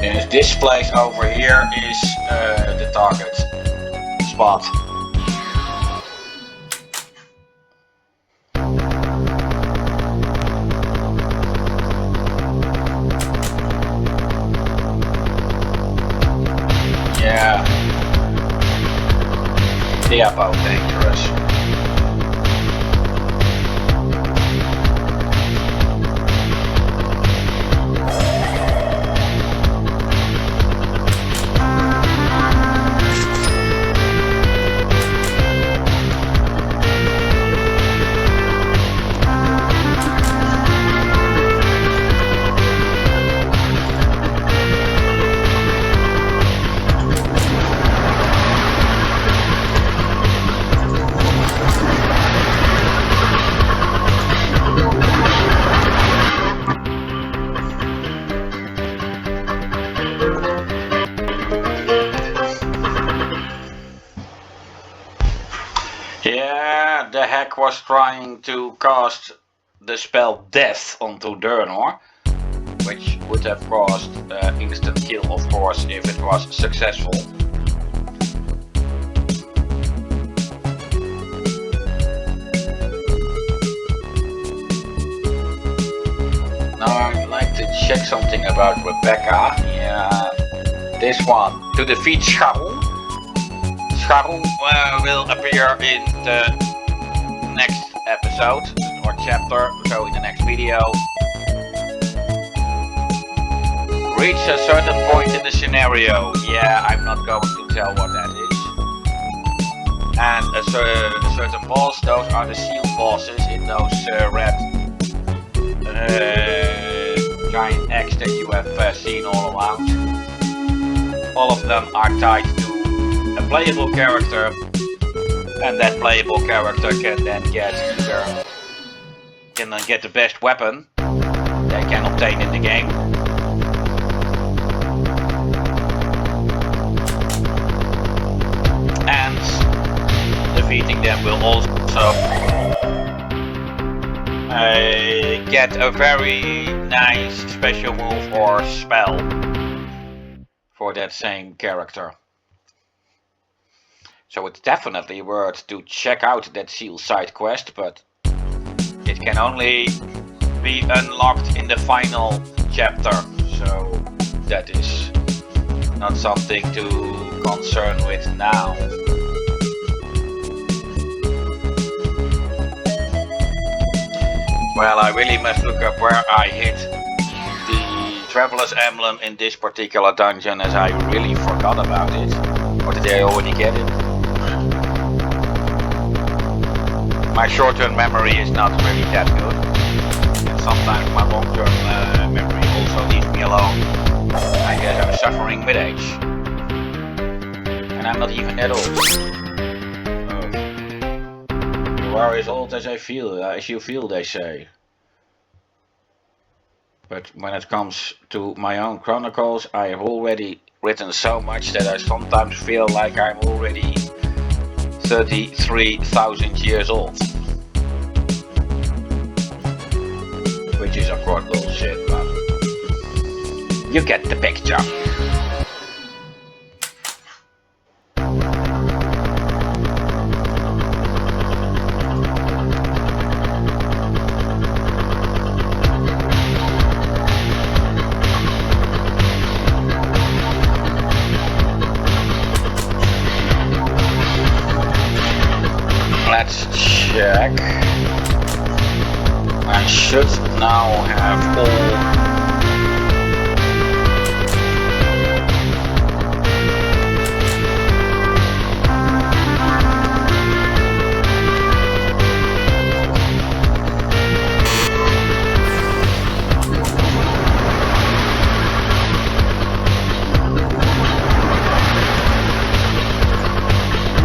And this place over here is the target spot. Yeah, they are both dangerous. Yeah, the hack was trying to cast the spell Death onto Durnor, which would have caused instant kill, of course, if it was successful. Now I'd like to check something about Rebecca. Yeah, this one. To defeat Sharon. Sharon will appear in the next episode or chapter, so in the next video. Reach a certain point in the scenario. Yeah, I'm not going to tell what that is. And a certain boss, those are the shield bosses in those red giant eggs that you have seen all around. All of them are tied to a playable character, and that playable character can then get the best weapon they can obtain in the game. And defeating them will also get a very nice special move or spell for that same character. So it's definitely worth to check out that seal side quest, but it can only be unlocked in the final chapter, so that is not something to concern with now. Well, I really must look up where I hit the Traveler's Emblem in this particular dungeon, as I really forgot about it. Or did I already get it? My short-term memory is not really that good. And sometimes my long-term memory also leaves me alone. I guess I'm suffering with age. And I'm not even that old. You are as old as you feel, they say. But when it comes to my own chronicles, I have already written so much that I sometimes feel like I'm already 33,000 years old. Which is of course bullshit, but you get the picture. Let's check. I should now have all.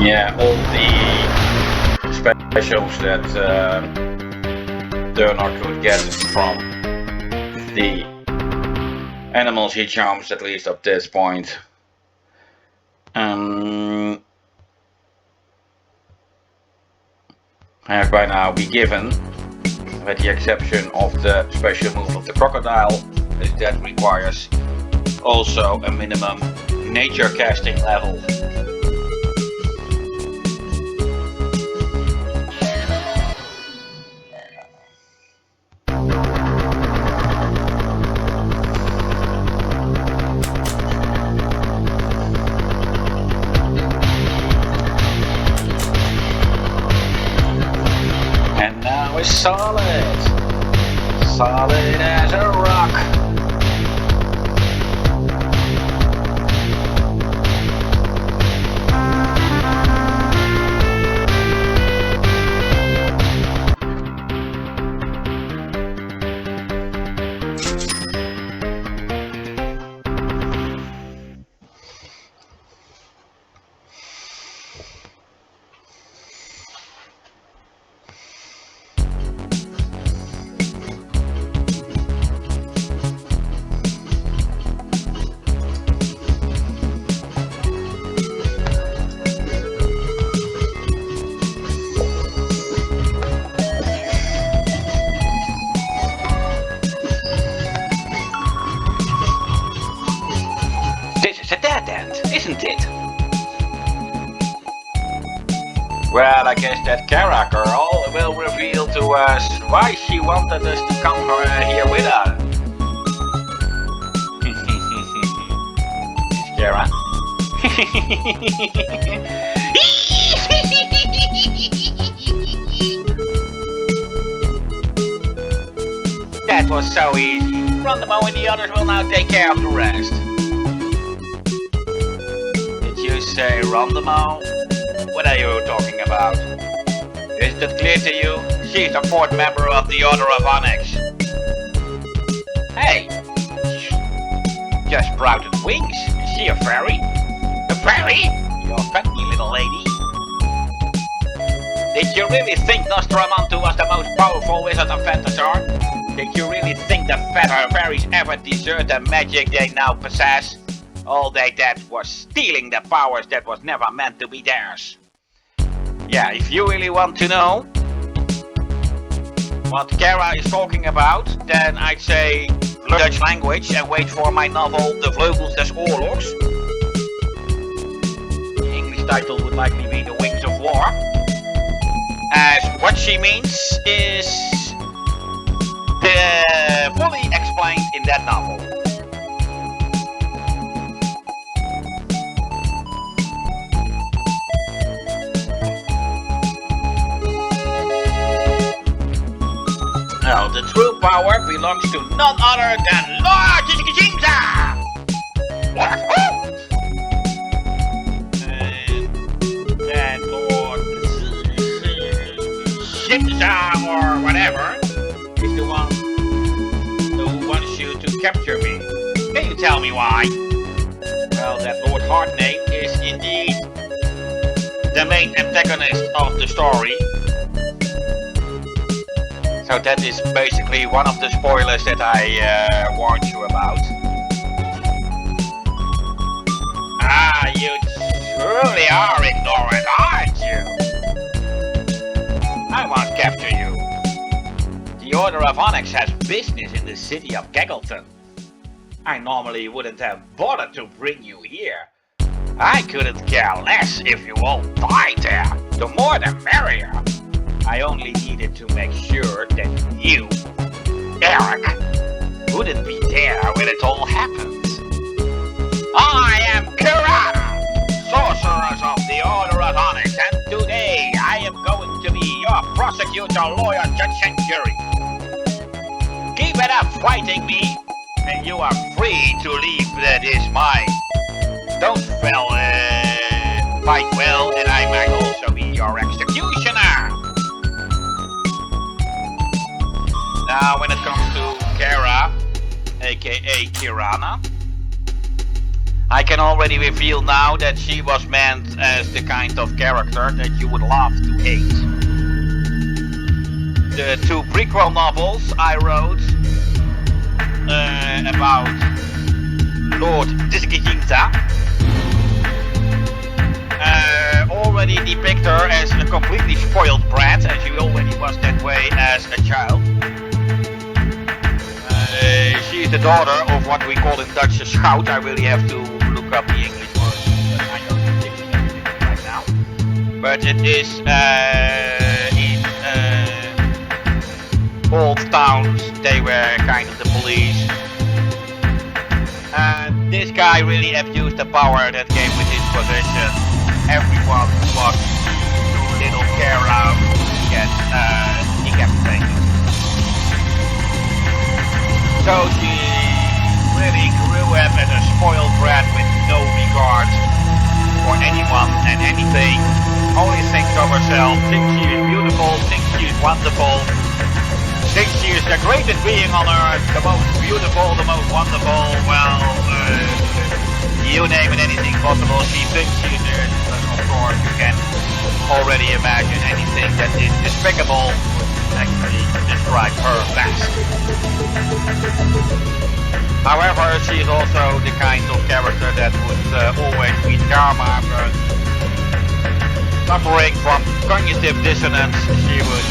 Yeah, all the specials that Dyrt could get from the animals he charms, at least up this point. Have by now be given, with the exception of the special move of the crocodile, as that requires also a minimum nature casting level. Solid as a rock. Isn't it? Well, I guess that Kara girl will reveal to us why she wanted us to come here with her. Kara. That was so easy. Rendezvous and the others will now take care of the rest. Did you say Rendezvous? What are you talking about? Is that clear to you? She's the fourth member of the Order of Onyx. Hey! Just sprouted wings. Is she a fairy? A fairy? You offend me, little lady. Did you really think Nostramantu was the most powerful wizard of Phantasar? Did you really think the fairies ever deserved the magic they now possess? All they did was stealing the powers that was never meant to be theirs. Yeah, if you really want to know what Kara is talking about, then I'd say learn Dutch language and wait for my novel De Vleugels des Oorlogs. The English title would likely be The Wings of War. As what she means is fully explained in that novel. Now, the true power belongs to none other than Lord Jimza! And Lord Jimza or whatever is the one who wants you to capture me. Can you tell me why? Well, that Lord Heartname is indeed the main antagonist of the story. So that is basically one of the spoilers that I warned you about. Ah, you truly are ignorant, aren't you? I won't capture you. The Order of Onyx has business in the city of Gaggleton. I normally wouldn't have bothered to bring you here. I couldn't care less if you all died there. The more the merrier. I only needed to make sure that you, Eric, wouldn't be there when it all happened. I am Kirana, sorceress of the Order of Onyx, and today I am going to be your prosecutor, lawyer, judge, and jury. Keep it up fighting me, and you are free to leave this mine. Don't fight well, and I might also be your executioner. Now, when it comes to Kara, aka Kirana, I can already reveal now that she was meant as the kind of character that you would love to hate. The two prequel novels I wrote about Lord Disgijinta already depict her as a completely spoiled brat, as she already was that way as a child. She is the daughter of what we call in Dutch a schout. I really have to look up the English word, but I don't think anything right now. But it is in old towns, they were kind of the police. And this guy really abused the power that came with his possession. Everyone was too little care out to get decapitated. So she really grew up as a spoiled brat with no regard for anyone and anything. Only thinks of herself, thinks she is beautiful, thinks she is wonderful, thinks she is the greatest being on earth, the most beautiful, the most wonderful, well, you name it, anything possible, she thinks she is it. But of course you can already imagine anything that is despicable actually describe her best. However, she is also the kind of character that would always be karma, but suffering from cognitive dissonance, she would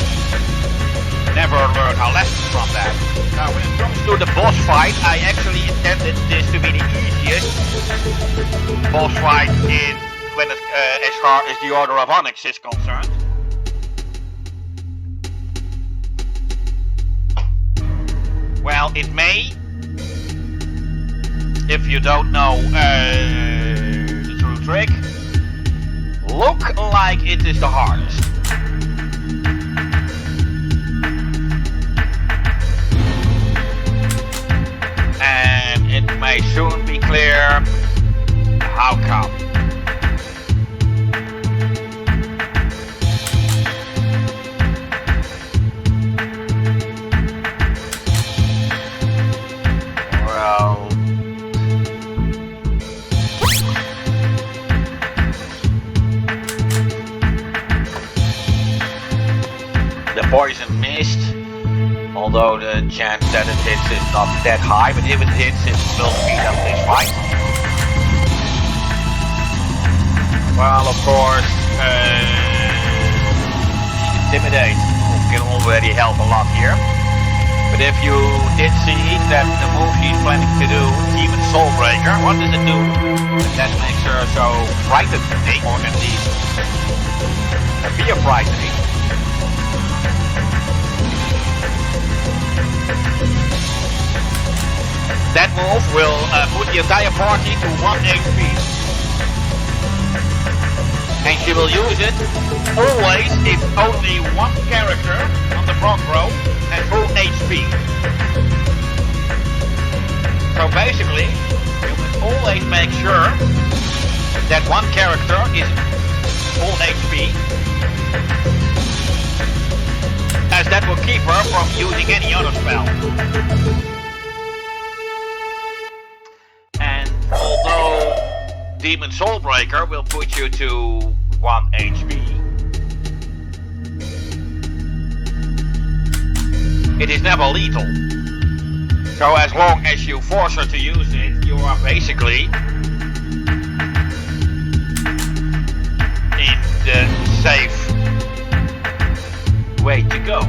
never learn her lessons from that. Now, when it comes to the boss fight, I actually intended this to be the easiest boss fight in when it, as far as the Order of Onyx is concerned. Well, it may, if you don't know the true trick, look like it is the hardest. it may soon be clear how come. Well, the poison mist, although the chance that it hits is not that high, but if it hits, it will speed up this fight. Well, of course, intimidate can already help a lot here. But if you did see that the move she's planning to do, Demon Soulbreaker, what does it do? That makes her so frightening, or at least appear frightening. That move will put the entire party to 1 HP. And she will use it always if only one character on the front row has full HP. So basically, you must always make sure that one character is full HP, as that will keep her from using any other spell. And although Demon Soulbreaker will put you to 1 HP, it is never lethal. So as long as you force her to use it, you are basically in the safe way to go.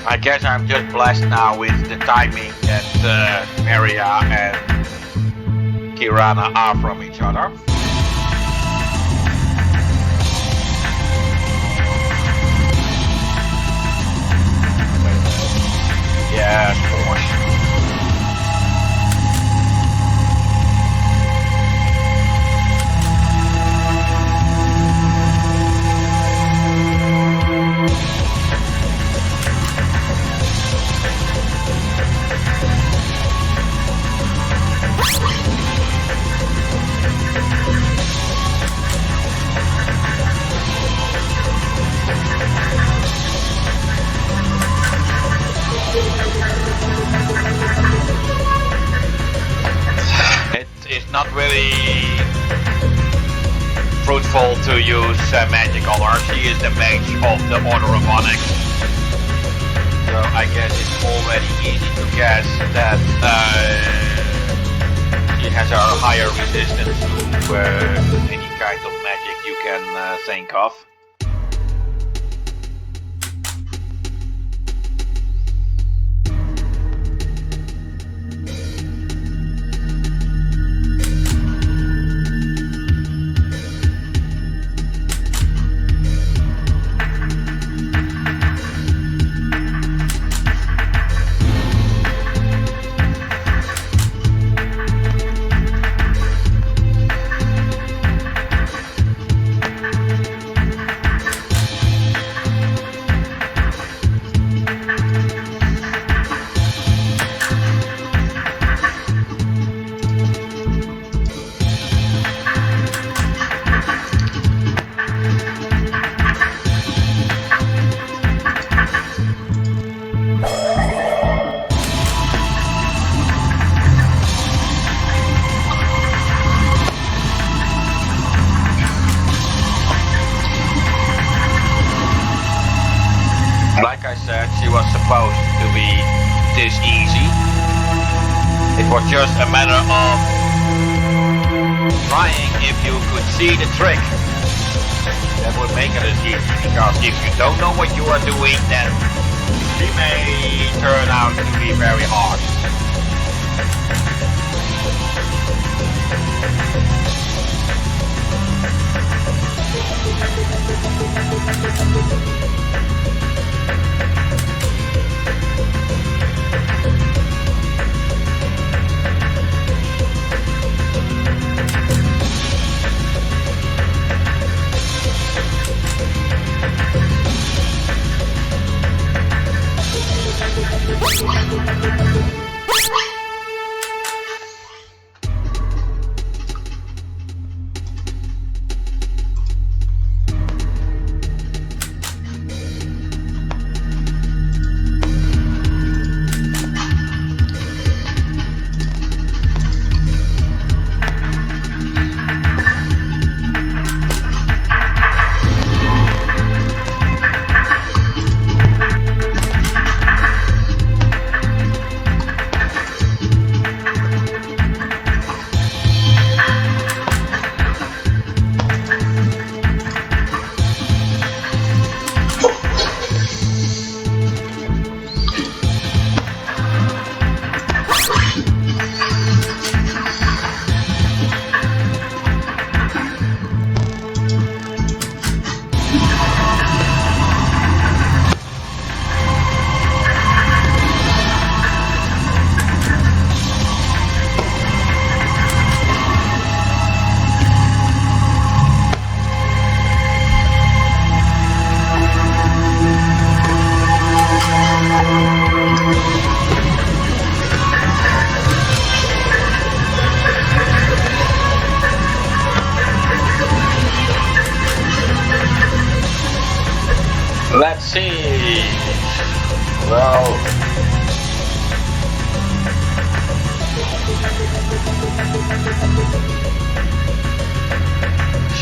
I guess I'm just blessed now with the timing that Maria and Kirana are from each other. Yes, of course. Not really fruitful to use magic on her. She is the mage of the Order of Onyx, so I guess it's already easy to guess that she has a higher resistance to any kind of magic you can think of. Like I said, she was supposed to be this easy. It was just a matter of trying if you could see the trick. That would make it as easy, because if you don't know what you are doing, then she may turn out to be very hard.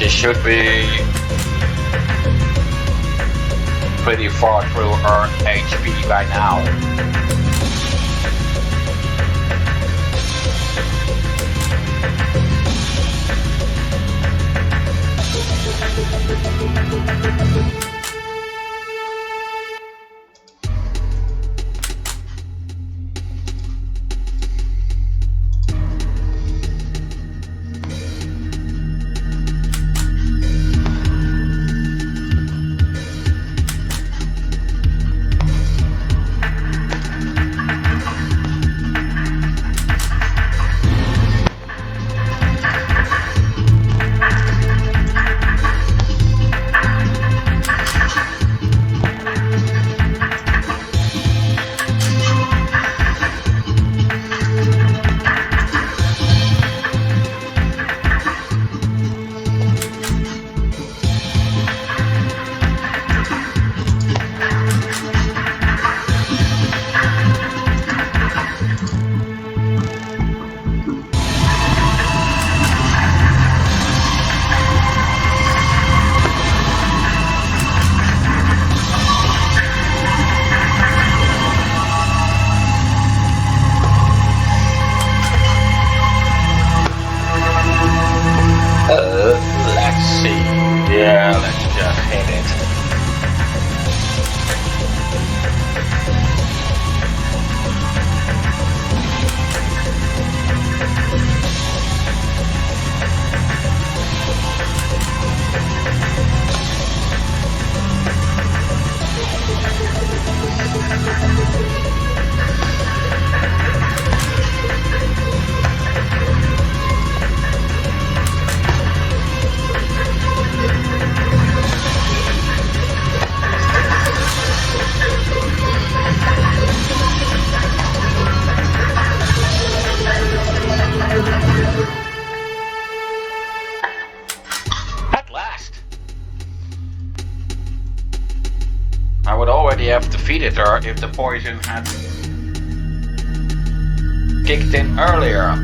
She should be pretty far through her HP by now. Let's see. Yeah, let's just hit it. At last! I would already have defeated her if the poison had kicked in earlier.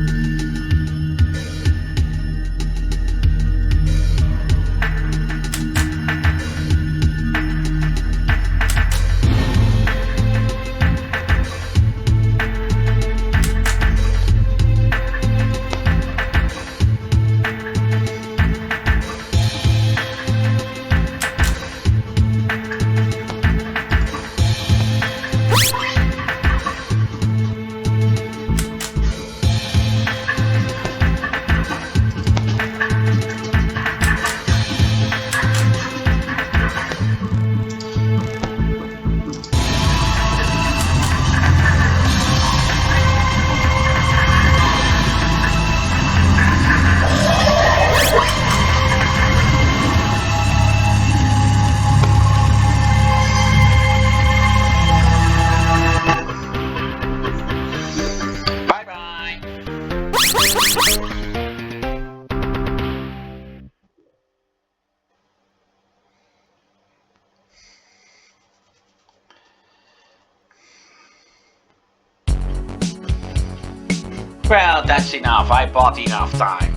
Well, that's enough. I bought enough time.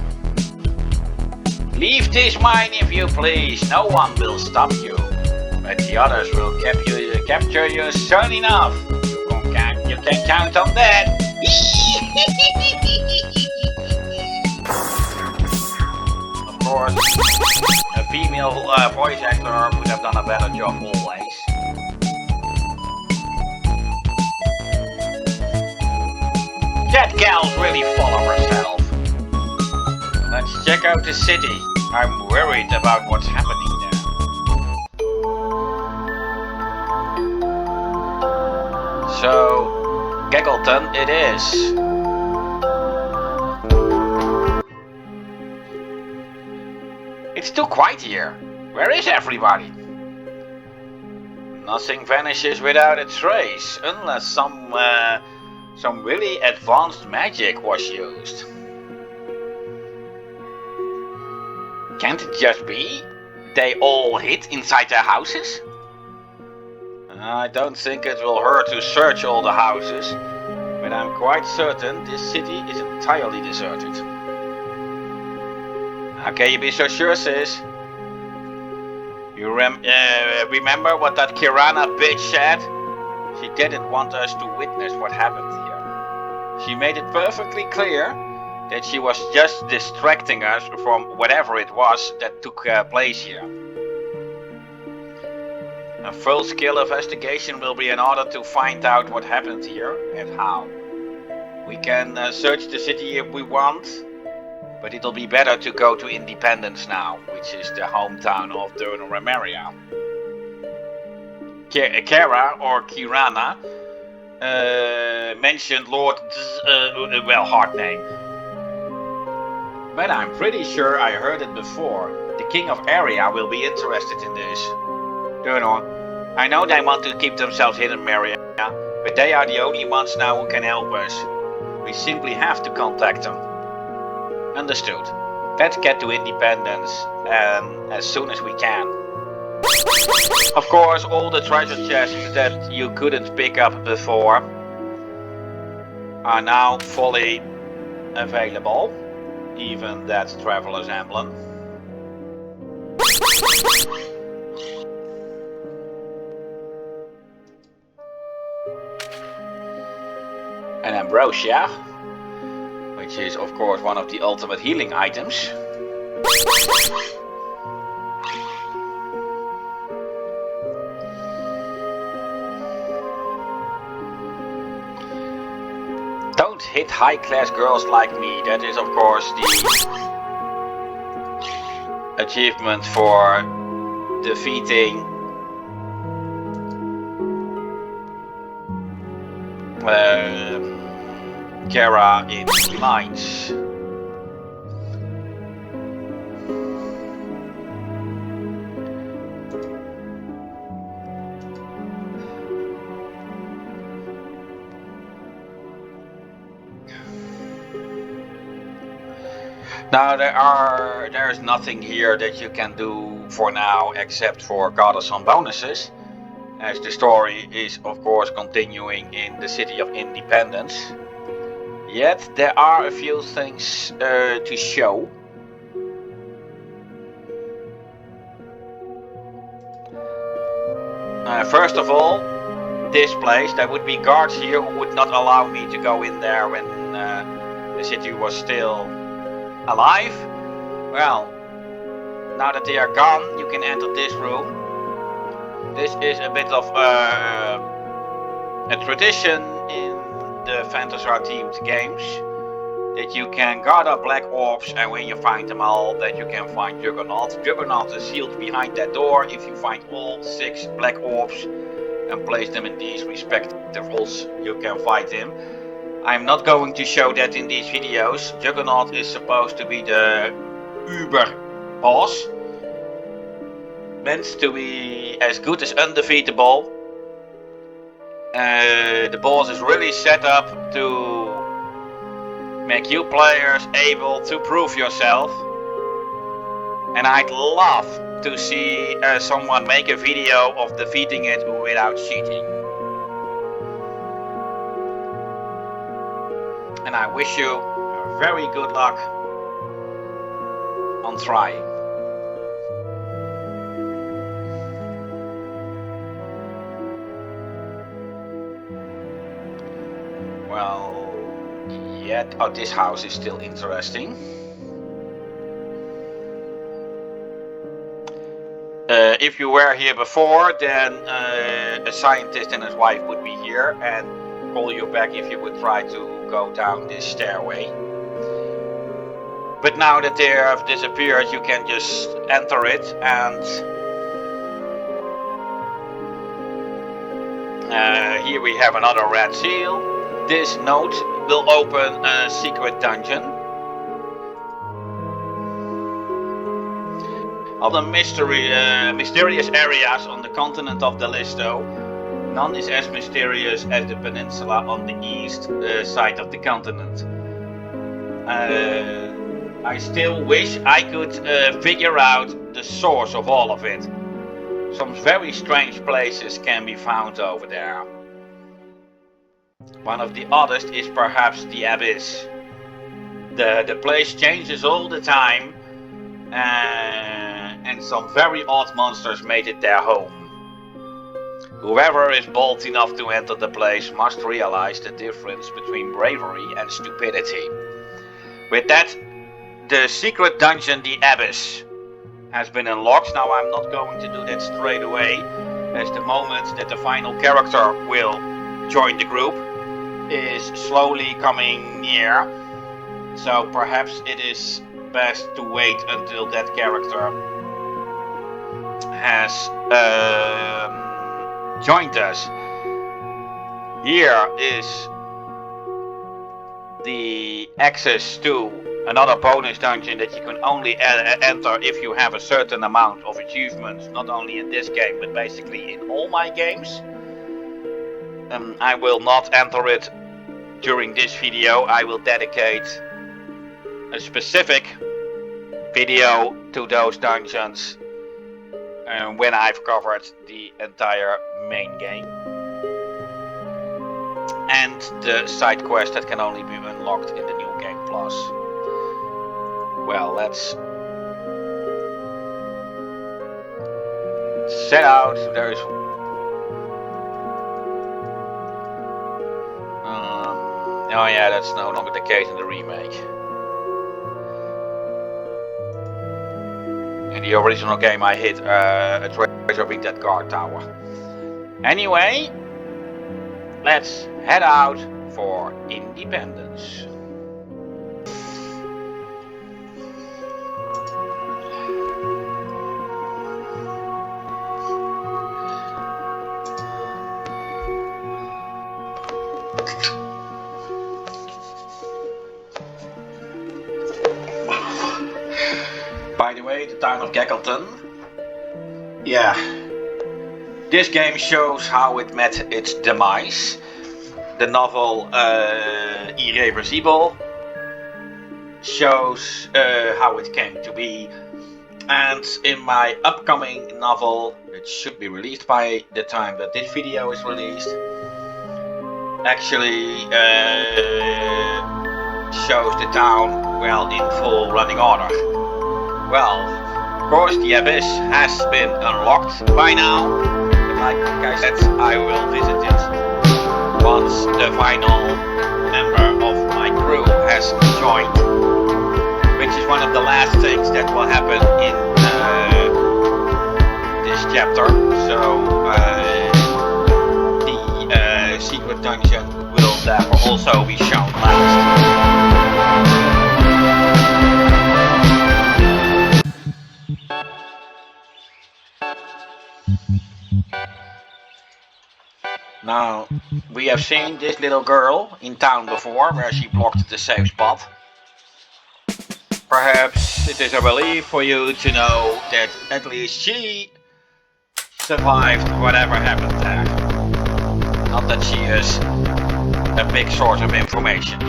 Leave this mine if you please. No one will stop you. But the others will capture you soon enough. You can count on that. Of course, a female voice actor would have done a better job always. That gal's really full of herself. Let's check out the city. I'm worried about what's happening there. So, Gaggleton it is. It's too quiet here. Where is everybody? Nothing vanishes without a trace, unless some really advanced magic was used. Can't it just be they all hid inside their houses? I don't think it will hurt to search all the houses, but I'm quite certain this city is entirely deserted. How can you be so sure, sis? You remember what that Kirana bitch said? She didn't want us to witness what happened here. She made it perfectly clear that she was just distracting us from whatever it was that took place here. A full-scale investigation will be in order to find out what happened here and how. We can search the city if we want, but it'll be better to go to Independence now, which is the hometown of the Remeria. Kara or Kirana mentioned Lord hard name. But I'm pretty sure I heard it before. The king of Area will be interested in this. Turn on. I know they want to keep themselves hidden, Maria, but they are the only ones now who can help us. We simply have to contact them. Understood. Let's get to Independence as soon as we can. Of course, all the treasure chests that you couldn't pick up before are now fully available. Even that traveler's emblem. An ambrosia, which is of course one of the ultimate healing items. Don't hit high-class girls like me. That is of course the achievement for defeating Kara in the mines. Now there's nothing here that you can do for now except for gather some bonuses, as the story is of course continuing in the city of Independence. Yet there are a few things to show. First of all, this place, there would be guards here who would not allow me to go in there when the city was still alive. Well, now that they are gone, you can enter this room. This is a bit of a tradition in the Phantasar themed games, that you can gather black orbs, and when you find them all, that you can find Juggernaut. Juggernaut is sealed behind that door. If you find all 6 black orbs and place them in these respective holes, you can fight him. I'm not going to show that in these videos. Juggernaut is supposed to be the uber boss, meant to be as good as undefeatable. The boss is really set up to make you players able to prove yourself, and I'd love to see someone make a video of defeating it without cheating. And I wish you very good luck on trying. Well, yet this house is still interesting. If you were here before, then a scientist and his wife would be here and call you back if you would try to go down this stairway. But now that they have disappeared, you can just enter it, and here we have another red seal. This note will open a secret dungeon. Of the mysterious areas on the continent of Dalisto, none is as mysterious as the peninsula on the east side of the continent. I still wish I could figure out the source of all of it. Some very strange places can be found over there. One of the oddest is perhaps the Abyss. The place changes all the time, and some very odd monsters made it their home. Whoever is bold enough to enter the place must realize the difference between bravery and stupidity. With that, the secret dungeon, the Abyss, has been unlocked. Now I'm not going to do that straight away, as the moment that the final character will join the group is slowly coming near. So perhaps it is best to wait until that character has joined us. Here is the access to another bonus dungeon that you can only enter if you have a certain amount of achievements, not only in this game but basically in all my games. I will not enter it during this video. I will dedicate a specific video to those dungeons when I've covered the entire main game and the side quest that can only be unlocked in the New Game Plus. Well, let's set out. There's oh yeah, that's no longer the case in the remake. In the original game I hit a treasure being that guard tower. Anyway, let's head out for Independence. By the way, the town of Gaggleton. Yeah. This game shows how it met its demise. The novel Irreversible shows how it came to be. And in my upcoming novel, which should be released by the time that this video is released, actually shows the town, well, in full running order. Well, of course the Abyss has been unlocked by now, but like I said, I will visit it once the final member of my crew has joined, which is one of the last things that will happen in this chapter. So the secret dungeon will therefore also be shown last. Now, we have seen this little girl in town before, where she blocked the safe spot. Perhaps it is a relief for you to know that at least she survived whatever happened there. Not that she is a big source of information.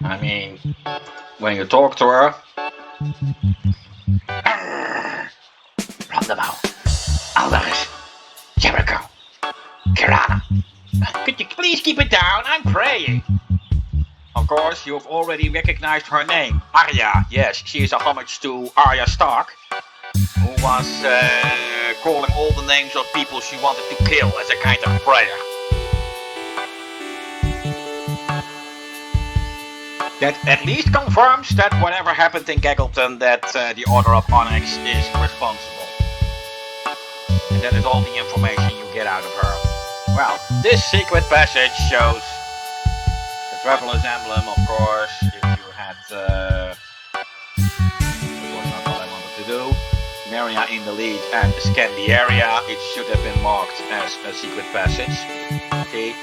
I mean, when you talk to her, Roundabout, Alvarez, Jericho, Kirana, could you please keep it down? I'm praying. Of course, you've already recognized her name, Arya. Yes, she is a homage to Arya Stark, who was calling all the names of people she wanted to kill as a kind of prayer. That at least confirms that whatever happened in Gaggleton, that the Order of Onyx is responsible. And that is all the information you get out of her. Well, this secret passage shows the Traveler's Emblem, of course, if you had... that was not what I wanted to do. Maria in the lead and scan the area. It should have been marked as a secret passage. Okay.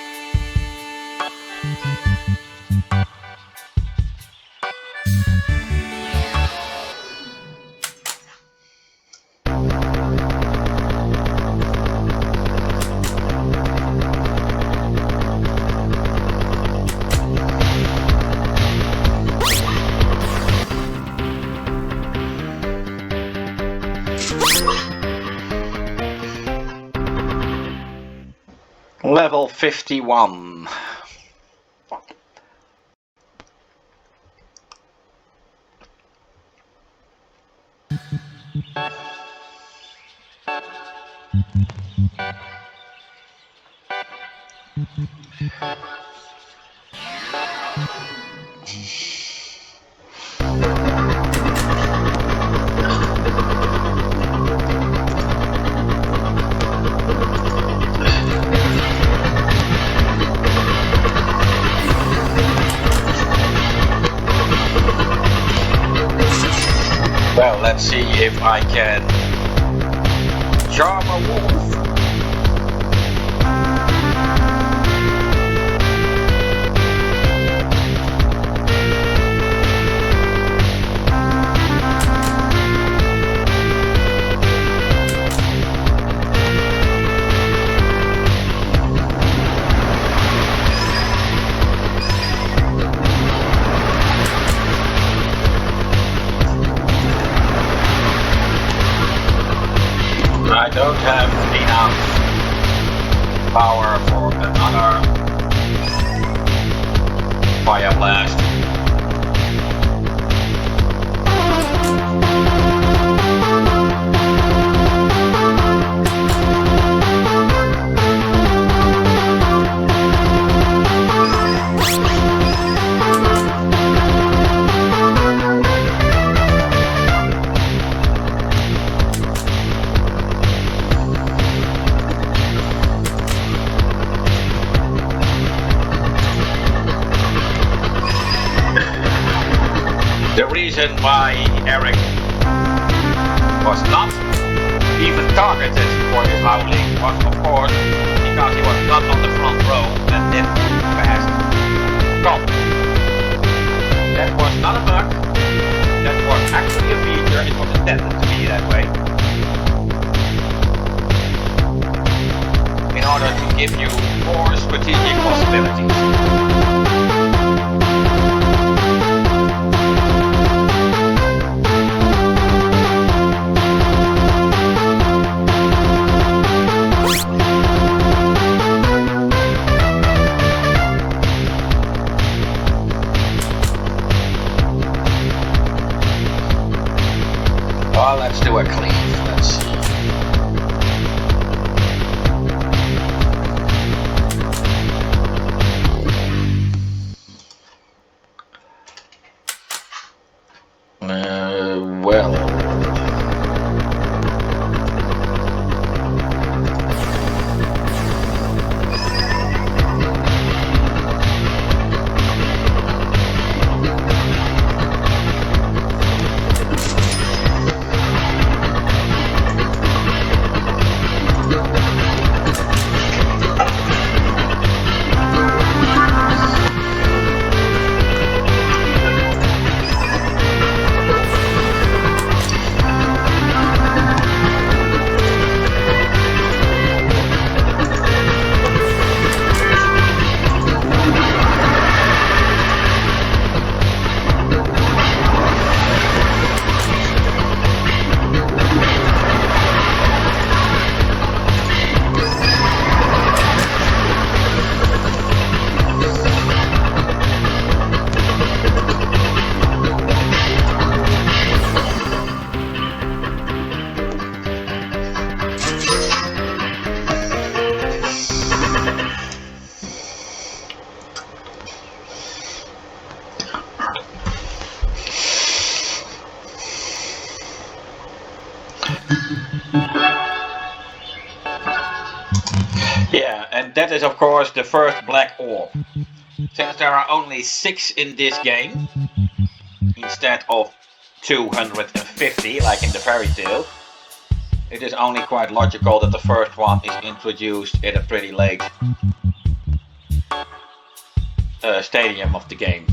Level 51. Well, let's see if I can charm a wolf. I don't have enough power for another fire blast. The reason why Eric was not even targeted for his howling was, of course, because he was not on the front row and didn't move fast. Come. That was not a bug. That was actually a feature. It was intended to be that way. In order to give you more strategic possibilities. Well, let's do a cleave. Let's see. Well. Yeah, and that is of course the first black orb. Since there are only 6 in this game, instead of 250 like in the fairy tale, it is only quite logical that the first one is introduced at a pretty late stadium of the game.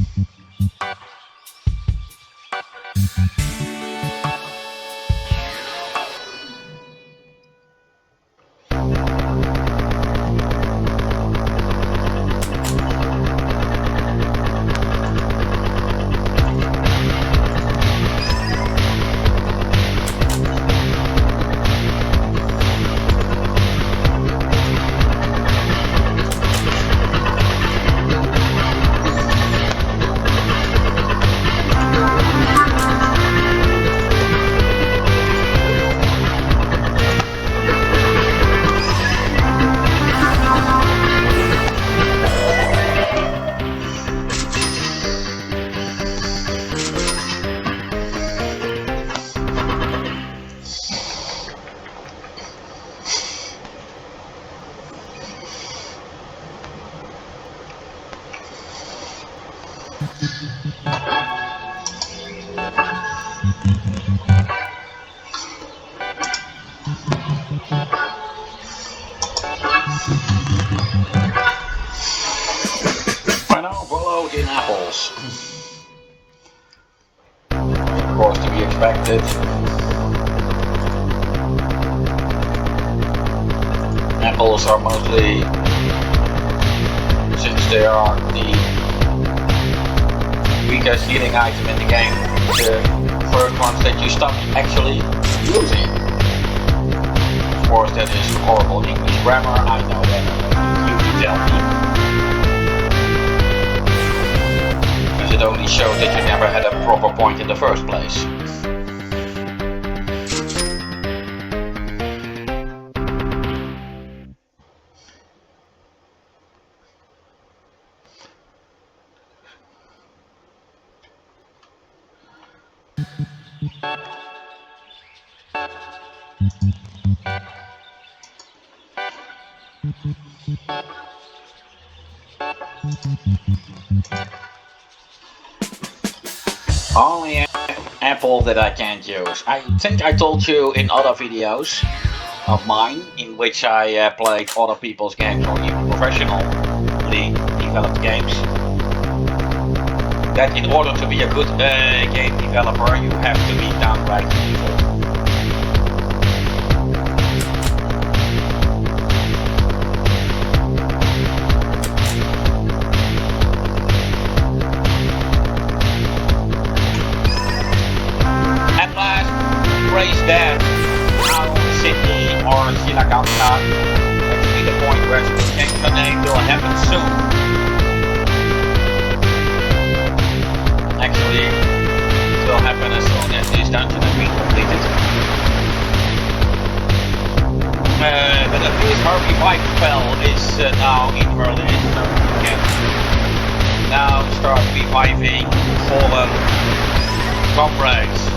I now followed in apples. Of course, to be expected. Apples are mostly, since they are the weakest healing item in the game, the first ones that you stop actually using. Of course, that is horrible English grammar, I know that. You can tell me. As it only shows that you never had a proper point in the first place. Only apple that I can't use. I think I told you in other videos of mine in which I played other people's games or even professionally developed games, that in order to be a good game developer you have to be downright evil. Race there, now Sydney or Silakamka, actually the point where the change the name will happen soon. Actually, it will happen as soon as this dungeon has been completed. But at least her revive spell is now in early, so we can now start reviving fallen comrades.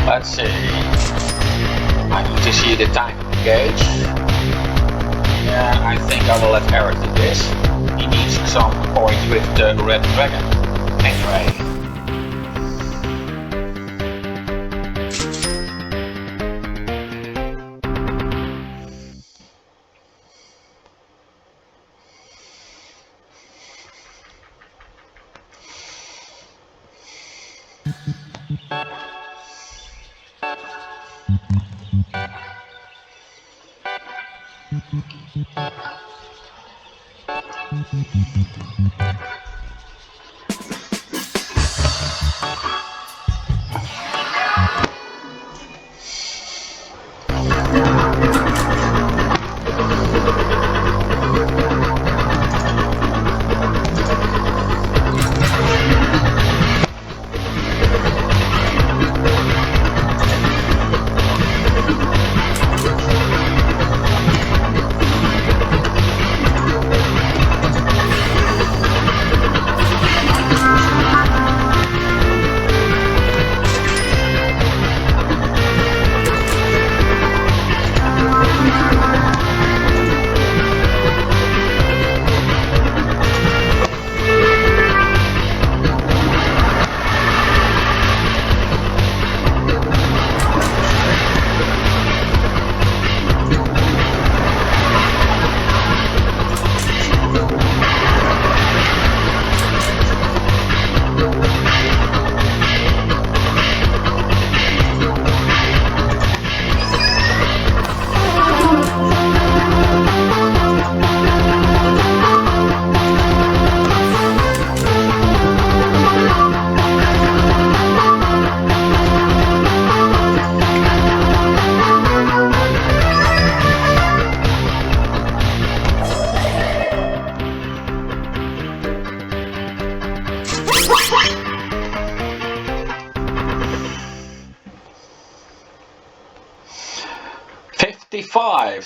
Let's see. I need to see the time gauge. Yeah, I think I will let Eric do this. He needs some points with the red dragon. Anyway.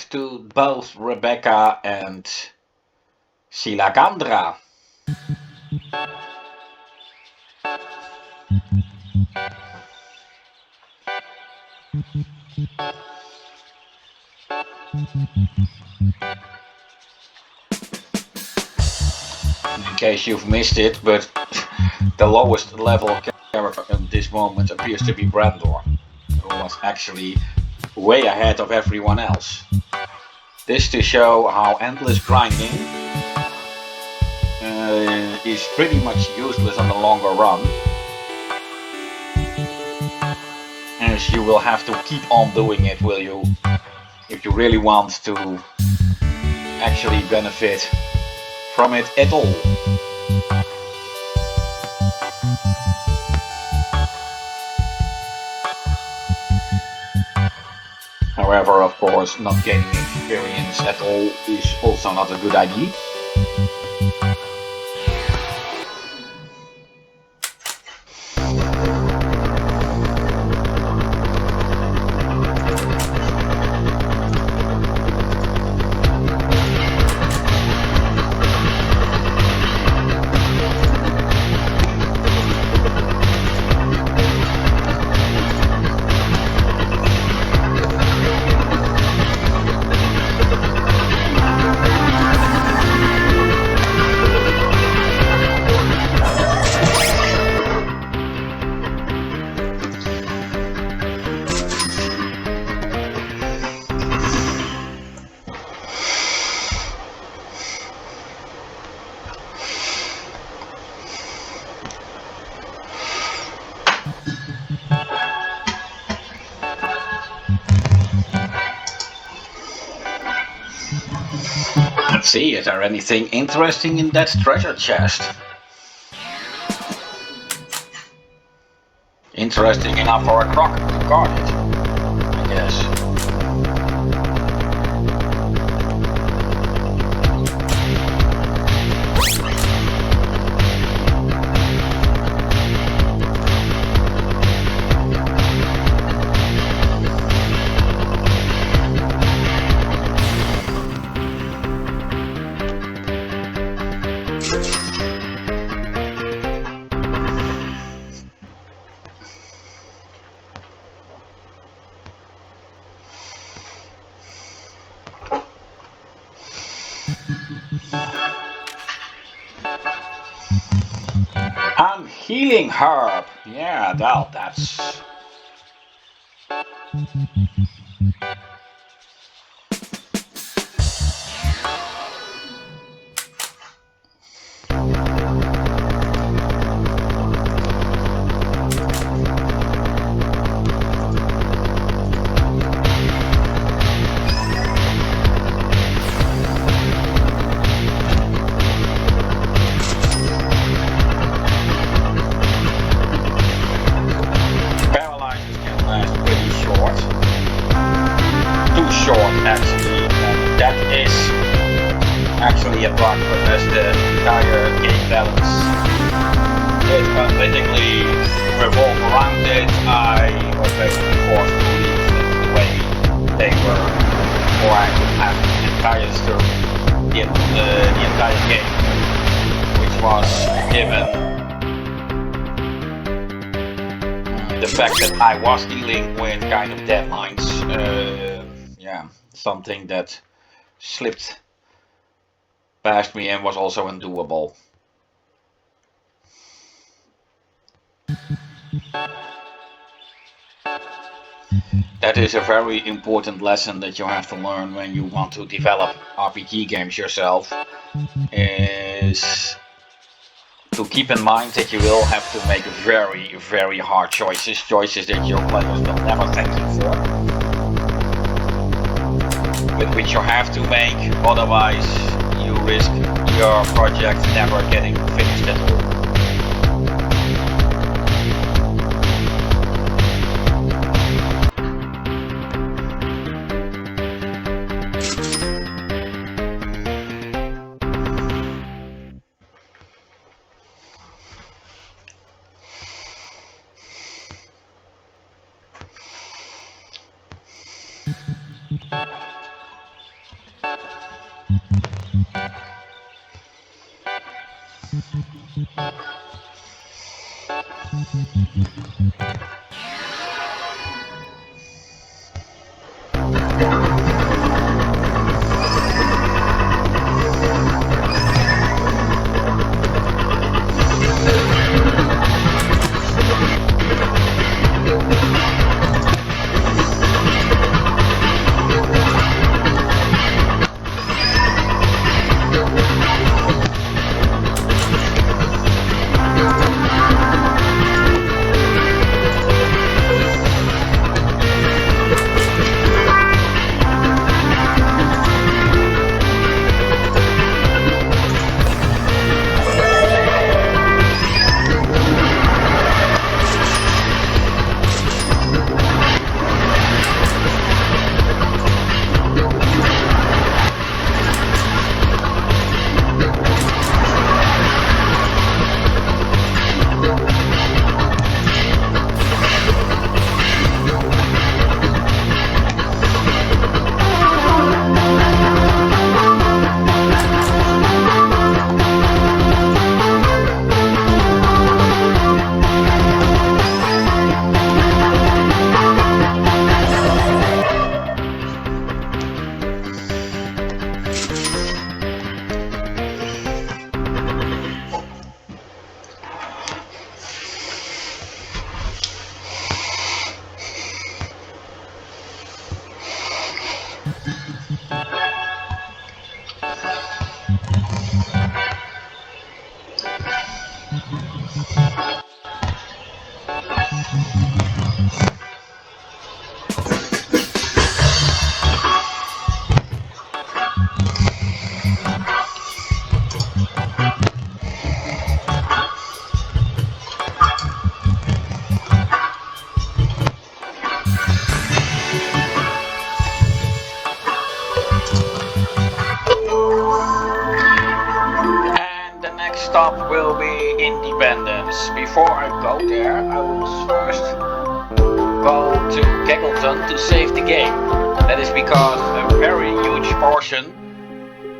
to both Rebecca and Silakandra. In case you've missed it, but the lowest level character at this moment appears to be Brandor, who was actually way ahead of everyone else. This to show how endless grinding is pretty much useless on the longer run, as you will have to keep on doing it, will you, if you really want to actually benefit from it at all. However, of course, not gaining experience at all is also not a good idea. Let's see, is there anything interesting in that treasure chest? Interesting enough for a croc to guard it, I guess. Healing herb. Yeah, that's... actually a bug, but as the entire game balance did completely revolve around it, I was basically forced to leave the way they were, or I could have the entire story, the entire game, which was given the fact that I was dealing with kind of deadlines. Yeah, something that slipped past me and was also undoable. That is a very important lesson that you have to learn when you want to develop RPG games yourself, is to keep in mind that you will have to make very, very hard choices that your players will never thank you for, but which you have to make, otherwise you risk your project never getting finished at all. Stop will be Independence. Before I go there, I will first go to Keggleton to save the game. That is because a very huge portion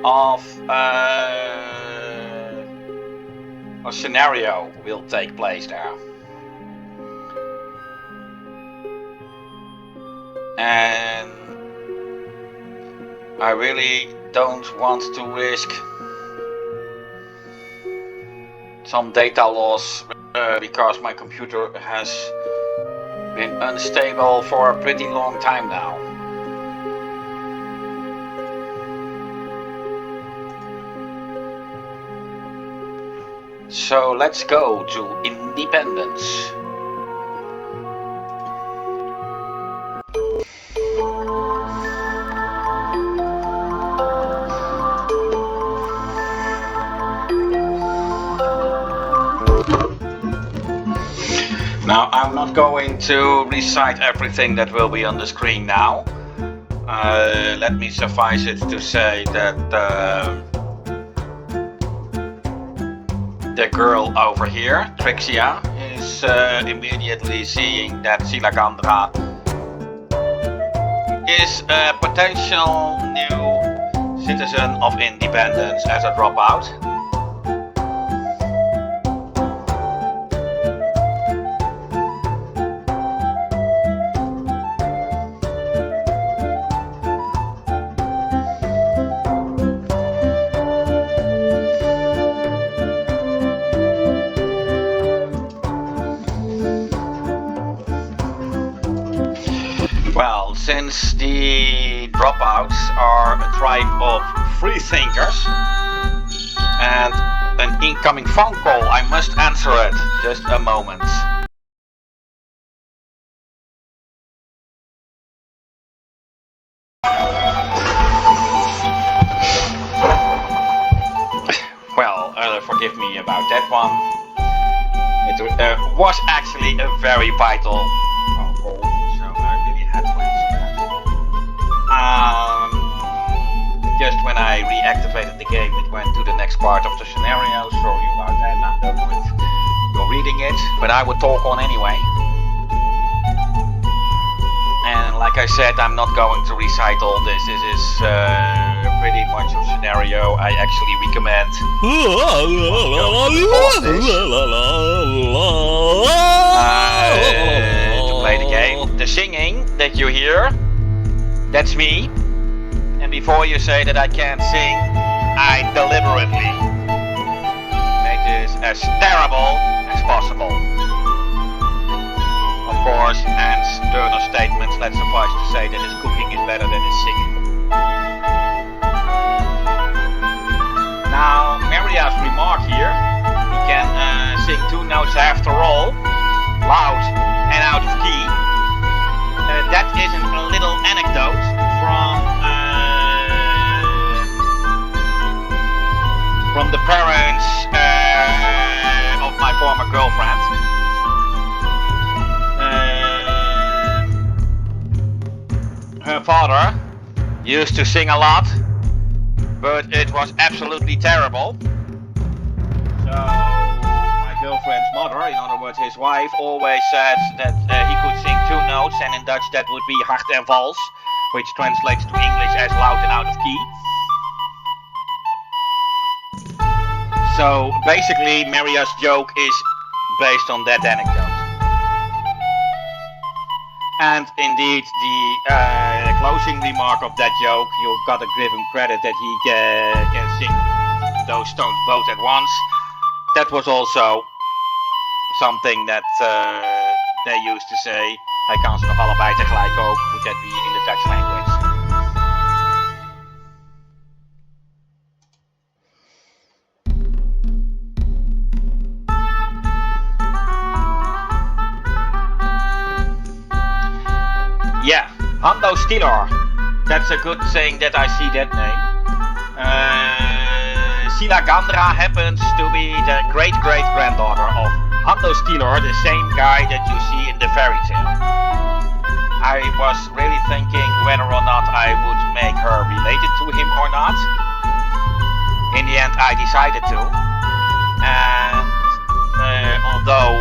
of a scenario will take place there. And I really don't want to risk some data loss because my computer has been unstable for a pretty long time now. So let's go to Independence. Now, I'm not going to recite everything that will be on the screen now. Let me suffice it to say that the girl over here, Trixia, is immediately seeing that Silagandra is a potential new citizen of Independence as a dropout. Well, since the dropouts are a tribe of free thinkers and an incoming phone call, I must answer it. Just a moment. Well, forgive me about that one. It was actually a very vital phone call. Just when I reactivated the game, it went to the next part of the scenario. Sorry about that, I'm done with your reading it, but I would talk on anyway. And like I said, I'm not going to recite all this. This is scenario, I actually recommend to play the game. The singing that you hear, that's me. And before you say that I can't sing, I deliberately make this as terrible as possible. Of course, and sterner statements, let's suffice to say that his cooking is better than his singing. Now, Maria's remark here, he can sing 2 notes after all, loud and out of key. That is a little anecdote from the parents of my former girlfriend. Her father used to sing a lot, but it was absolutely terrible. So my girlfriend's mother, in other words his wife, always said that he could sing 2 notes, and in Dutch that would be hard en vals, which translates to English as loud and out of key. So basically Maria's joke is based on that anecdote. And indeed, the closing remark of that joke, you've got to give him credit that he can sing those tones both at once. That was also something that they used to say, hij kan ze nog allebei tegelijk ook, would that be in the Dutch language. Yeah, Hando Stilor. That's a good thing that I see that name. Sila Gandra happens to be the great-great-granddaughter of Hando Stilor, the same guy that you see in the fairy tale. I was really thinking whether or not I would make her related to him or not. In the end, I decided to. And although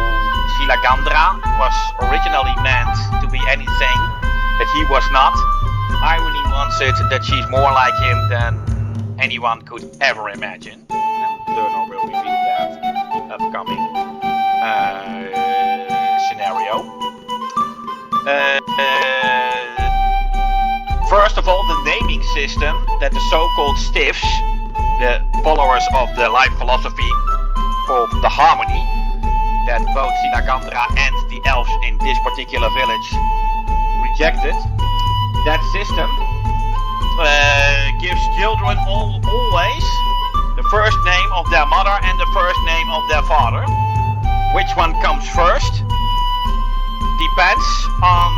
Sila Gandra was originally meant to be anything that he was not, irony wants it that she's more like him than anyone could ever imagine. And Turner will reveal that in the upcoming scenario. First of all, the naming system that the so-called stiffs, the followers of the life philosophy of the harmony, that both Sila Gandra and the elves in this particular village rejected, that system gives children always the first name of their mother and the first name of their father. Which one comes first depends on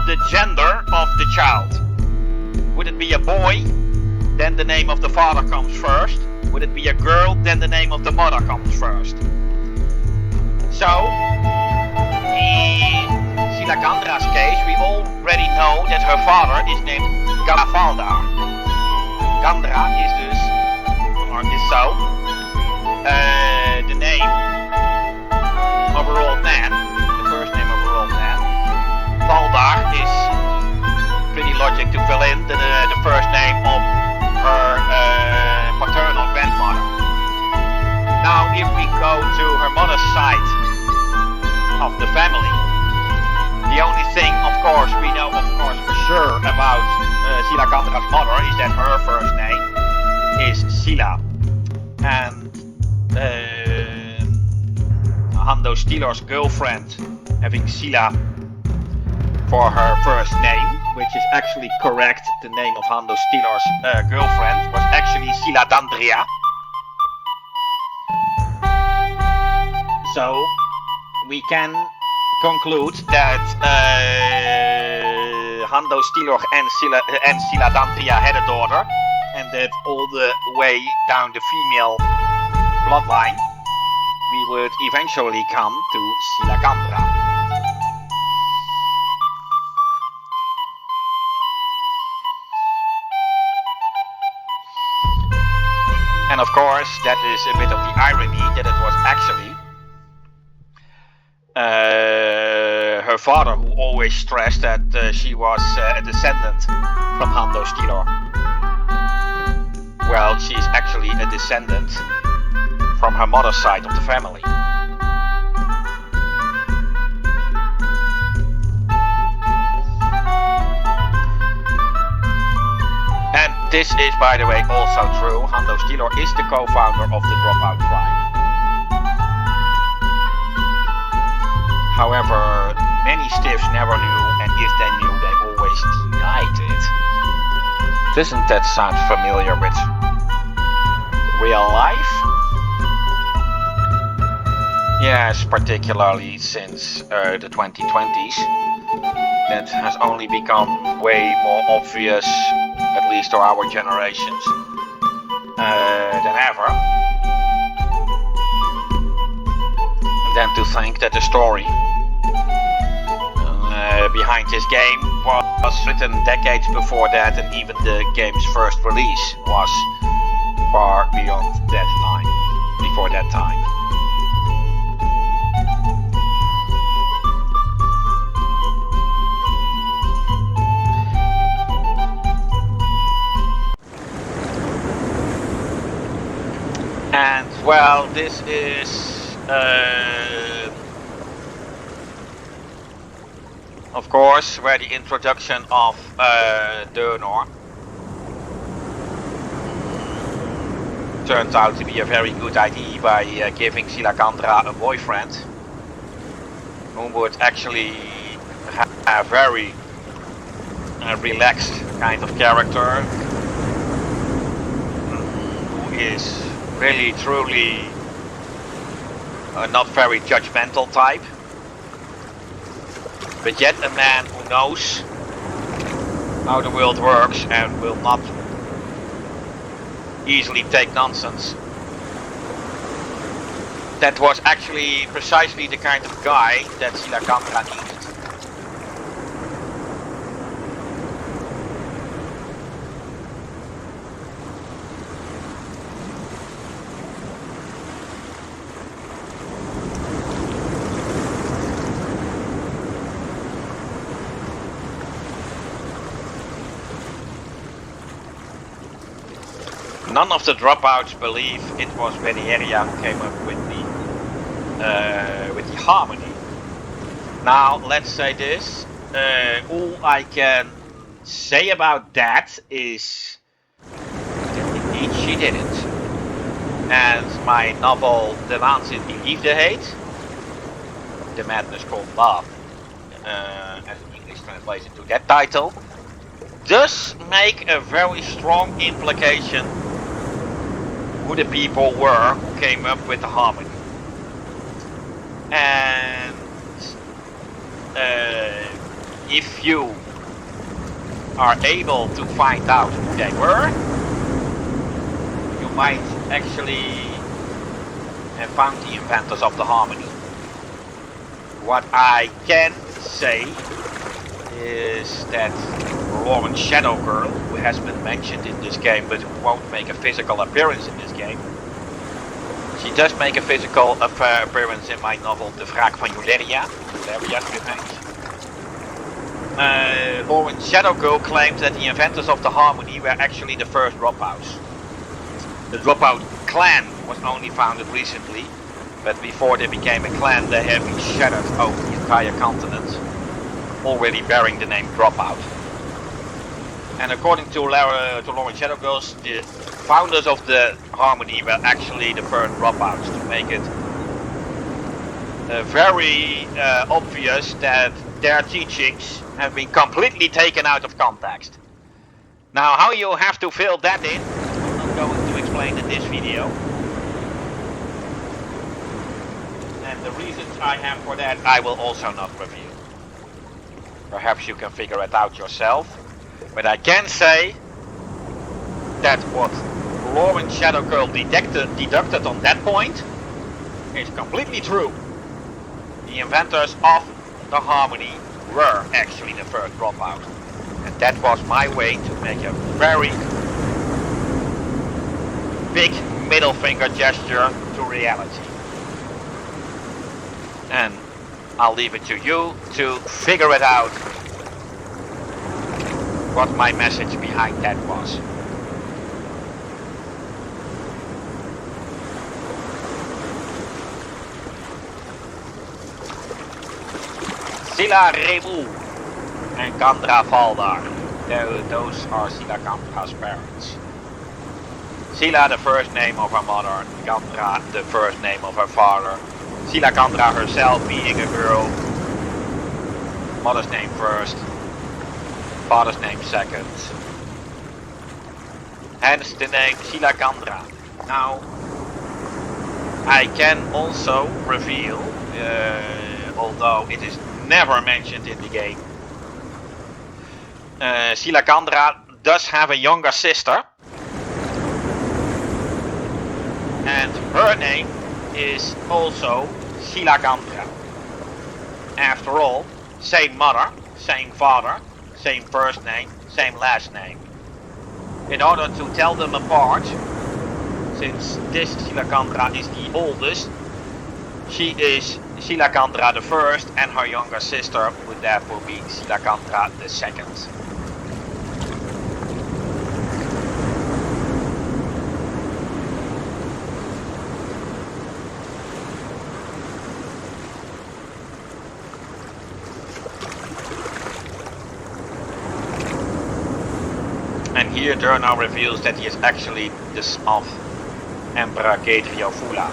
the gender of the child. Would it be a boy, then the name of the father comes first. Would it be a girl, then the name of the mother comes first. So, in Sila Gandra's case, we already know that her father is named Gavaldar. Gandra is dus, or is so, the name of her old man, the first name of her old man. Valdar is pretty logic to fill in the first name of her paternal grandmother. Now, if we go to her mother's side of the family, the only thing, of course, we know, of course, for sure about Sila Gandra's mother is that her first name is Sila. And Hando Stilor's girlfriend having Sila for her first name, which is actually correct. The name of Hando Stilor's girlfriend was actually Sila Dandria. So we can conclude that Hando Stilor and Sila Dandria had a daughter, and that all the way down the female bloodline we would eventually come to Sila Gandra. And of course, that is a bit of the irony that it was actually her father who always stressed that she was a descendant from Hando Stilor. Well, actually a descendant from her mother's side of the family. And this is, by the way, also true. Hando Stilor is the co-founder of the Dropout tribe. However, many stiffs never knew, and if they knew, they always denied it. Doesn't that sound familiar with real life? Yes, particularly since the 2020s. That has only become way more obvious, at least to our generations, than ever. And then to think that the story behind this game was written decades before that, and even the game's first release was far beyond that time, before that time. And well, this is of course where the introduction of Dönor turned out to be a very good idea by giving Silakandra a boyfriend who would actually have a very relaxed kind of character, who is really truly not very judgmental type, but yet a man who knows how the world works and will not easily take nonsense. That was actually precisely the kind of guy that Silakandra needed. None of the dropouts believe it was Benieria who came up with the harmony. Now, let's say this. All I can say about that is that indeed she did it. And my novel, The Waanzin die Liefde heet, The Madness Called Love, as an English translation to that title, does make a very strong implication who the people were who came up with the harmony. And if you are able to find out who they were, you might actually have found the inventors of the harmony. What I can say is that Lauren Shadow Girl, who has been mentioned in this game but who won't make a physical appearance in this game. She does make a physical appearance in my novel De Wraak van Juleria. Lauren Shadow Girl claimed that the inventors of the harmony were actually the first dropouts. The dropout clan was only founded recently, but before they became a clan they have been shattered over the entire continent, already bearing the name Dropout. And according to Lauren Shadow Girls, the founders of the harmony were actually the first dropouts, to make it very obvious that their teachings have been completely taken out of context. Now, how you have to fill that in, I'm not going to explain in this video. And the reasons I have for that I will also not reveal. Perhaps you can figure it out yourself. But I can say that what Lauren Shadow Girl deducted on that point is completely true. The inventors of the harmony were actually the first dropout. And that was my way to make a very big middle finger gesture to reality. And I'll leave it to you to figure it out what my message behind that was. Scylla Remu and Gandra Valdar. Those are Scylla Gandra's parents. Scylla, the first name of her mother, Gandra, the first name of her father. Scylla Gandra herself being a girl, mother's name first, father's name second. Hence the name Scylla Gandra. Now, I can also reveal, although it is never mentioned in the game, Scylla Gandra does have a younger sister. And her name is also Scylla Gandra. After all, same mother, same father, same first name, same last name. In order to tell them apart, since this Scylla Gandra is the oldest, she is Scylla Gandra the first, and her younger sister would therefore be Scylla Gandra the second. And here Dyrt now reveals that he is actually the son of Emperor Gadrio Fula.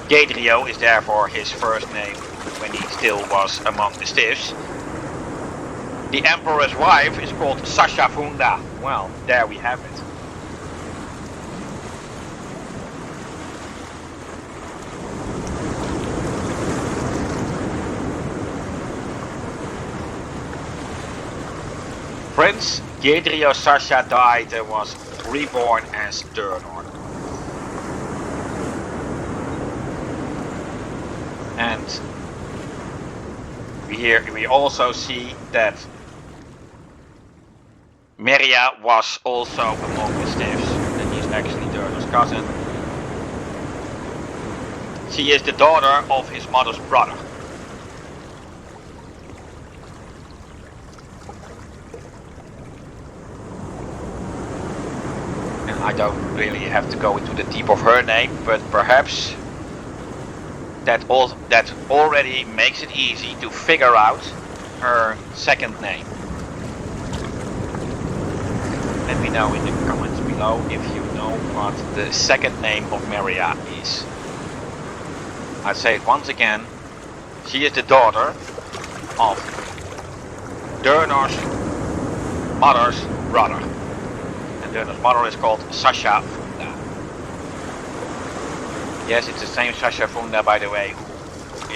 Gadrio is therefore his first name when he still was among the stiffs. The Emperor's wife is called Sasha Funda. Well, there we have it. Prince Gadrio Sasha died and was reborn as Dyrt. And we also see that Meria was also among the stiffs, and he's actually Dyrt's cousin. She is the daughter of his mother's brother. And I don't really have to go into the deep of her name, but perhaps that already makes it easy to figure out her second name. Let me know in the comments below if you know what the second name of Meria is. I say it once again, she is the daughter of Dyrt's mother's brother. And Dyrt's mother is called Sasha Funda. Yes, it's the same Sasha Funda, by the way, who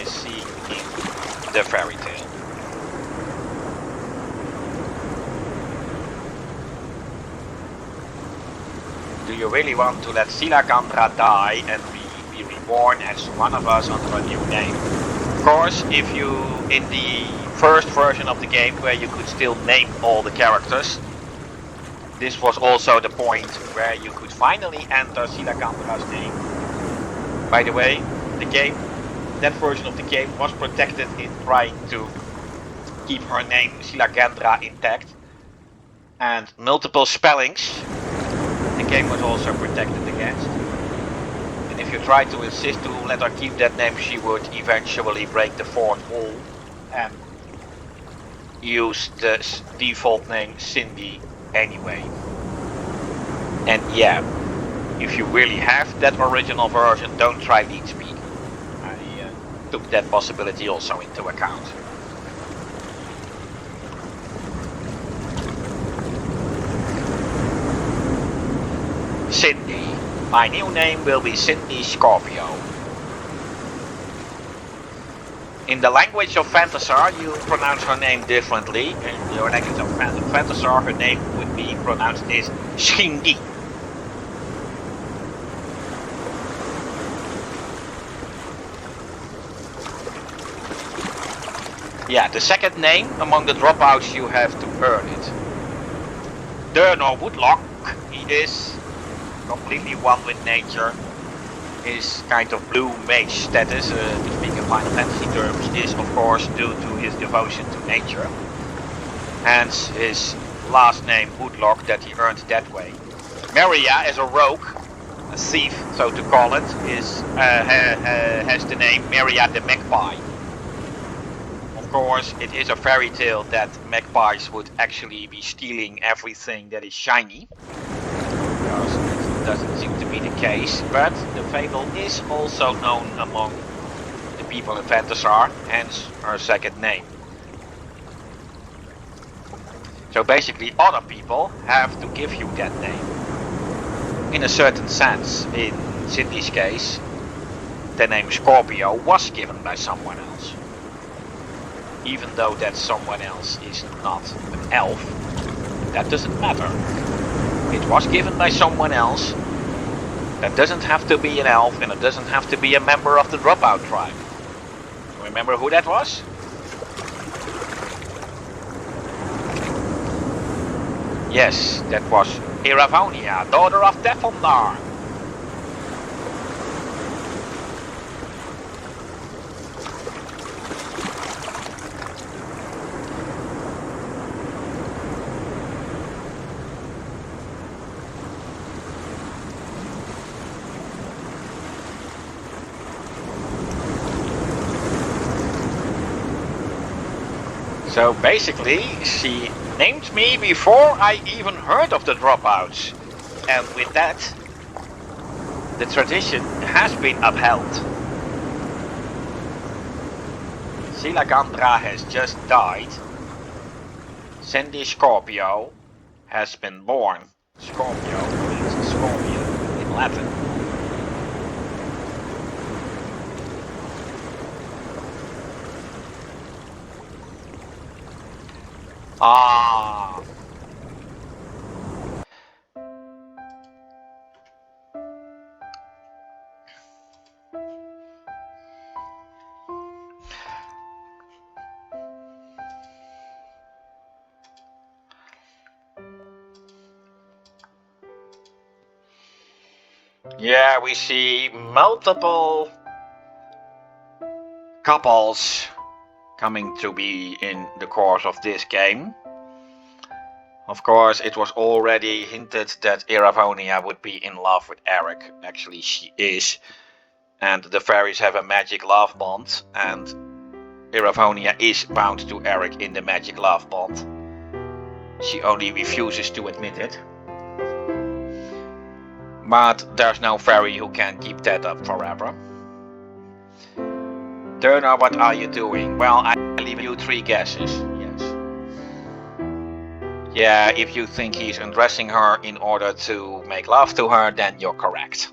is seen in the fairy tale. Do you really want to let Scylla Gandra die and be reborn as one of us under a new name? Of course, if you, in the first version of the game where you could still name all the characters, this was also the point where you could finally enter Scylla Gandra's name. By the way, that version of the game was protected in trying to keep her name Scylla Gandra intact, and multiple spellings the game was also protected against. And if you try to insist to let her keep that name, she would eventually break the fourth wall and use the default name Cindy anyway. And yeah, if you really have that original version, don't try lead speak. I took that possibility also into account. Cindy. My new name will be Cindy Scorpio. In the language of Phantasar, you pronounce her name differently. In the language of Phantasar, her name would be pronounced as Shindy. Yeah, the second name among the dropouts, you have to earn it. Dyrnor Woodlock, he is completely one with nature. His kind of blue mage status, to speak in Final Fantasy terms, is of course due to his devotion to nature. Hence his last name Woodlock that he earned that way. Meria, as a rogue, a thief so to call it, has the name Meria the Magpie. course, it is a fairy tale that magpies would actually be stealing everything that is shiny. Because it doesn't seem to be the case, but the fable is also known among the people in Fantasar, hence her second name. So basically other people have to give you that name. In a certain sense, in Cindy's case, the name Scorpio was given by someone else. Even though that someone else is not an elf, that doesn't matter. It was given by someone else. That doesn't have to be an elf, and it doesn't have to be a member of the Dropout tribe. Remember who that was? Yes, that was Iravonia, daughter of Defondar. So basically, she named me before I even heard of the Dropouts. And with that, the tradition has been upheld. Silagandra has just died. Cindy Scorpio has been born. Scorpio means scorpion in Latin. Ah. Yeah, we see multiple couples coming to be in the course of this game. Of course, it was already hinted that Iravonia would be in love with Eric. Actually, she is. And the fairies have a magic love bond, and Iravonia is bound to Eric in the magic love bond. She only refuses to admit it. But there's no fairy who can keep that up forever. Turner, what are you doing? Well, I leave you 3 guesses. Yes. Yeah, if you think he's undressing her in order to make love to her, then you're correct.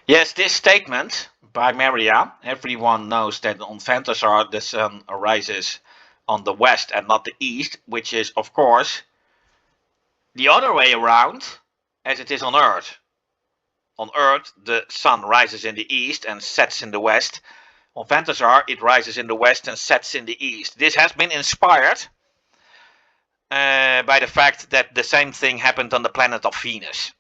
Yes, this statement by Maria, everyone knows that on Fantasar the sun rises on the west and not the east, which is, of course, the other way around as it is on Earth. On Earth, the sun rises in the east and sets in the west. On Fantasar, it rises in the west and sets in the east. This has been inspired by the fact that the same thing happened on the planet of Venus.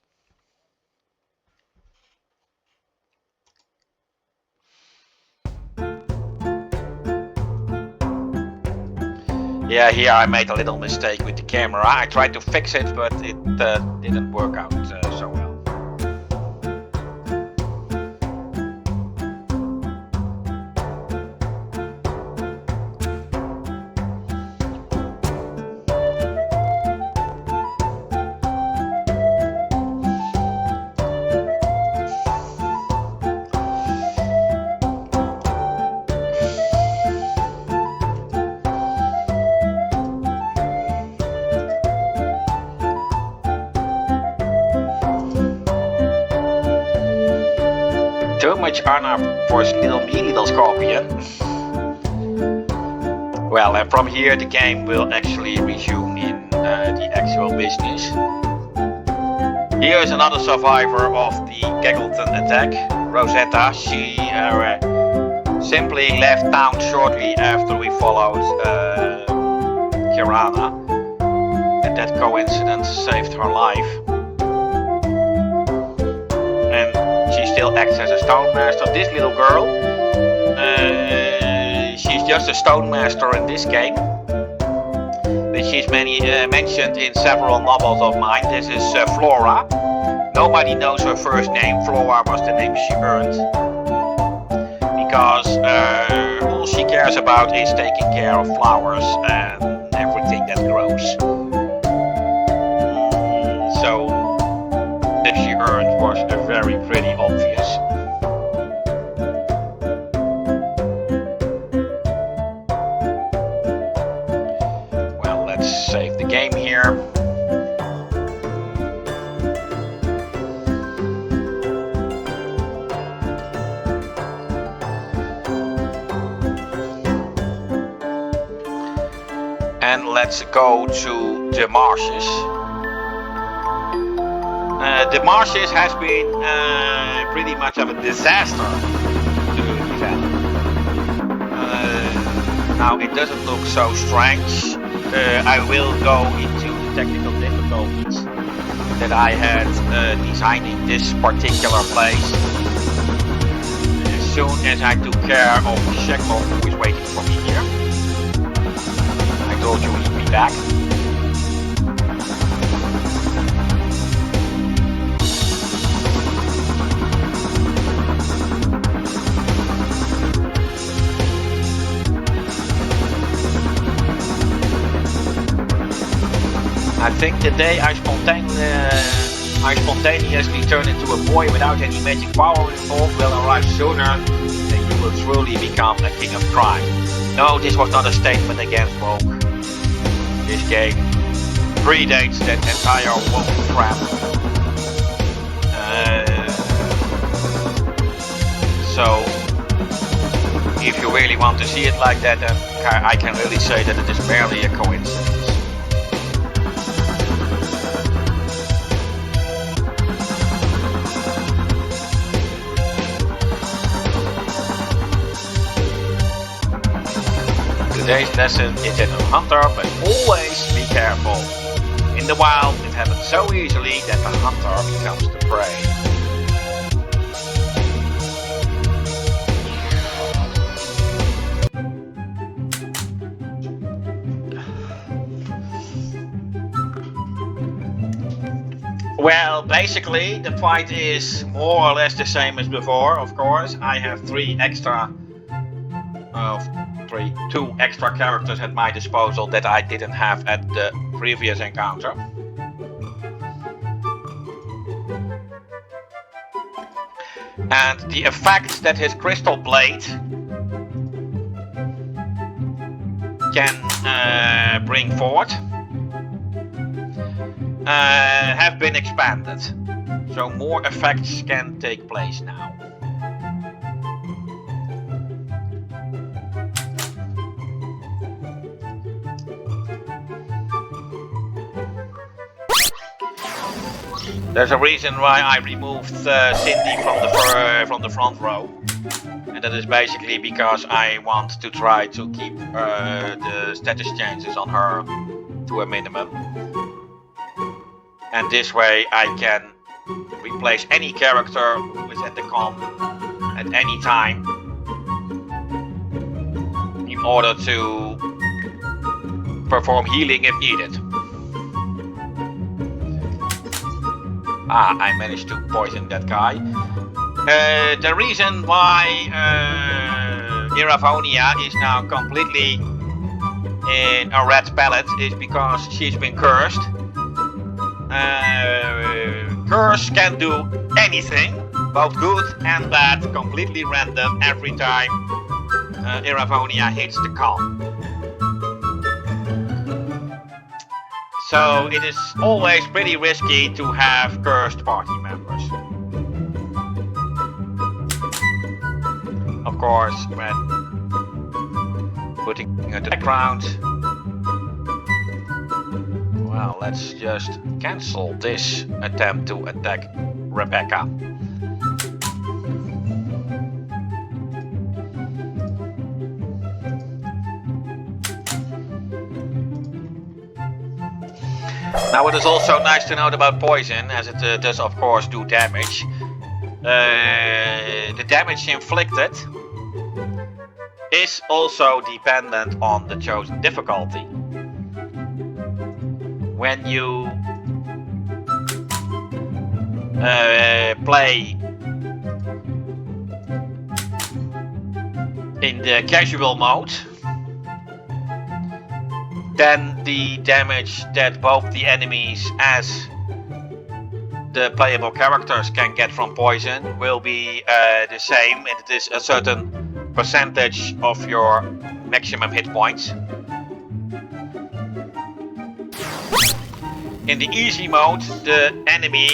Yeah, here I made a little mistake with the camera. I tried to fix it, but it didn't work out so well. So much honor for little scorpion. Well, and from here the game will actually resume in the actual business. Here is another survivor of the Gaggleton attack, Rosetta. She simply left town shortly after we followed Kirana, and that coincidence saved her life. And she still girl acts as a stone master. This little girl, she's just a stone master in this game. But she's mentioned in several novels of mine. This is Flora. Nobody knows her first name. Flora was the name she earned. Because all she cares about is taking care of flowers and everything that grows. So that she earned was very pretty obvious. Well, let's save the game here. And let's go to the marshes. The marshes has been pretty much of a disaster to develop. Now it doesn't look so strange. I will go into the technical difficulties that I had designing this particular place. As soon as I took care of the Shekel who is waiting for me here. I told you he'd be back. I think the day I spontaneously turn into a boy without any magic power involved will arrive sooner than you will truly become a king of crime. No, this was not a statement against woke. This game predates that entire woke crap. So, if you really want to see it like that, then I can really say that it is merely a coincidence. Today's lesson is that a hunter must always be careful. In the wild, it happens so easily that the hunter becomes the prey. Well, basically, the fight is more or less the same as before, of course. I have two extra characters at my disposal that I didn't have at the previous encounter. And the effect that his crystal blade can bring forward have been expanded. So more effects can take place now. There's a reason why I removed Cindy from the front row, and that is basically because I want to try to keep the status changes on her to a minimum, and this way I can replace any character who is at the con at any time in order to perform healing if needed. I managed to poison that guy. The reason why Iravonia is now completely in a red palette is because she's been cursed. Curse can do anything, both good and bad, completely random every time Iravonia hits the con. So it is always pretty risky to have cursed party members. Of course, when putting it in the background. Well, let's just cancel this attempt to attack Rebecca. Now it is also nice to note about poison, as it does of course do damage. the damage inflicted is also dependent on the chosen difficulty. When you play in the casual mode, then the damage that both the enemies as the playable characters can get from poison will be the same, and it is a certain percentage of your maximum hit points. In the easy mode, the enemy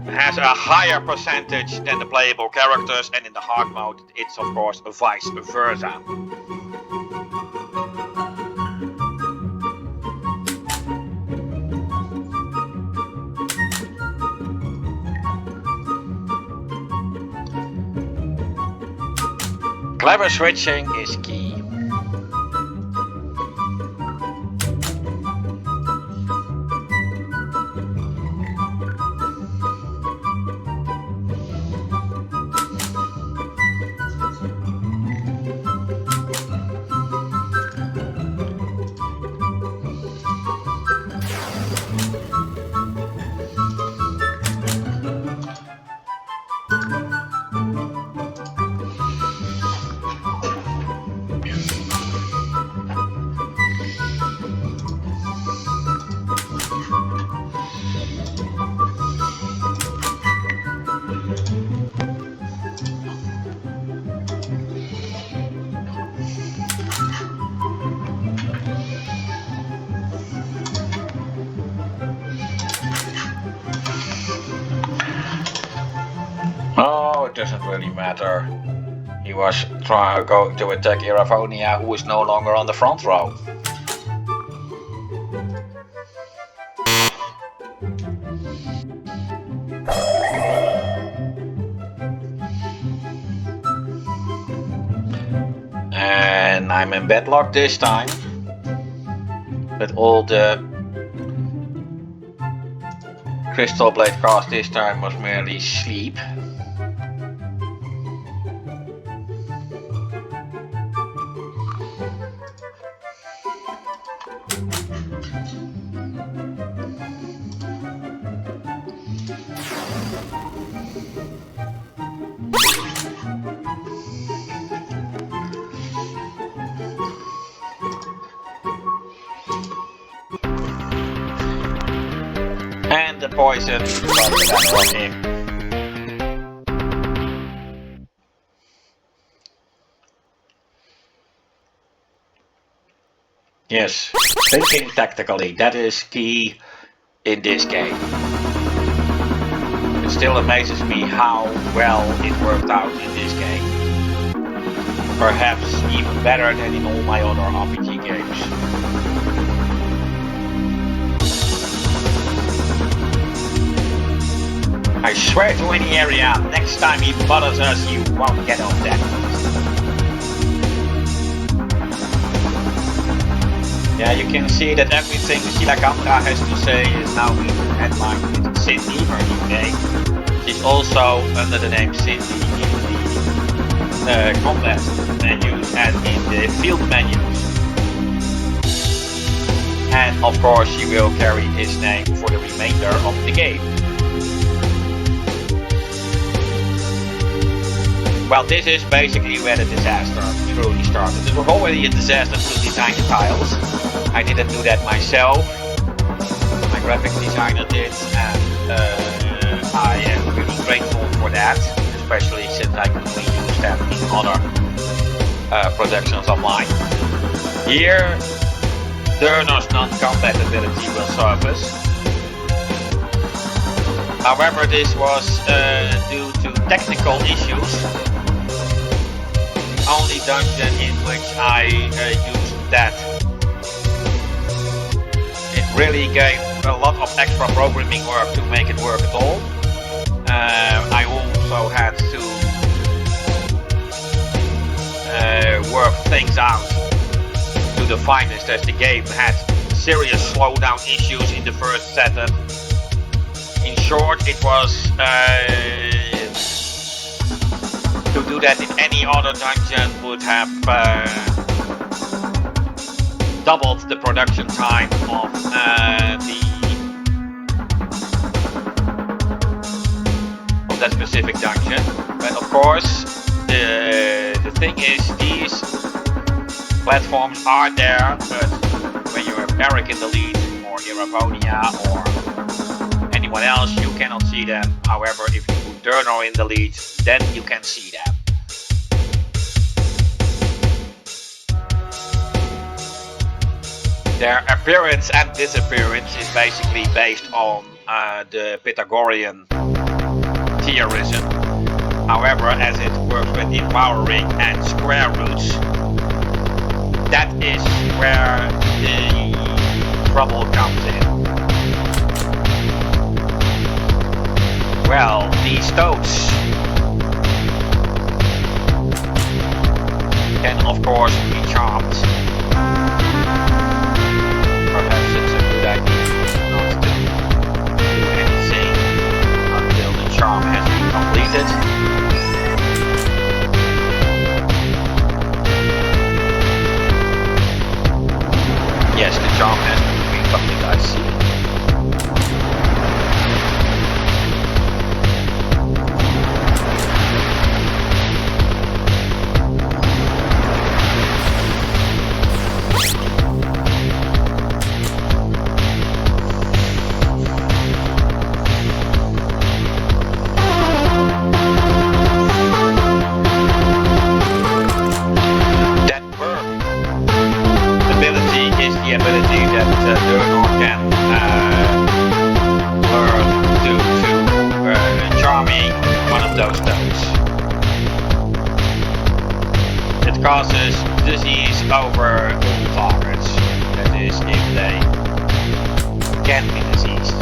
has a higher percentage than the playable characters, and in the hard mode it's of course vice versa. Clever switching is key. Oh, it doesn't really matter. He was going to attack Iravonia, who is no longer on the front row. And I'm in bedlock this time. But all the Crystal Blade cast this time was merely sleep. And the poison got the better of him. Yes, thinking tactically, that is key in this game. It still amazes me how well it worked out in this game. Perhaps even better than in all my other RPG games. I swear to any area, next time he bothers us, you won't get off that. Yeah, you can see that everything Silacandra has to say is now being headlined with Cindy for UK. She's also under the name Cindy in the combat menus and in the field menus. And of course she will carry his name for the remainder of the game. Well, this is basically where the disaster truly started. It was already a disaster to design the tiles. I didn't do that myself. My graphic designer did, and I am really grateful for that, especially since I could reuse them in other productions of mine. Here, Durner's non-compatibility will surface. However, this was due to technical issues. Only dungeon in which I used that. It really gave a lot of extra programming work to make it work at all. I also had to work things out to the finest, as the game had serious slowdown issues in the first setup. In short, it was to do that in any other dungeon would have doubled the production time of that specific dungeon. But of course, the thing is, these platforms are there, but when you have Eric in the lead, or Iravonia, or anyone else, you cannot see them. However, if you put Durnor in the lead, then you can see them. Their appearance and disappearance is basically based on the Pythagorean theorism. However, as it works with empowering and square roots, that is where the trouble comes in. Well, these toads can of course be charmed. Perhaps it's a good idea not to do anything until the charm has been completed. Yes, the charm has been completed, I see. Causes disease over all targets, that is, if they can be diseased.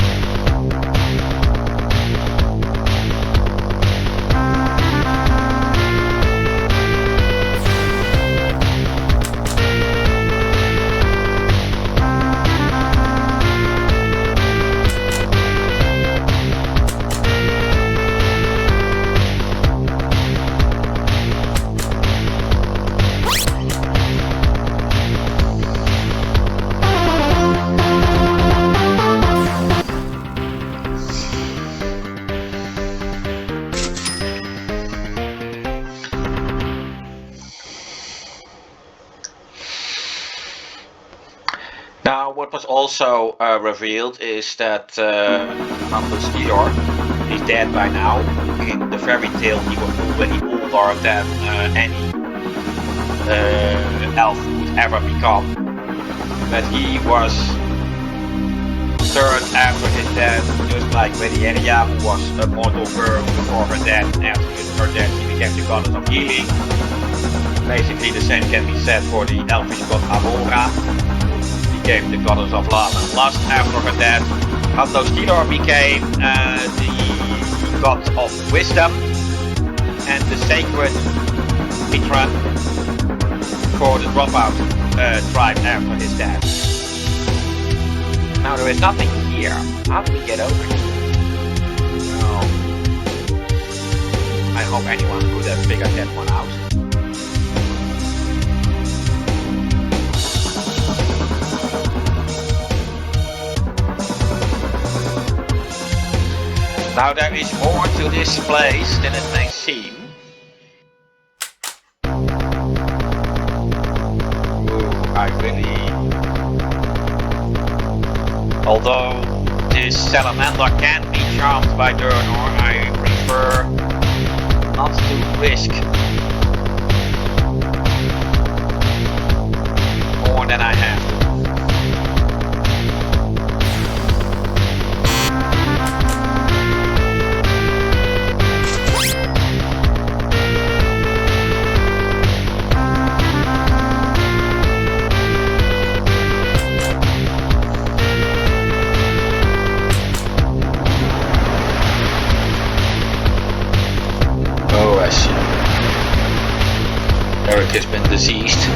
Now, what was also revealed is that Mosquito is dead by now. In the fairy tale, he was already older than any elf would ever become. But he was turned after his death, just like Veneria, who was a mortal girl before her death. After her death, she became the goddess of healing. Basically, the same can be said for the elfish god Aurora. Became the goddess of love and lust after her death. Mosquito became the god of wisdom and the sacred patron for the dropout tribe after his death. Now there is nothing here. How do we get over here? Well, I hope anyone could have figured that one out. Now there is more to this place than it may seem. Ooh, I really... Although this salamander can be charmed by Durnor, I prefer not to risk more than I have to. Eric has been deceased.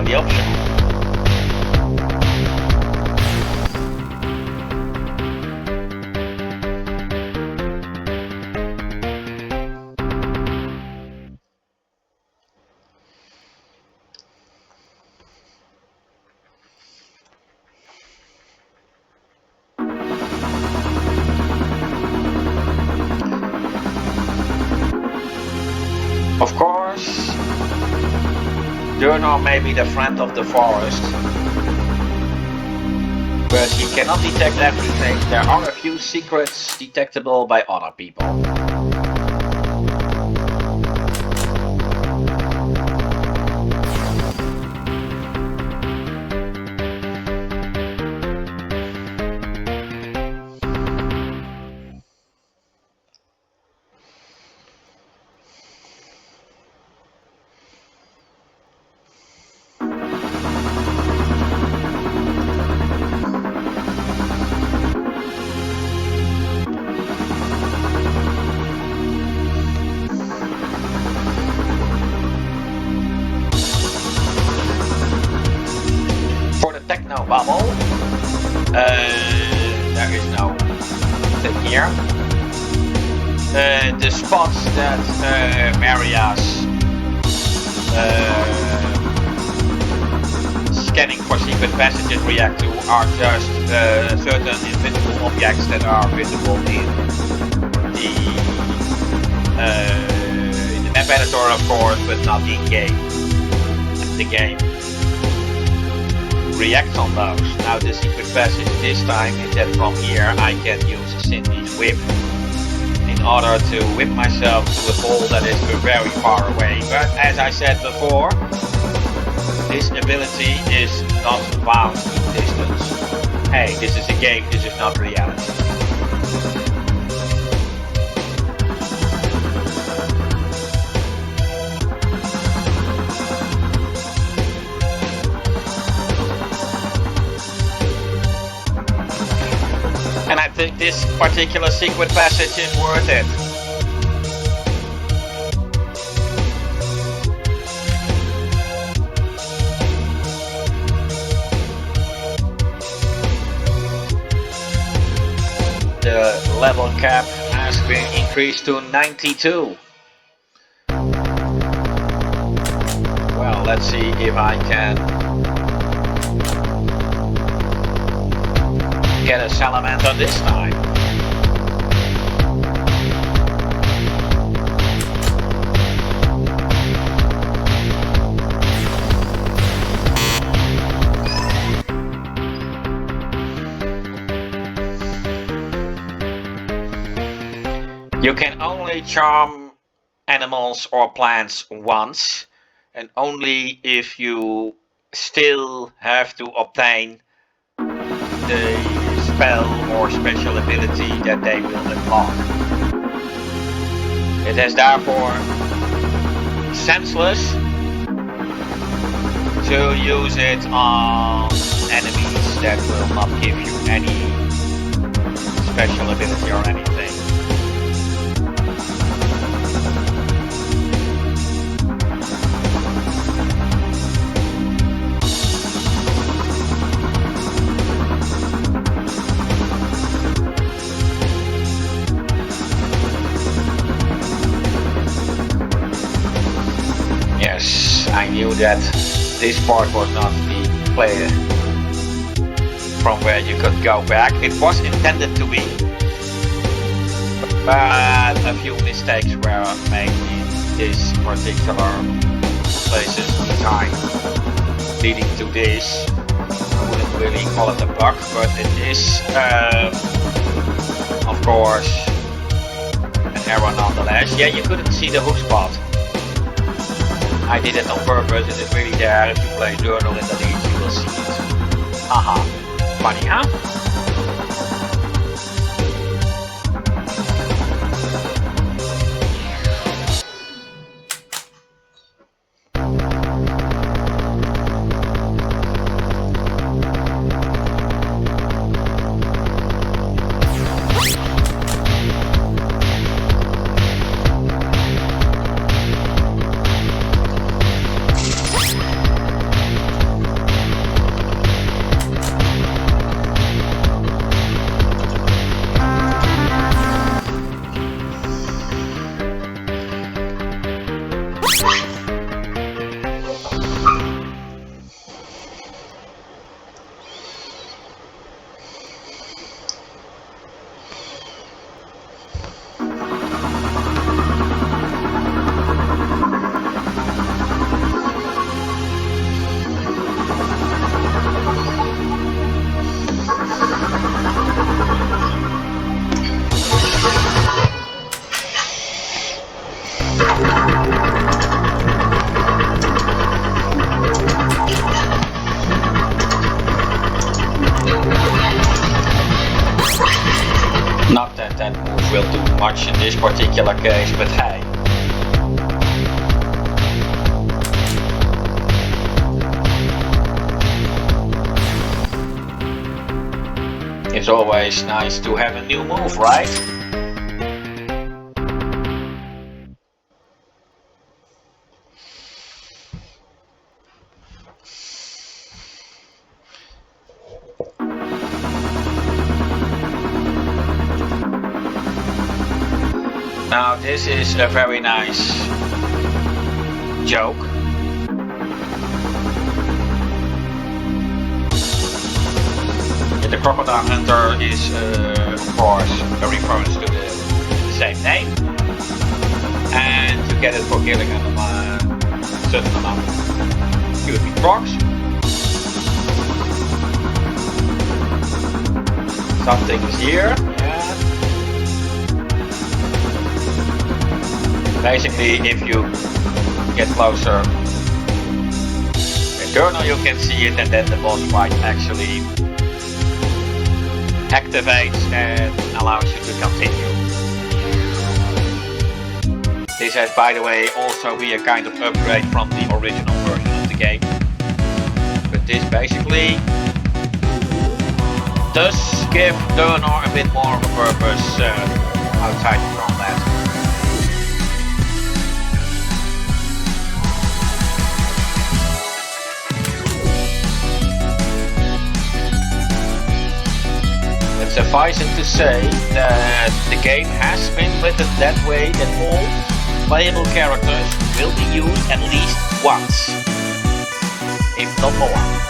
entirely optional. Of course, Dyrt may be the friend of the forest, but he cannot detect everything. There are a few secrets detectable by other people. Techno bubble. There is no thing here. The spots that Maria's scanning for secret passages react to are just certain invisible objects that are visible in the map editor, of course, but not in game. The game reacts on those. Now the secret passage this time is that from here I can use Cindy's whip in order to whip myself to a pole that is very far away. But as I said before, this ability is not bound to distance. Hey, this is a game, this is not reality. And I think this particular secret passage is worth it. The level cap has been increased to 92. Well, let's see if I can get a salamander this time. You can only charm animals or plants once, and only if you still have to obtain the spell or special ability that they will unlock. It is therefore senseless to use it on enemies that will not give you any special ability or anything. I knew that this part was not the player from where you could go back. It was intended to be, but a few mistakes were made in this particular place's design, leading to this. I wouldn't really call it a bug, but it is, of course, an error nonetheless. Yeah, you couldn't see the hook spot. I did it on purpose. It is really there. If you play Journal in the lead, you will see it. Haha. Funny, huh? Not that that move will do much in this particular case, but hey. It's always nice to have a new move, right? Now this is a very nice joke. The crocodile hunter is of course a reference to the same name, and you get it for killing a certain amount of cubic crocs. Something is here. Basically, if you get closer internal, you can see it, and then the boss fight actually activates and allows you to continue. This has, by the way, also be a kind of upgrade from the original version of the game. But this basically does give Dyrt a bit more of a purpose outside of combat. Suffice it to say that the game has been written that way that all playable characters will be used at least once, if not more.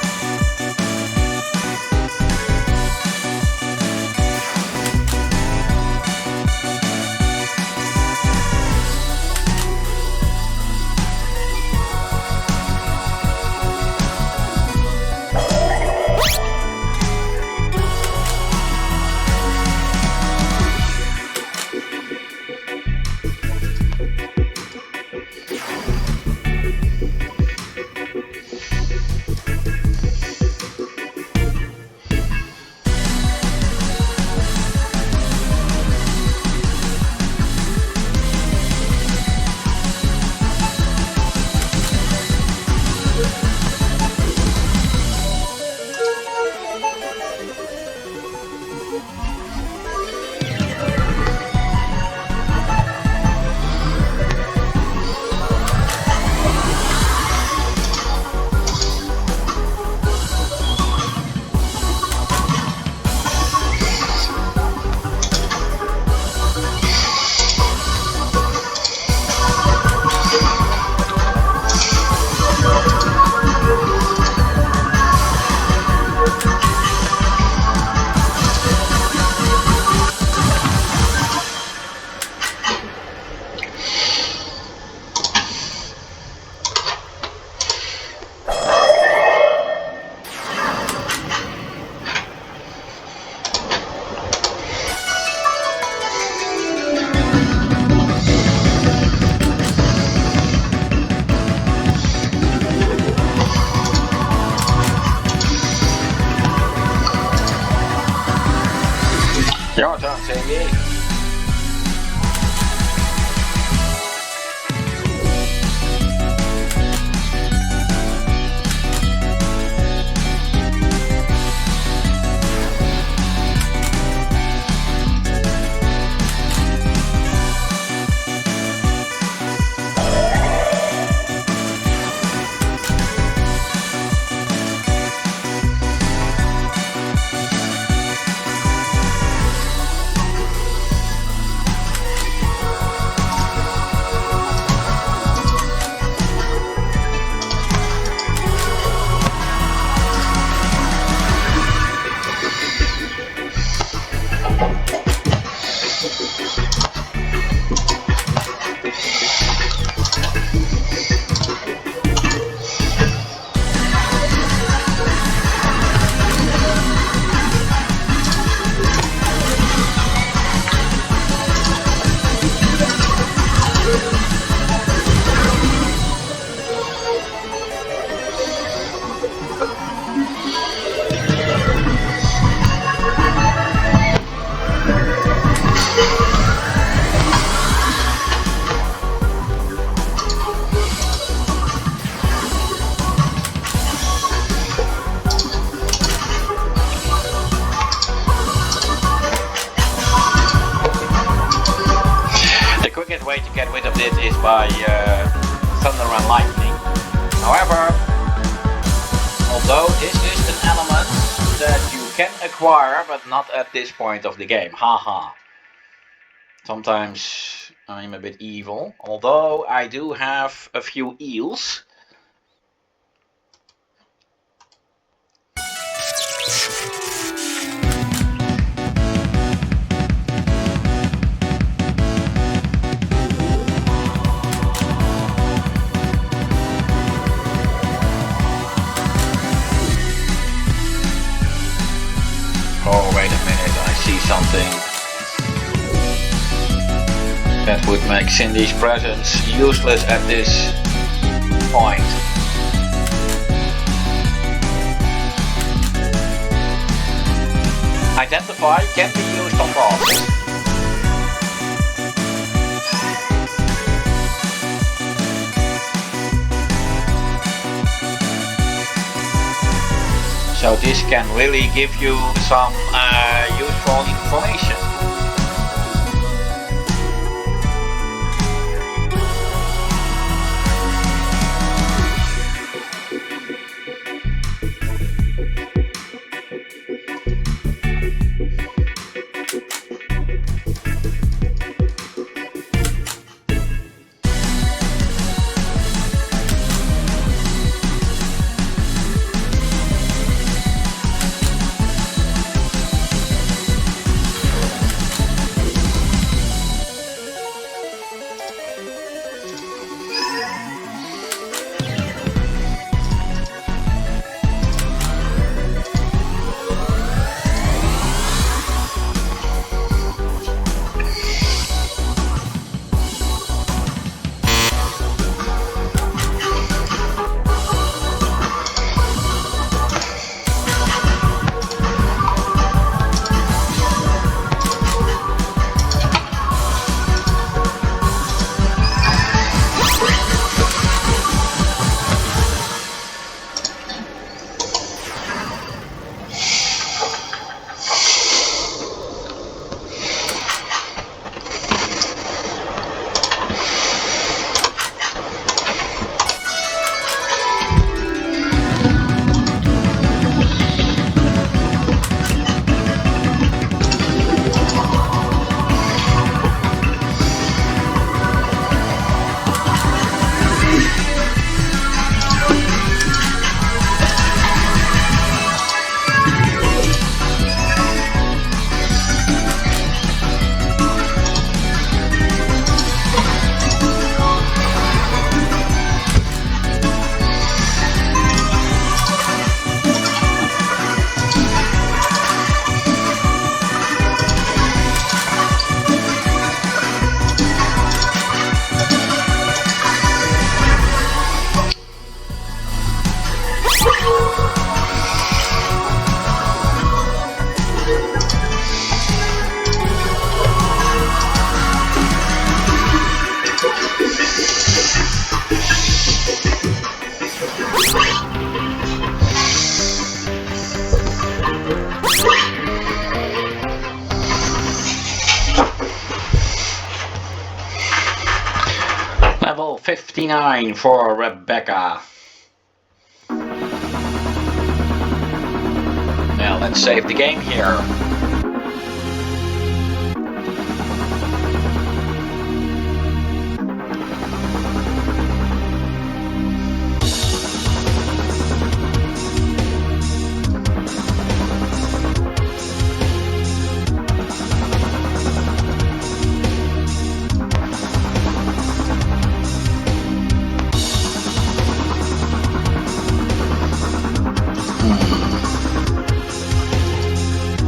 rid of it is by thunder and lightning. However, although this is an element that you can acquire, but not at this point of the game. Haha. Sometimes I'm a bit evil, although I do have a few eels. Oh, wait a minute, I see something that would make Cindy's presence useless at this point. Identify can be used on boss. So this can really give you some useful information. Level 59 for Rebecca. Now let's save the game here.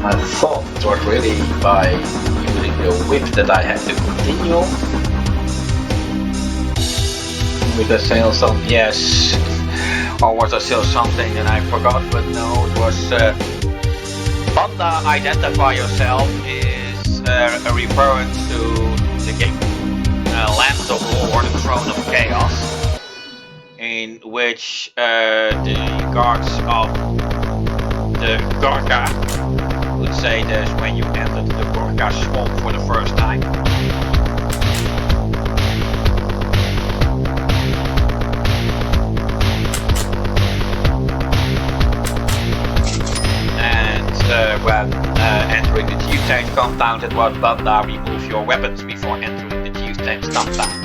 I thought it was really by using the whip that I had to continue with the sail something. Yes, or was I still something and I forgot? But no, it was Panda. Identify yourself is a reference to the game Land of War, the Throne of Chaos, in which the guards of the Gorka would say this when you entered the Gorka swamp for the first time. compound at what Banda remove your weapons before entering the chieftain's compound.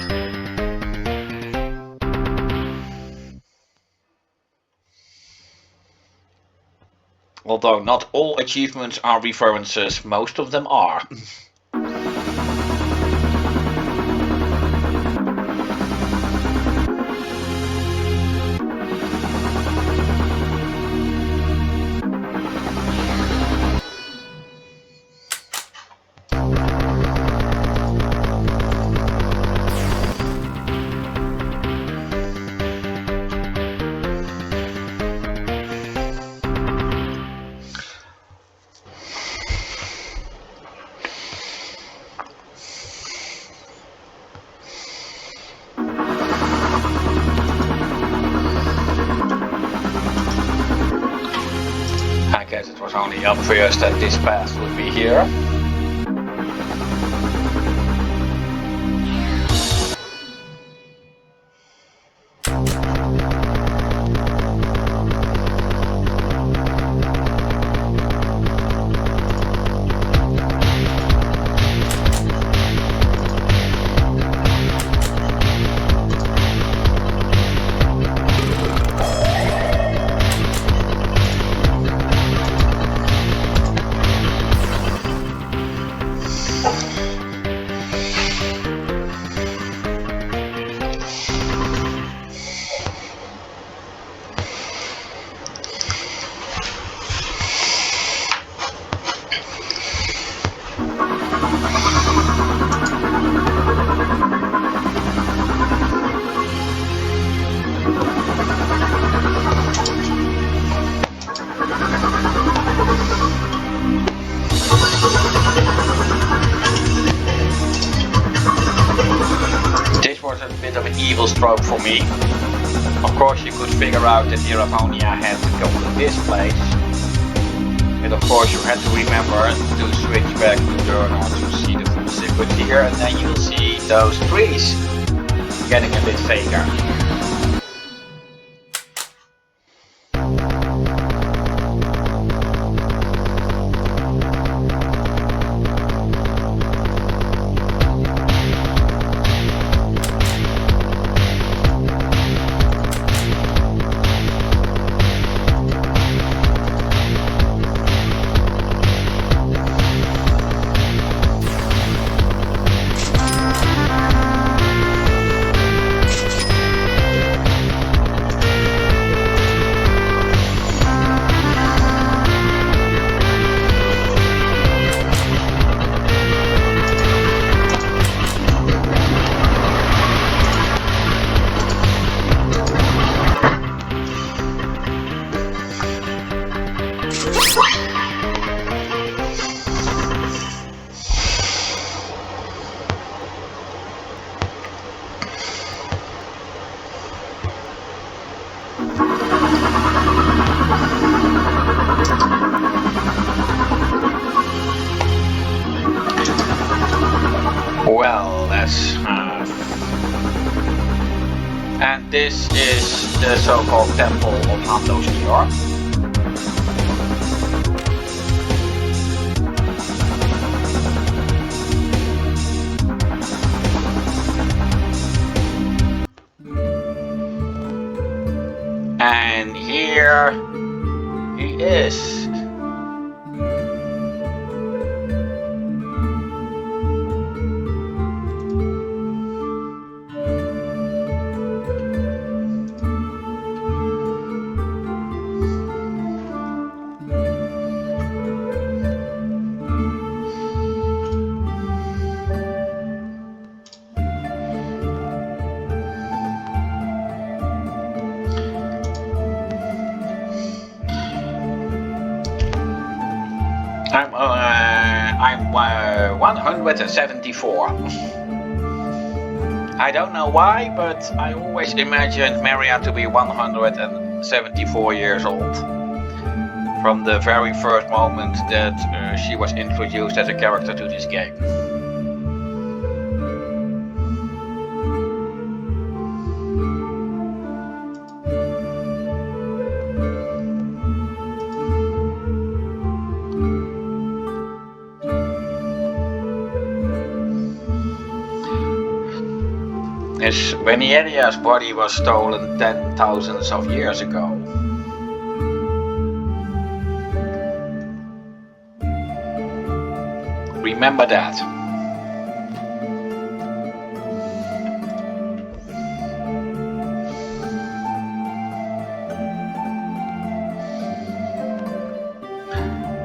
Although not all achievements are references, most of them are. I guess it was only obvious that this path would be here. This was a bit of an evil stroke for me. Of course you could figure out that Iravonia had to go to this place. And of course you had to remember to switch back to journal to see the full secret here, and then you'll see those trees getting a bit faker. Well, that's... And this is the so-called Temple of Hando's York. And here he is. I'm 174. I don't know why, but I always imagined Maria to be 174 years old. From the very first moment that she was introduced as a character to this game. As Veneria's body was stolen 10,000s of years ago. Remember that.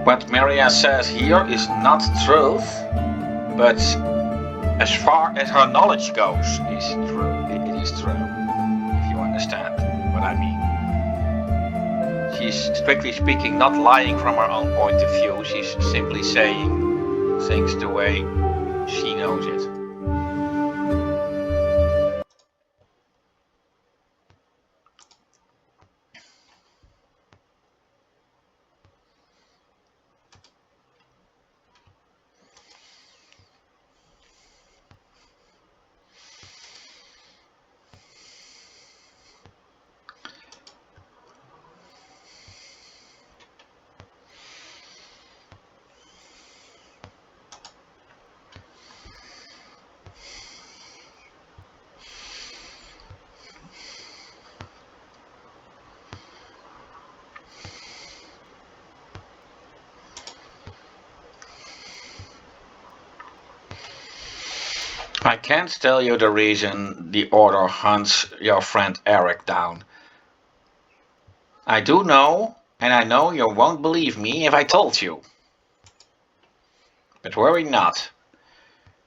What Maria says here is not truth, but as far as her knowledge goes, is true. It is true, if you understand what I mean. She's strictly speaking not lying from her own point of view. She's simply saying things the way she knows it. I can't tell you the reason the order hunts your friend Eric down. I do know, and I know you won't believe me if I told you. But worry not.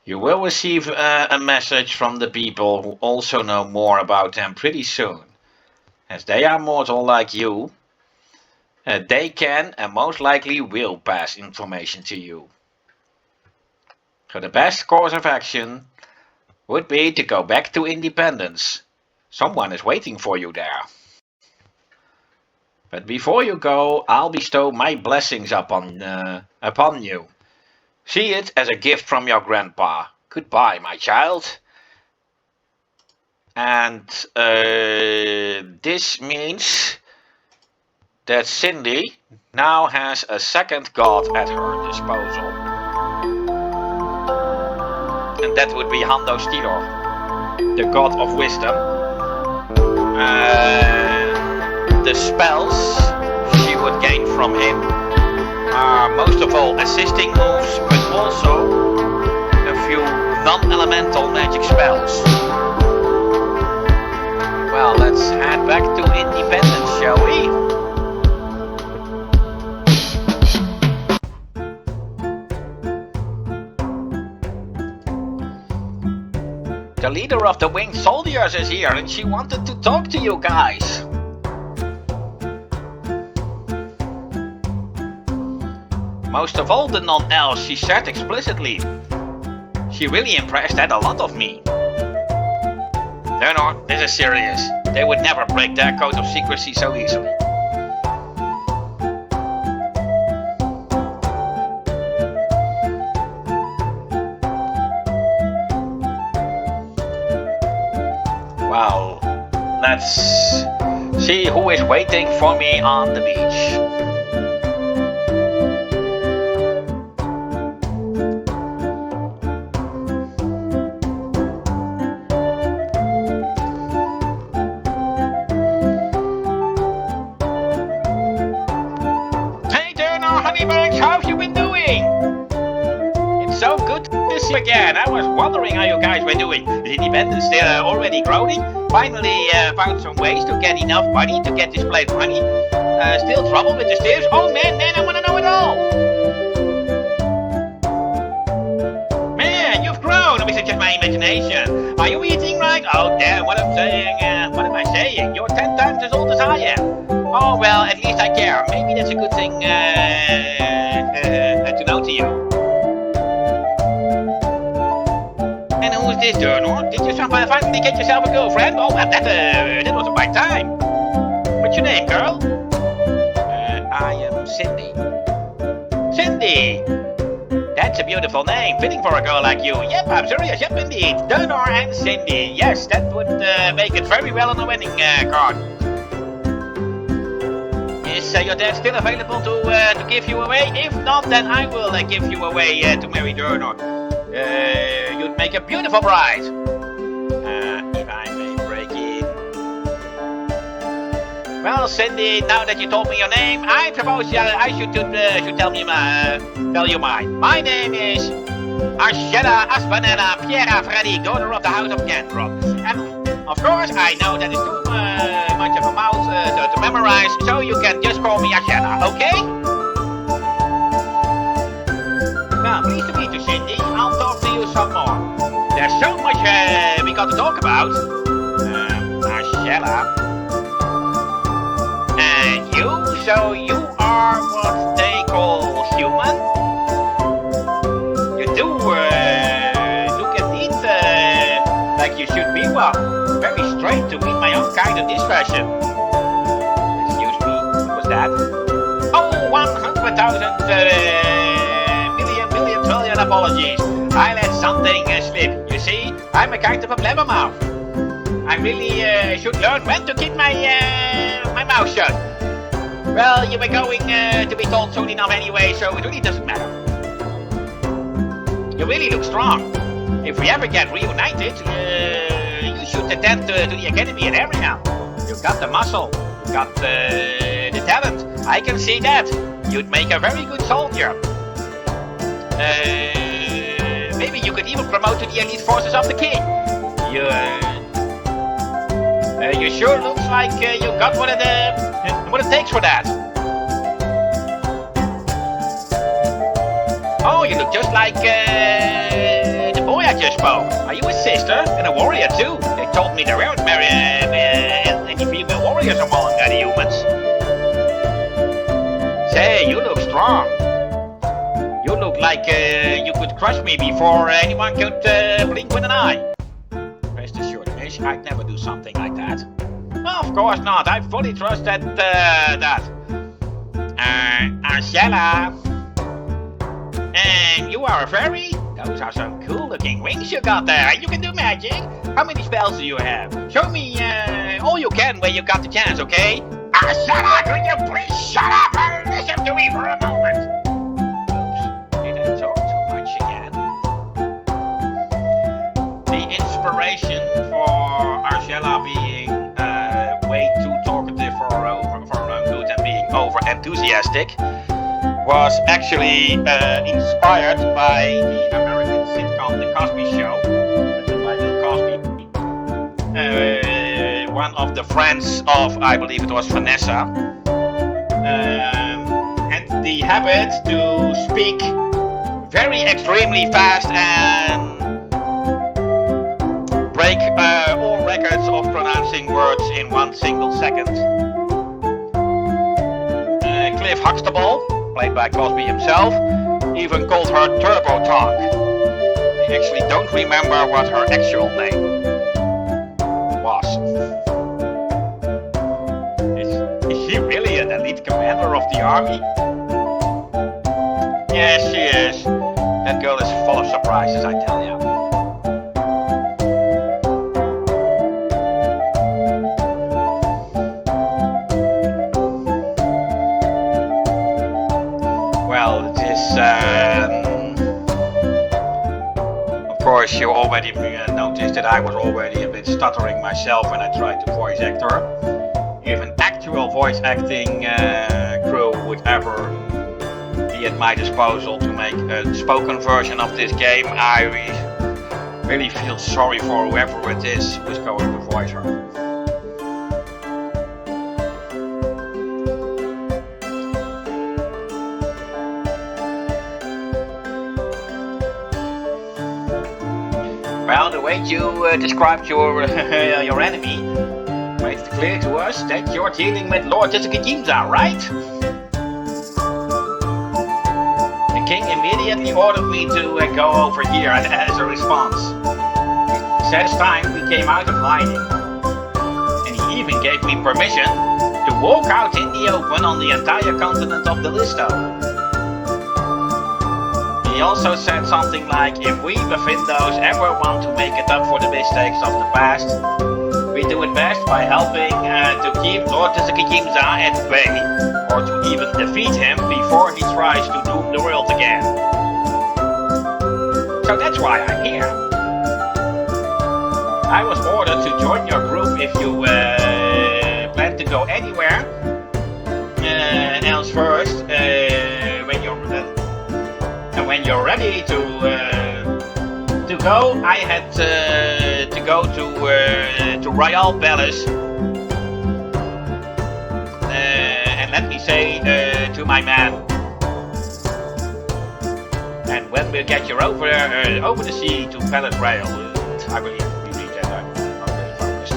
You will receive a message from the people who also know more about them pretty soon. As they are mortal like you, they can and most likely will pass information to you. So the best course of action would be to go back to Independence. Someone is waiting for you there. But before you go, I'll bestow my blessings upon you. See it as a gift from your grandpa. Goodbye, my child. And this means that Cindy now has a second god at her disposal. And that would be Hando Stidor, the god of wisdom. The spells she would gain from him are most of all assisting moves, but also a few non-elemental magic spells. Well, let's head back to Independence, shall we? The leader of the winged soldiers is here and she wanted to talk to you guys. Most of all the non-elves, she said explicitly. She really impressed that a lot of me. No, this is serious. They would never break their code of secrecy so easily. Well, let's see who is waiting for me on the beach. Again, I was wondering how you guys were doing. Is Independence still already growing? Finally found some ways to get enough money to get this plane running. Still trouble with the stairs? Oh man, I want to know it all. Man, you've grown, or is it just my imagination? Are you eating right? Oh damn, what am I saying? You're 10 times as old as I am. Oh well, at least I care. Maybe that's a good thing to know to you. And who's this, Durnor? Did you finally get yourself a girlfriend? Oh, well, that was a right time. What's your name, girl? I am Cindy. Cindy! That's a beautiful name, fitting for a girl like you. Yep, I'm serious, yep indeed. Durnor and Cindy. Yes, that would make it very well on the wedding card. Is your dad still available to give you away? If not, then I will give you away to marry Durnor. You'd make a beautiful bride. If Well, Cindy, now that you told me your name, I propose I should tell you mine. My name is Arshella Aspanella Piera Freddy, daughter of the House of Gandrop. And of course, I know that is too much of a mouth to memorize, so you can just call me Arshella, okay? Well, pleased to meet you, Cindy. I'll talk to you some more. There's so much we got to talk about. Arshella. And you? So you are what they call human? You do look indeed like you should be one. Very strange to meet my own kind in this fashion. Excuse me, what was that? Oh, 100,000 million, billion, trillion apologies. I let something slip. You see, I'm a kind of a blabbermouth. I really should learn when to keep my mouth shut. Well, you were going to be told soon enough anyway, so it really doesn't matter. You really look strong. If we ever get reunited, you should attend to the academy in area. You've got the muscle, you've got the talent. I can see that. You'd make a very good soldier. Maybe you could even promote to the elite forces of the king. You sure looks like you got what it takes for that. Oh, you look just like the boy I just spoke. Are you a sister and a warrior too? They told me there weren't any female warriors among the humans. Say, you look strong. You look like you could crush me before anyone could blink with an eye. Rest assured, Mish, I'd never do something like that. Of course not. I fully trust that. Arshella. And you are a fairy? Those are some cool-looking wings you got there. You can do magic. How many spells do you have? Show me all you can when you got the chance, okay? Arshella, could you please shut up and listen to me for a moment? Oops, did I talk too much again? The inspiration for Arshella being way too talkative for her own good and being over-enthusiastic was actually inspired by the American sitcom The Cosby Show, written by Bill Cosby. One of the friends of, I believe it was Vanessa, had the habit to speak very extremely fast and break all records of pronouncing words in 1 single second. Cliff Huxtable, played by Cosby himself, even called her Turbo Talk. I actually don't remember what her actual name was. Is she really an elite commander of the army? Yes, she is. That girl is full of surprises, I tell you. Of course, you already noticed that I was already a bit stuttering myself when I tried to voice act her. If an actual voice acting crew would ever be at my disposal to make a spoken version of this game, I really feel sorry for whoever it is who's going to voice her. Well, the way you described your enemy made it clear to us that you're dealing with Lord Jessica, right? The king immediately ordered me to go over here as a response. He said it's time we came out of hiding. And he even gave me permission to walk out in the open on the entire continent of the Listo. He also said something like, if we Buffindos ever want to make it up for the mistakes of the past, we do it best by helping to keep Lord Tezekimza at bay, or to even defeat him before he tries to doom the world again. So that's why I'm here. I was ordered to join your group if you plan to go anywhere ready to go. I had to go to Royal Palace, and let me say to my man. And when we get you over the sea to Palace Rail, I believe we read that. I'm not really focused.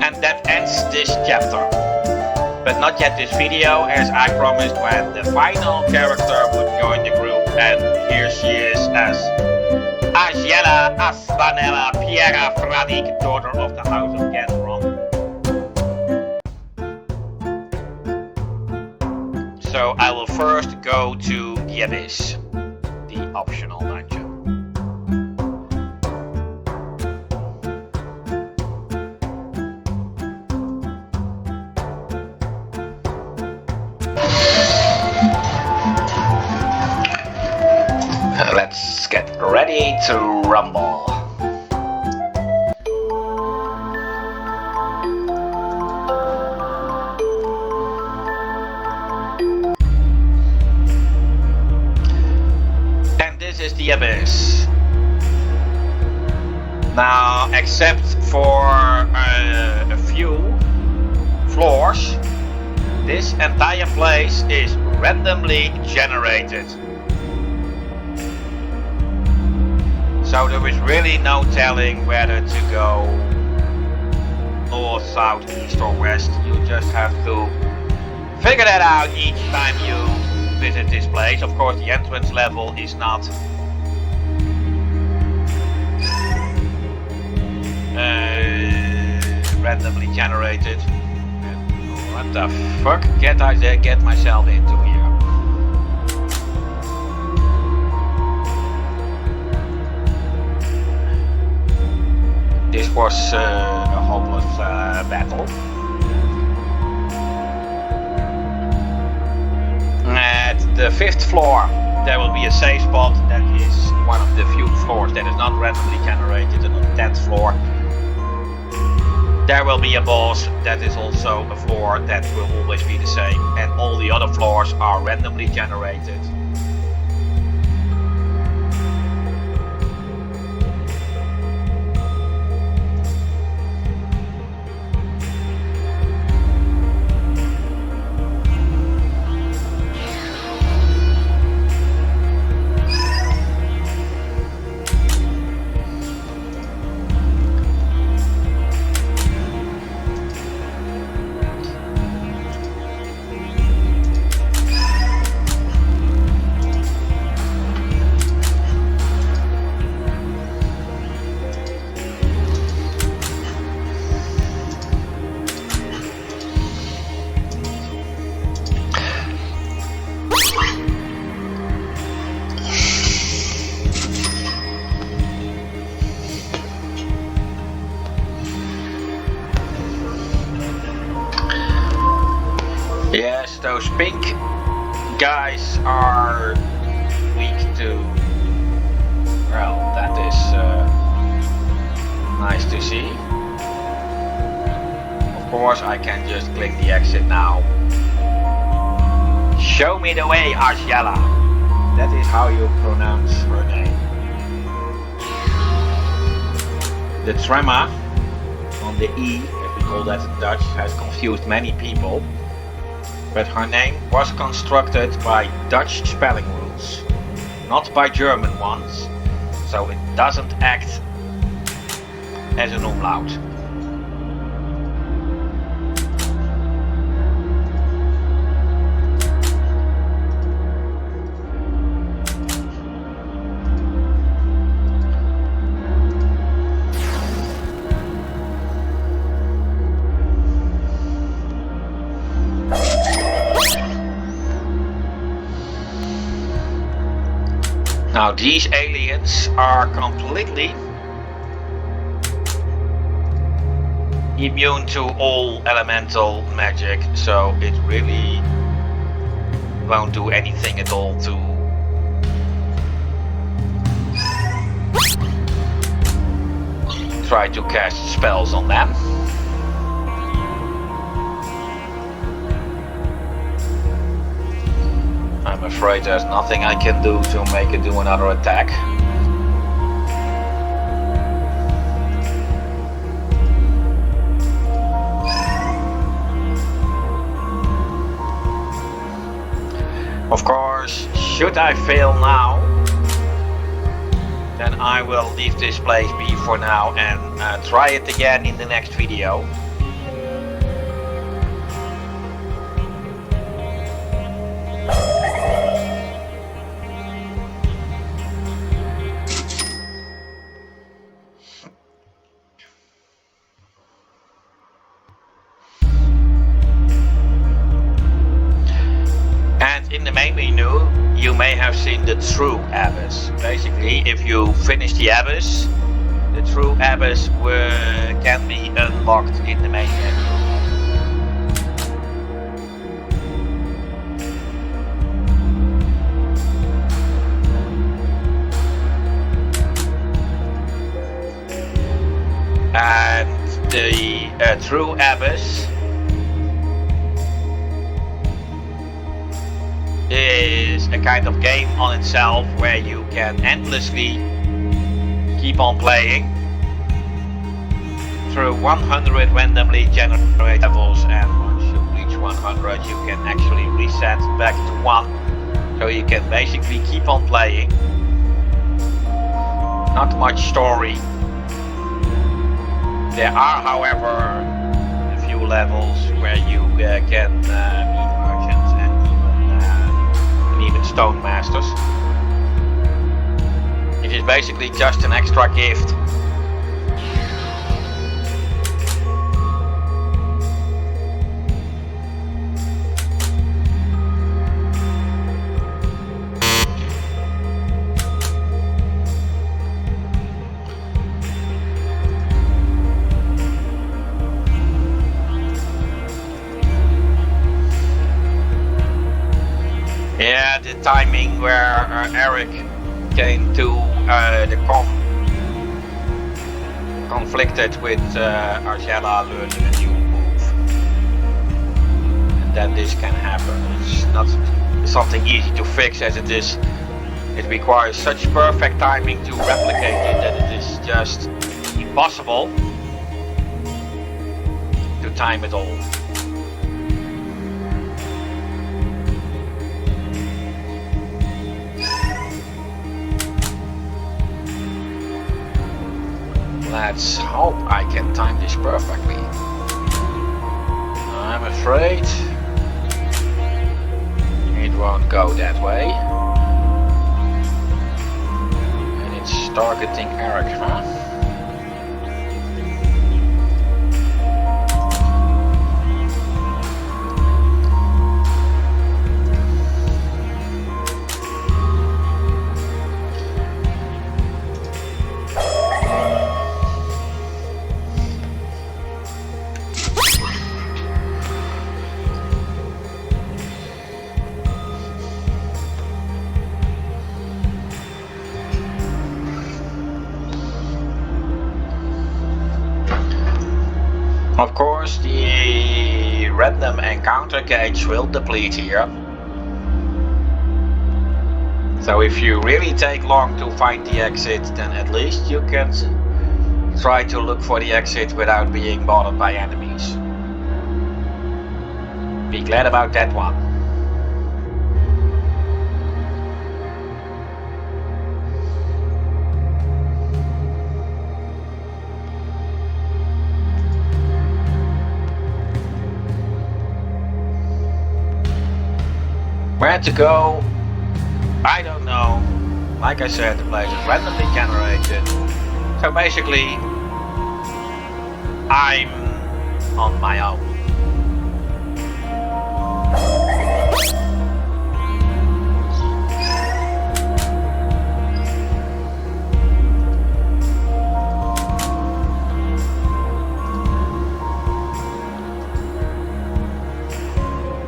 And that ends this chapter. But not yet this video, as I promised when the final character would join the group, and here she is as Angela Aspanella Piera Fradik, daughter of the House of Gendron. So I will first go to the Abyss, the optional dungeon. Let's get ready to rumble. And this is the Abyss. Now, except for a few floors, this entire place is randomly generated. So there is really no telling whether to go north, south, east or west. You just have to figure that out each time you visit this place. Of course, the entrance level is not randomly generated. What the fuck get I get myself into here? This was a hopeless battle. At the 5th floor there will be a safe spot. That is one of the few floors that is not randomly generated. And on the 10th floor there will be a boss. That is also a floor that will always be the same. And all the other floors are randomly generated. Yes, those pink guys are weak to, well, that is nice to see. Of course, I can just click the exit now. Show me the way, Angela. That is how you pronounce her name. The tremor on the E, if we call that in Dutch, has confused many people. But her name was constructed by Dutch spelling rules, not by German ones, so it doesn't act as an umlaut. Now these aliens are completely immune to all elemental magic, so it really won't do anything at all to try to cast spells on them. I'm afraid there's nothing I can do to make it do another attack. Of course, should I fail now, then I will leave this place be for now and try it again in the next video. In the main menu, you may have seen the True Abyss. Basically, if you finish the Abyss, the True Abyss can be unlocked in the main menu. And the True Abyss is a kind of game on itself where you can endlessly keep on playing through 100 randomly generated levels, and once you reach 100 you can actually reset back to 1, so you can basically keep on playing. Not much story. There are, however, a few levels where you can meet merchants and even stone masters. It is basically just an extra gift. Yeah, the timing where Eric came to the conflicted with Argella learning a new move, and then this can happen. It's not something easy to fix, as it is. It requires such perfect timing to replicate it that it is just impossible to time it all. Let's hope I can time this perfectly. I'm afraid it won't go that way. And it's targeting Eric, huh? Of course, the random encounter gauge will deplete here. So if you really take long to find the exit, then at least you can try to look for the exit without being bothered by enemies. Be glad about that one. Where to go? I don't know. Like I said, the place is randomly generated. So basically, I'm on my own.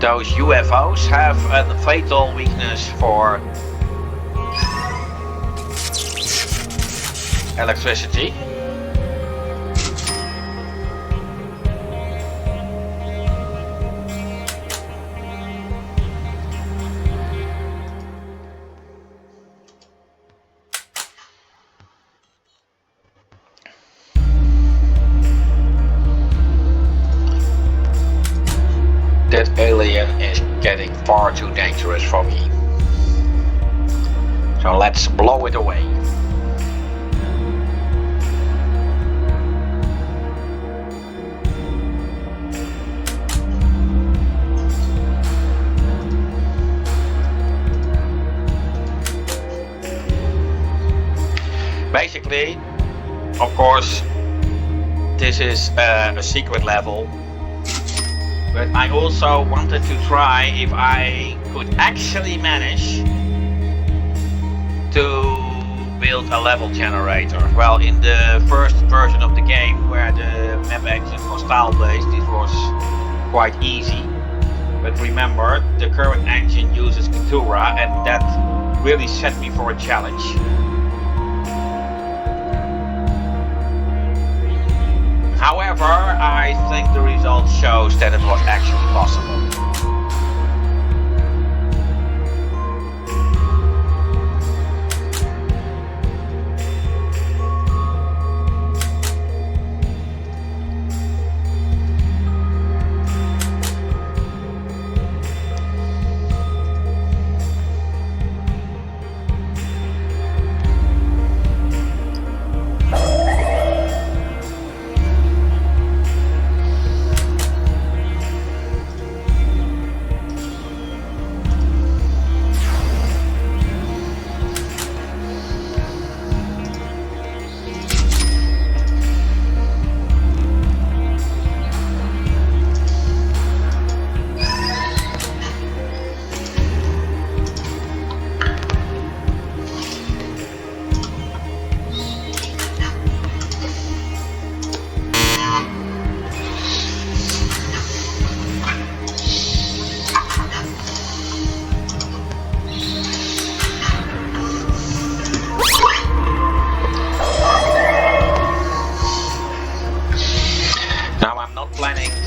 Those UFOs have a fatal weakness for electricity. That alien is getting far too dangerous for me. So let's blow it away. Basically, of course, this is a secret level. But I also wanted to try if I could actually manage to build a level generator. Well, in the first version of the game, where the map engine was tile-based, it was quite easy. But remember, the current engine uses Ketura, and that really set me for a challenge. However, I think the result shows that it was actually possible.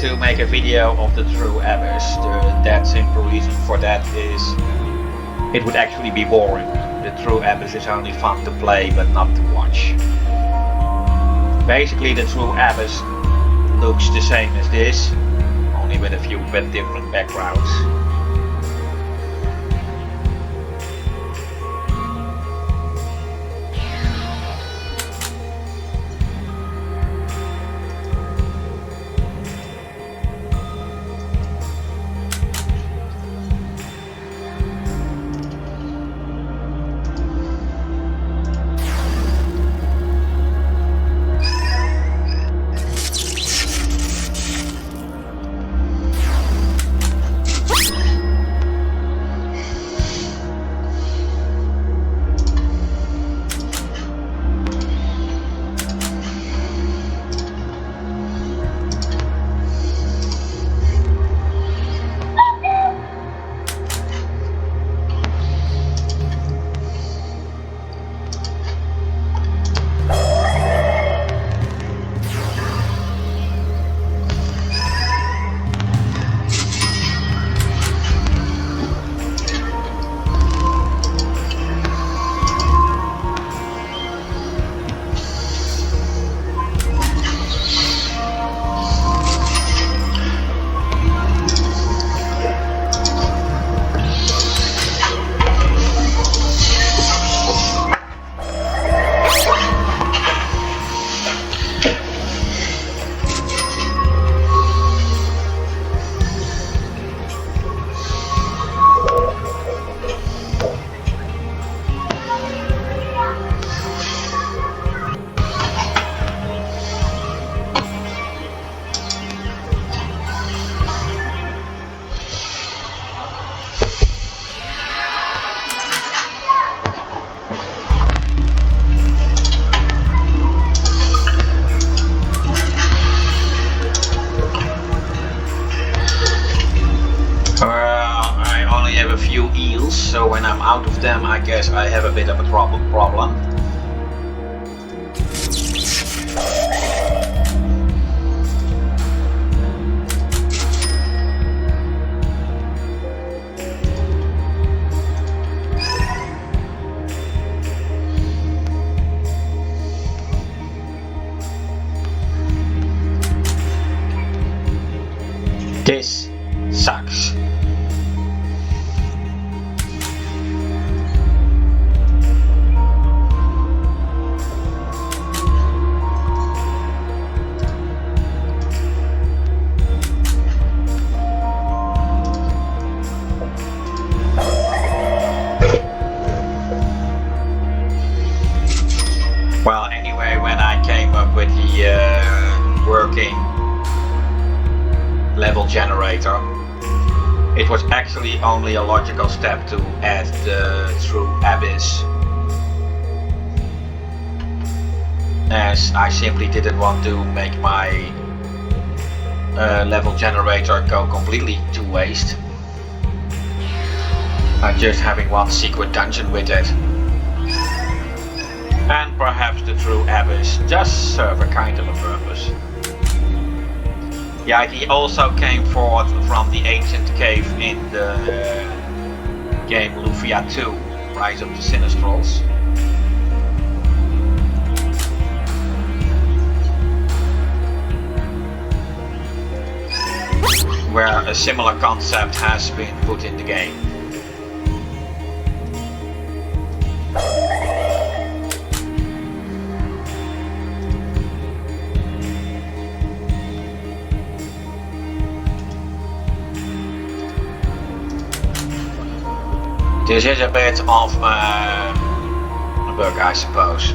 To make a video of the true abyss. That simple reason for that is it would actually be boring. The true abyss is only fun to play but not to watch. Basically the true abyss looks the same as this, only with a few bit different backgrounds. So when I'm out of them, I guess I have a bit of a problem. This sucks. Well, anyway, when I came up with the working level generator, it was actually only a logical step to add the true abyss, as I simply didn't want to make my level generator go completely to waste by just having one secret dungeon with it. And perhaps the true abyss just serve a kind of a purpose. The idea also came forth from the ancient cave in the game Lufia 2, Rise of the Sinistrals. Where a similar concept has been put in the game. This is a bit of a bug, I suppose.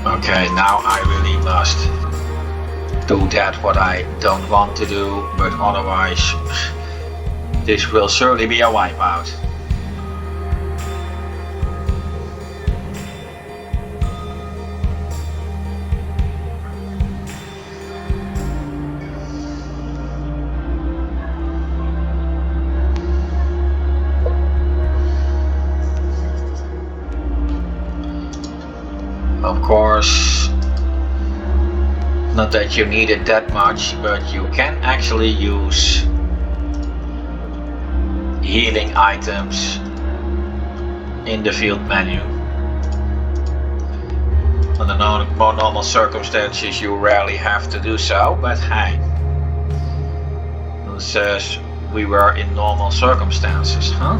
Okay, now I really must do that what I don't want to do, but otherwise this will surely be a wipeout. Of course, not that you need it that much, but you can actually use healing items in the field menu. Under more normal circumstances you rarely have to do so, but hey, it says we were in normal circumstances, huh?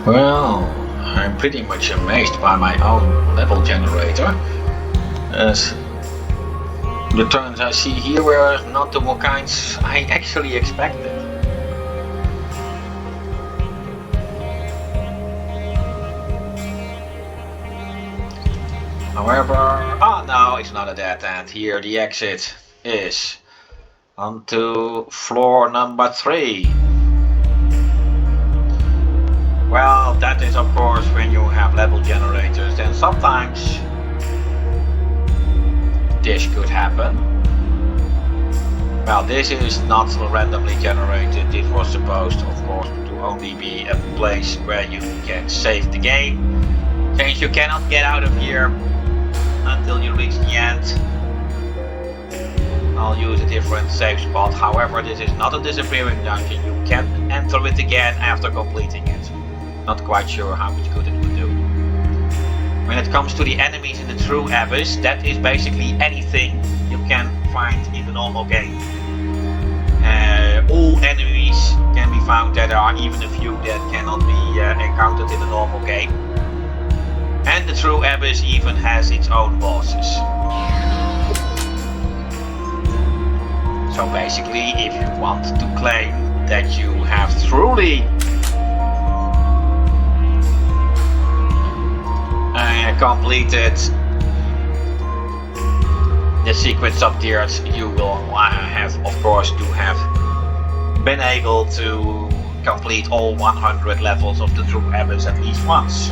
Well, I'm pretty much amazed by my own level generator, as the turns I see here were not the kinds I actually expected. However, no, it's not a dead end. Here the exit is onto floor number 3. Well, that is of course when you have level generators, then sometimes this could happen. Well, this is not randomly generated. This was supposed, of course, to only be a place where you can save the game, since you cannot get out of here until you reach the end. I'll use a different save spot. However, this is not a disappearing dungeon. You can enter it again after completing it. Not quite sure how much good it would do. When it comes to the enemies in the true abyss, that is basically anything you can find in the normal game. All enemies can be found. There are even a few that cannot be encountered in the normal game. And the true abyss even has its own bosses. So basically, if you want to claim that you have truly completed the Secrets of Dyrt, you will have, of course, to have been able to complete all 100 levels of the True Abyss at least once.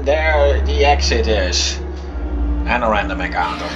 There the exit is, and a random encounter.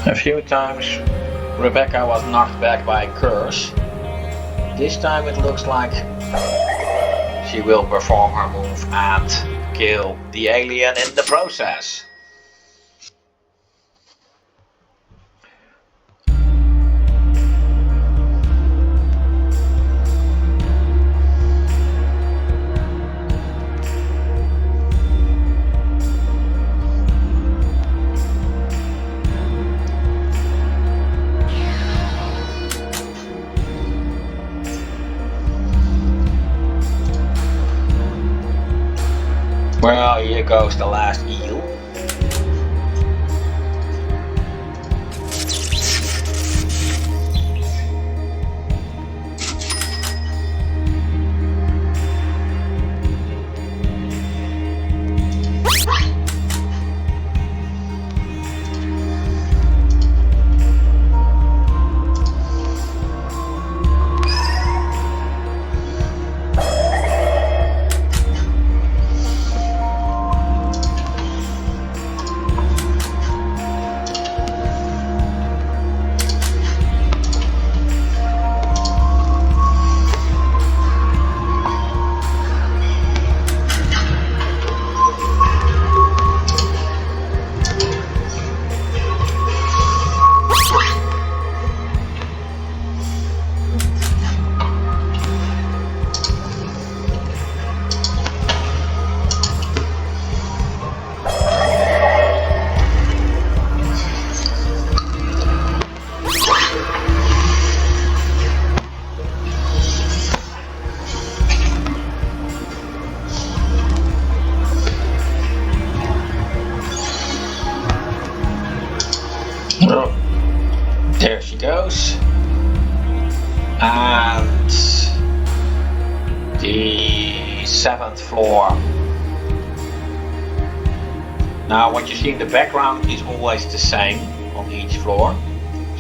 A few times Rebecca was knocked back by a curse. This time it looks like she will perform her move and kill the alien in the process. Well, here goes the last eel. Oh, there she goes. And the 7th floor. Now what you see in the background is always the same on each floor.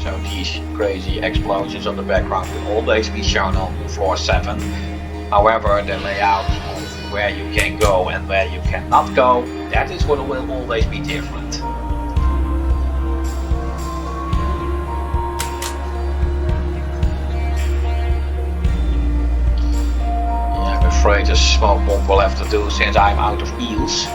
So these crazy explosions on the background will always be shown on floor 7. However, the layout of where you can go and where you cannot go, that is what will always be different. Yeah, I'm afraid a smoke bomb will have to do since I'm out of eels.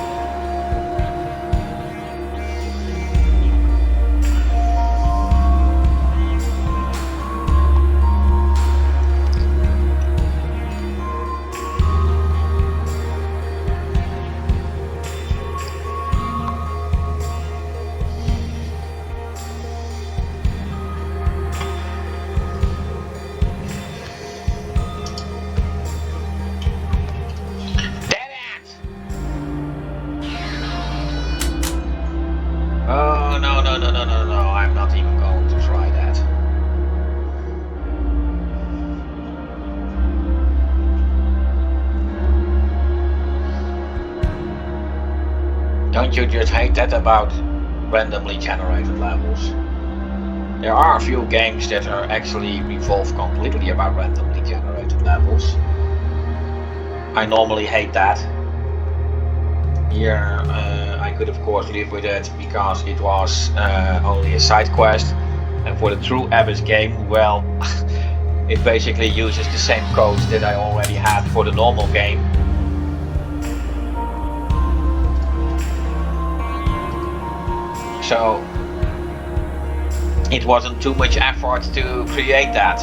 Oh, no, I'm not even going to try that. Don't you just hate that about randomly generated levels? There are a few games that are actually revolve completely about randomly generated levels. I normally hate that. Here, I could of course live with it because it was only a side quest, and for the true Abyss game, well, it basically uses the same codes that I already had for the normal game. So it wasn't too much effort to create that.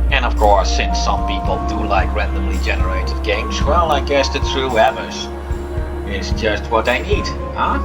And of course, since some people do like randomly generated games, well, I guess the true Abyss is just what they need, huh?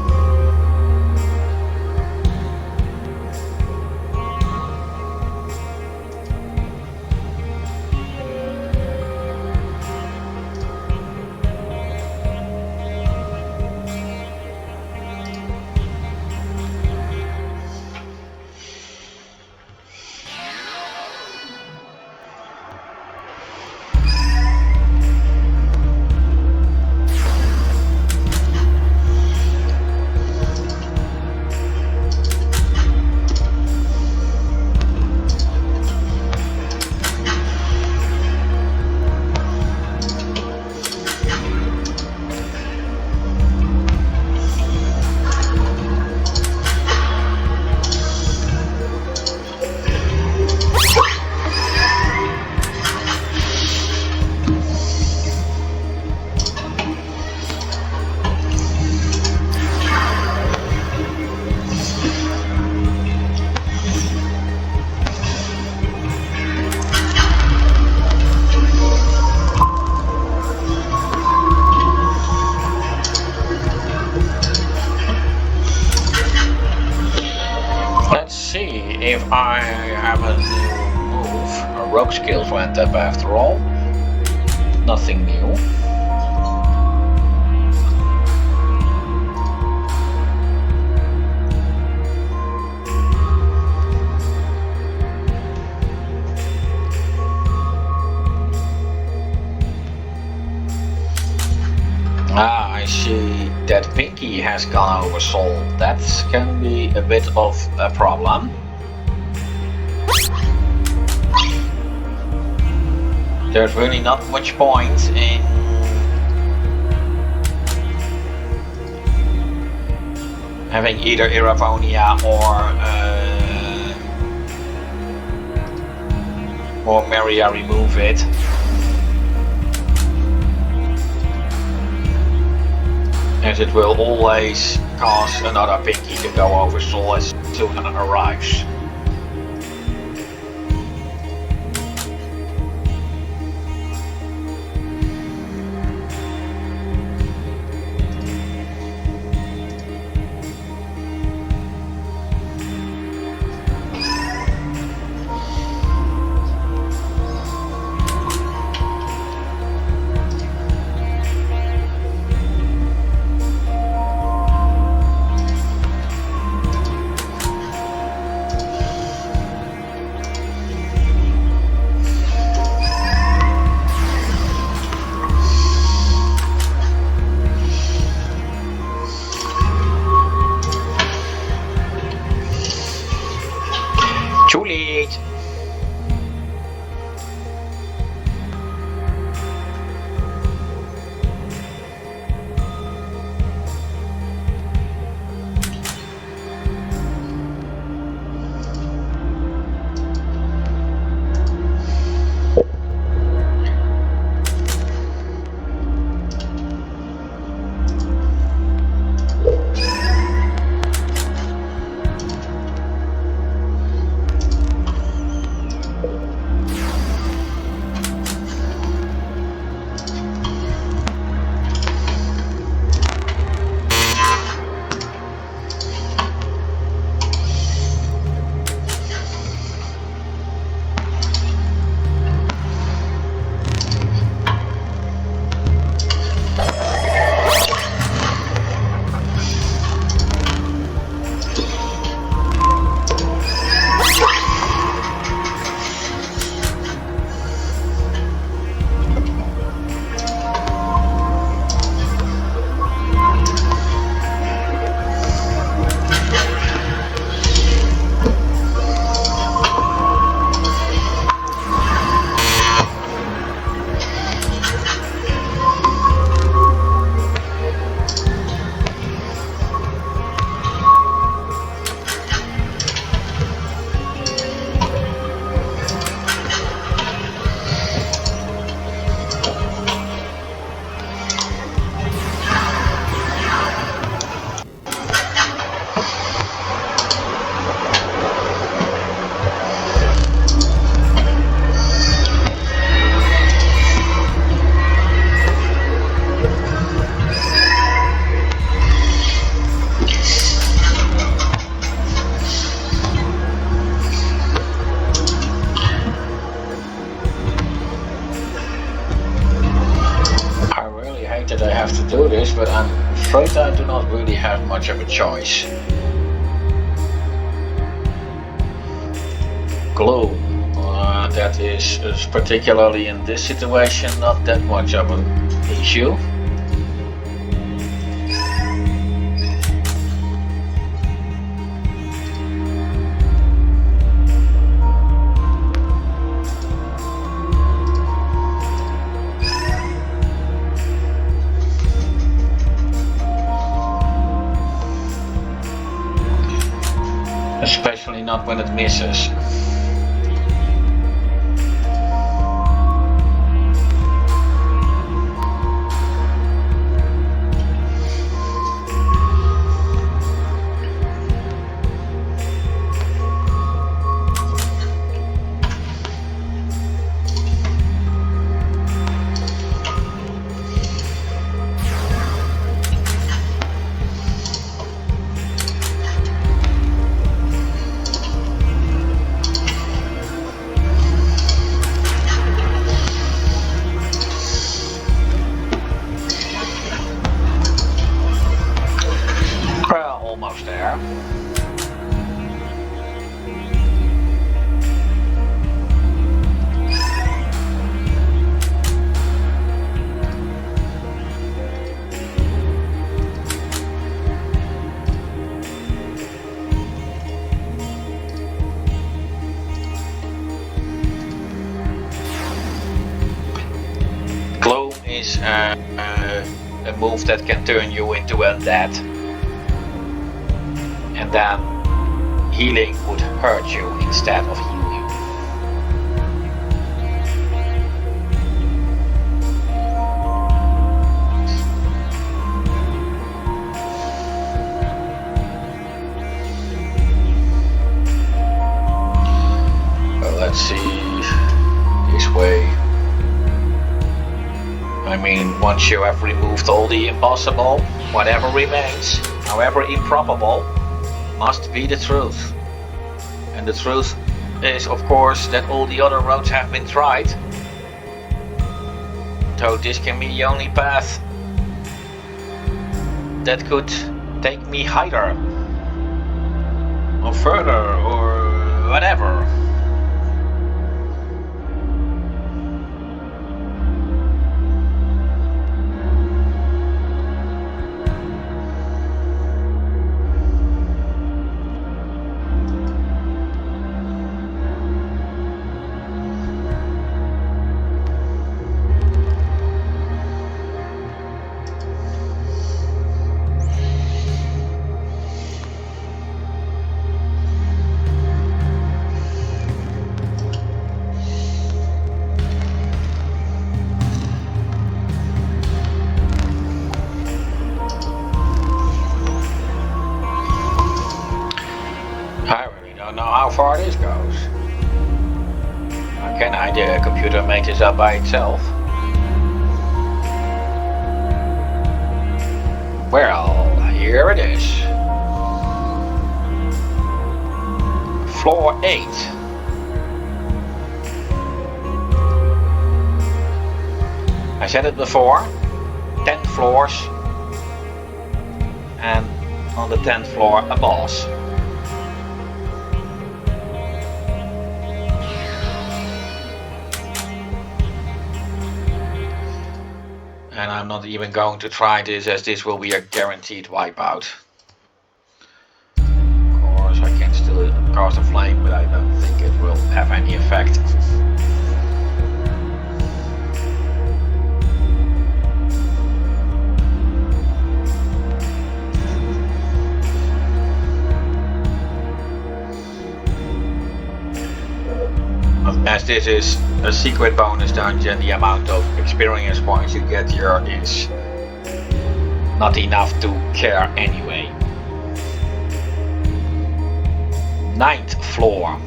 If I have a new move, a rogue skills went up after all. Nothing new. Ah, I see that Pinky has gone over Soul. That can be a bit of a problem. There's really not much point in having either Iravonia or Maria remove it. As it will always cause another Pinky to go over Soul as soon as it arrives. hate that I have to do this, but I'm afraid I do not really have much of a choice. Glue. That is particularly in this situation not that much of an issue. Especially not when it misses. Almost there. Gloom is a move that can turn you into undead. And then healing would hurt you instead of heal you. Well, let's see, this way. I mean, once you have removed all the impossible, whatever remains, however improbable, must be the truth. And the truth is, of course, that all the other roads have been tried. So this can be the only path that could take me higher or further or whatever. How far this goes. How can the computer make this up by itself? Well, here it is. Floor 8. I said it before, 10 floors, and on the 10th floor a boss. And I'm not even going to try this, as this will be a guaranteed wipeout. Of course, I can still cast a flame, but I don't think it will have any effect. As this is a secret bonus dungeon, the amount of experience points you get here is not enough to care anyway. 9th floor.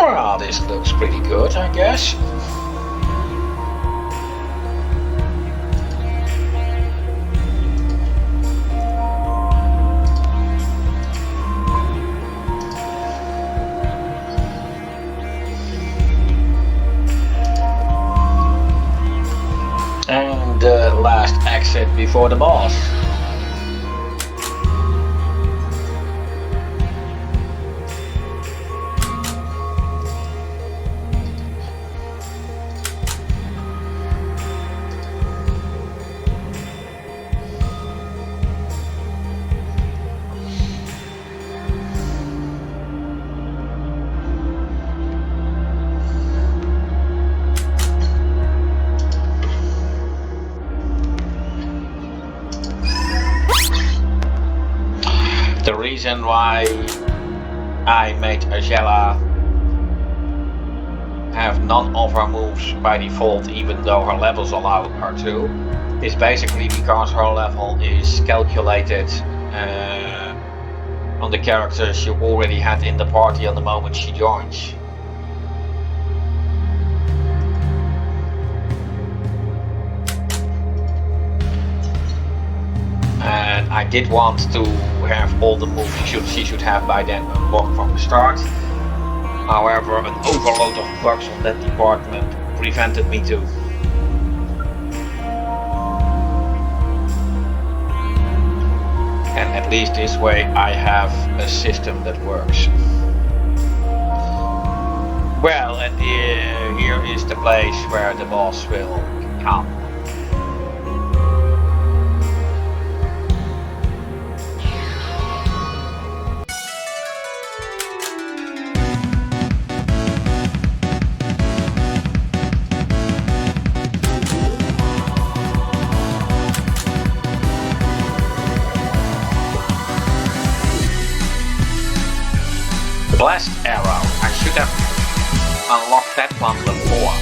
Well, this looks pretty good, I guess. And the last exit before the boss. The reason why I made Ajela have none of her moves by default, even though her levels allow her to, is basically because her level is calculated on the characters she already had in the party on the moment she joins. And I did want to have all the moves she should have by then unlocked from the start. However, an overload of bugs on that department prevented me to. And at least this way I have a system that works. Well, and here is the place where the boss will come. Blast arrow. I should have unlocked that one before.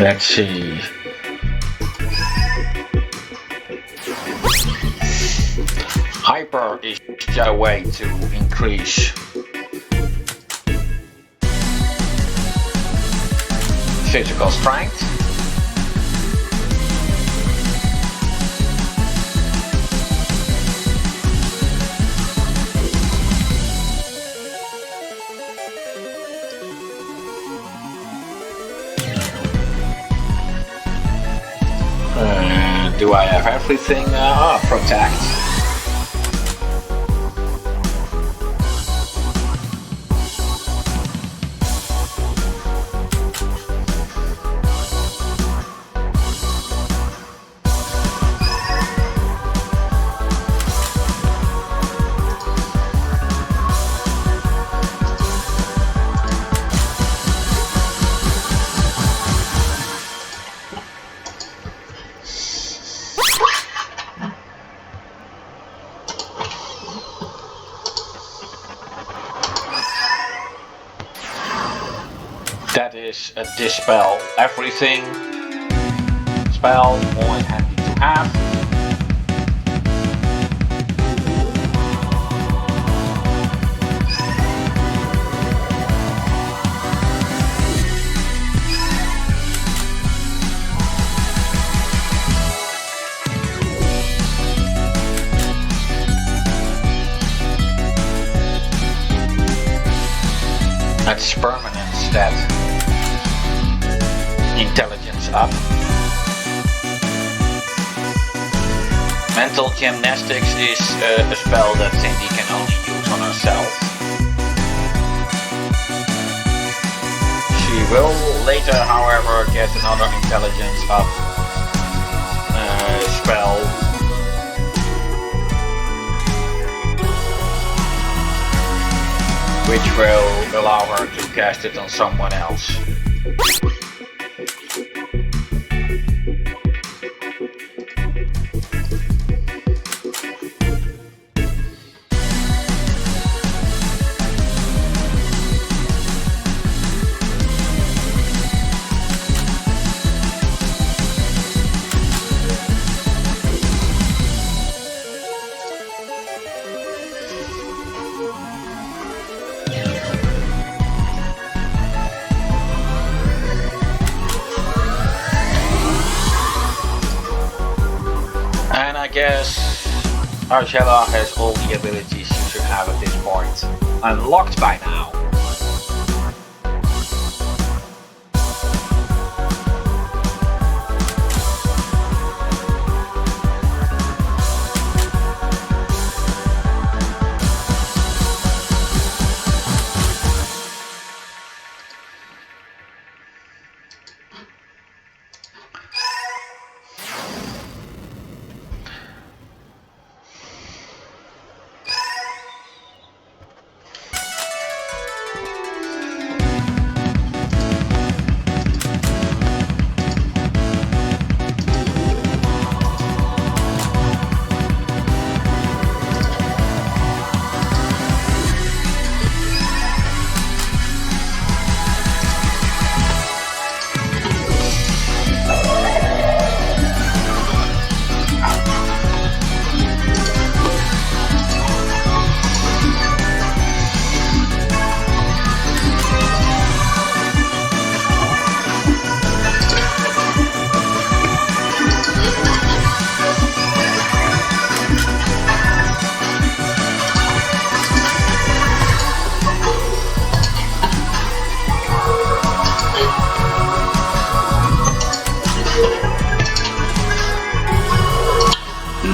Let's see. Hyper is a way to increase physical strength. Do I have everything? Protect. That is a dispel everything spell, always handy to have. That's permanent stat. Intelligence up. Mental gymnastics is a spell that Cindy can only use on herself. She will later, however, get another intelligence up spell which will allow her to cast it on someone else. I guess Argella has all the abilities she should have at this point unlocked by now.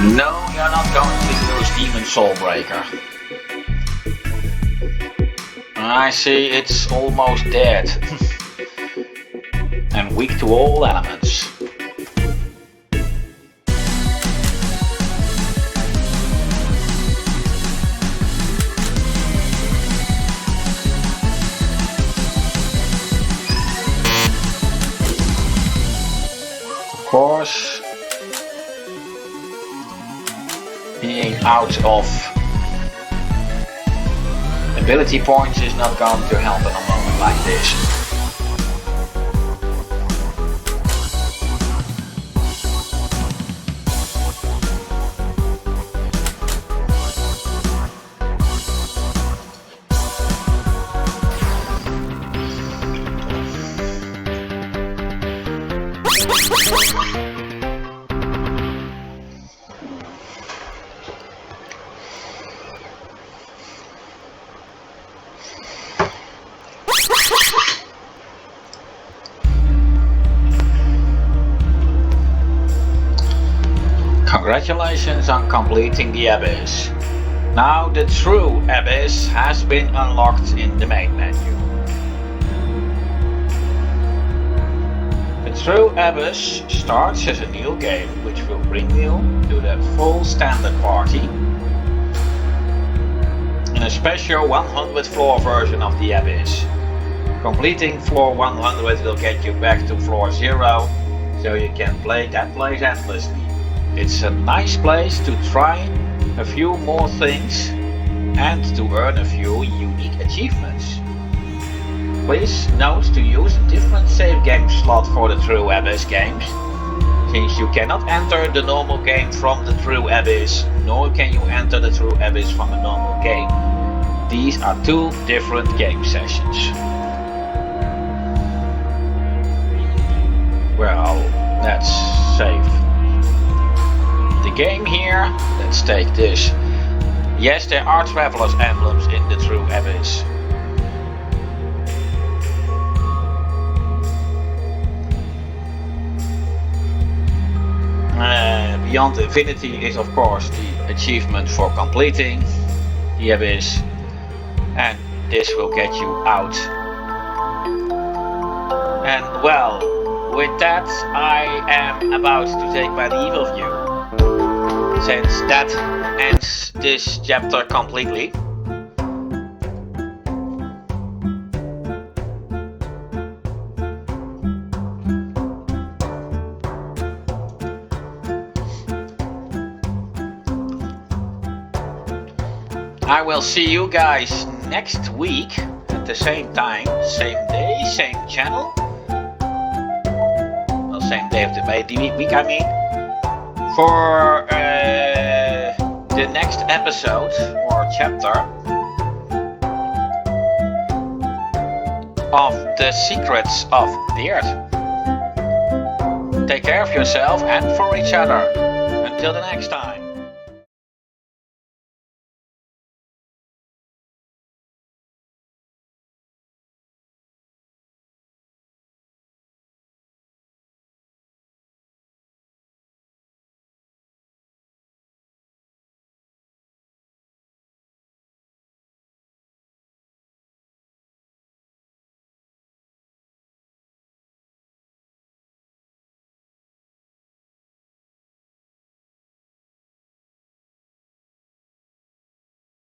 No, you're not going to use Demon Soulbreaker. I see it's almost dead. And weak to all elements. Of course, being out of ability points is not going to help in a moment like this. Congratulations on completing the Abyss. Now the true Abyss has been unlocked in the main menu. The true Abyss starts as a new game which will bring you to the full standard party in a special 100 floor version of the Abyss. Completing floor 100 will get you back to floor 0, so you can play that place endlessly. It's a nice place to try a few more things and to earn a few unique achievements. Please note to use a different save game slot for the True Abyss games, since you cannot enter the normal game from the True Abyss, nor can you enter the True Abyss from a normal game. These are two different game sessions. Well, let's save the game here. Let's take this. Yes, there are Traveler's emblems in the True Abyss. Beyond Infinity is of course the achievement for completing the Abyss, and this will get you out. And well, with that I am about to take my leave of you, since that ends this chapter completely. I will see you guys next week at the same time, same day, same channel. Well, same day of the week, I mean. For the next episode or chapter of the Secrets of Dyrt. Take care of yourself and for each other. Until the next time.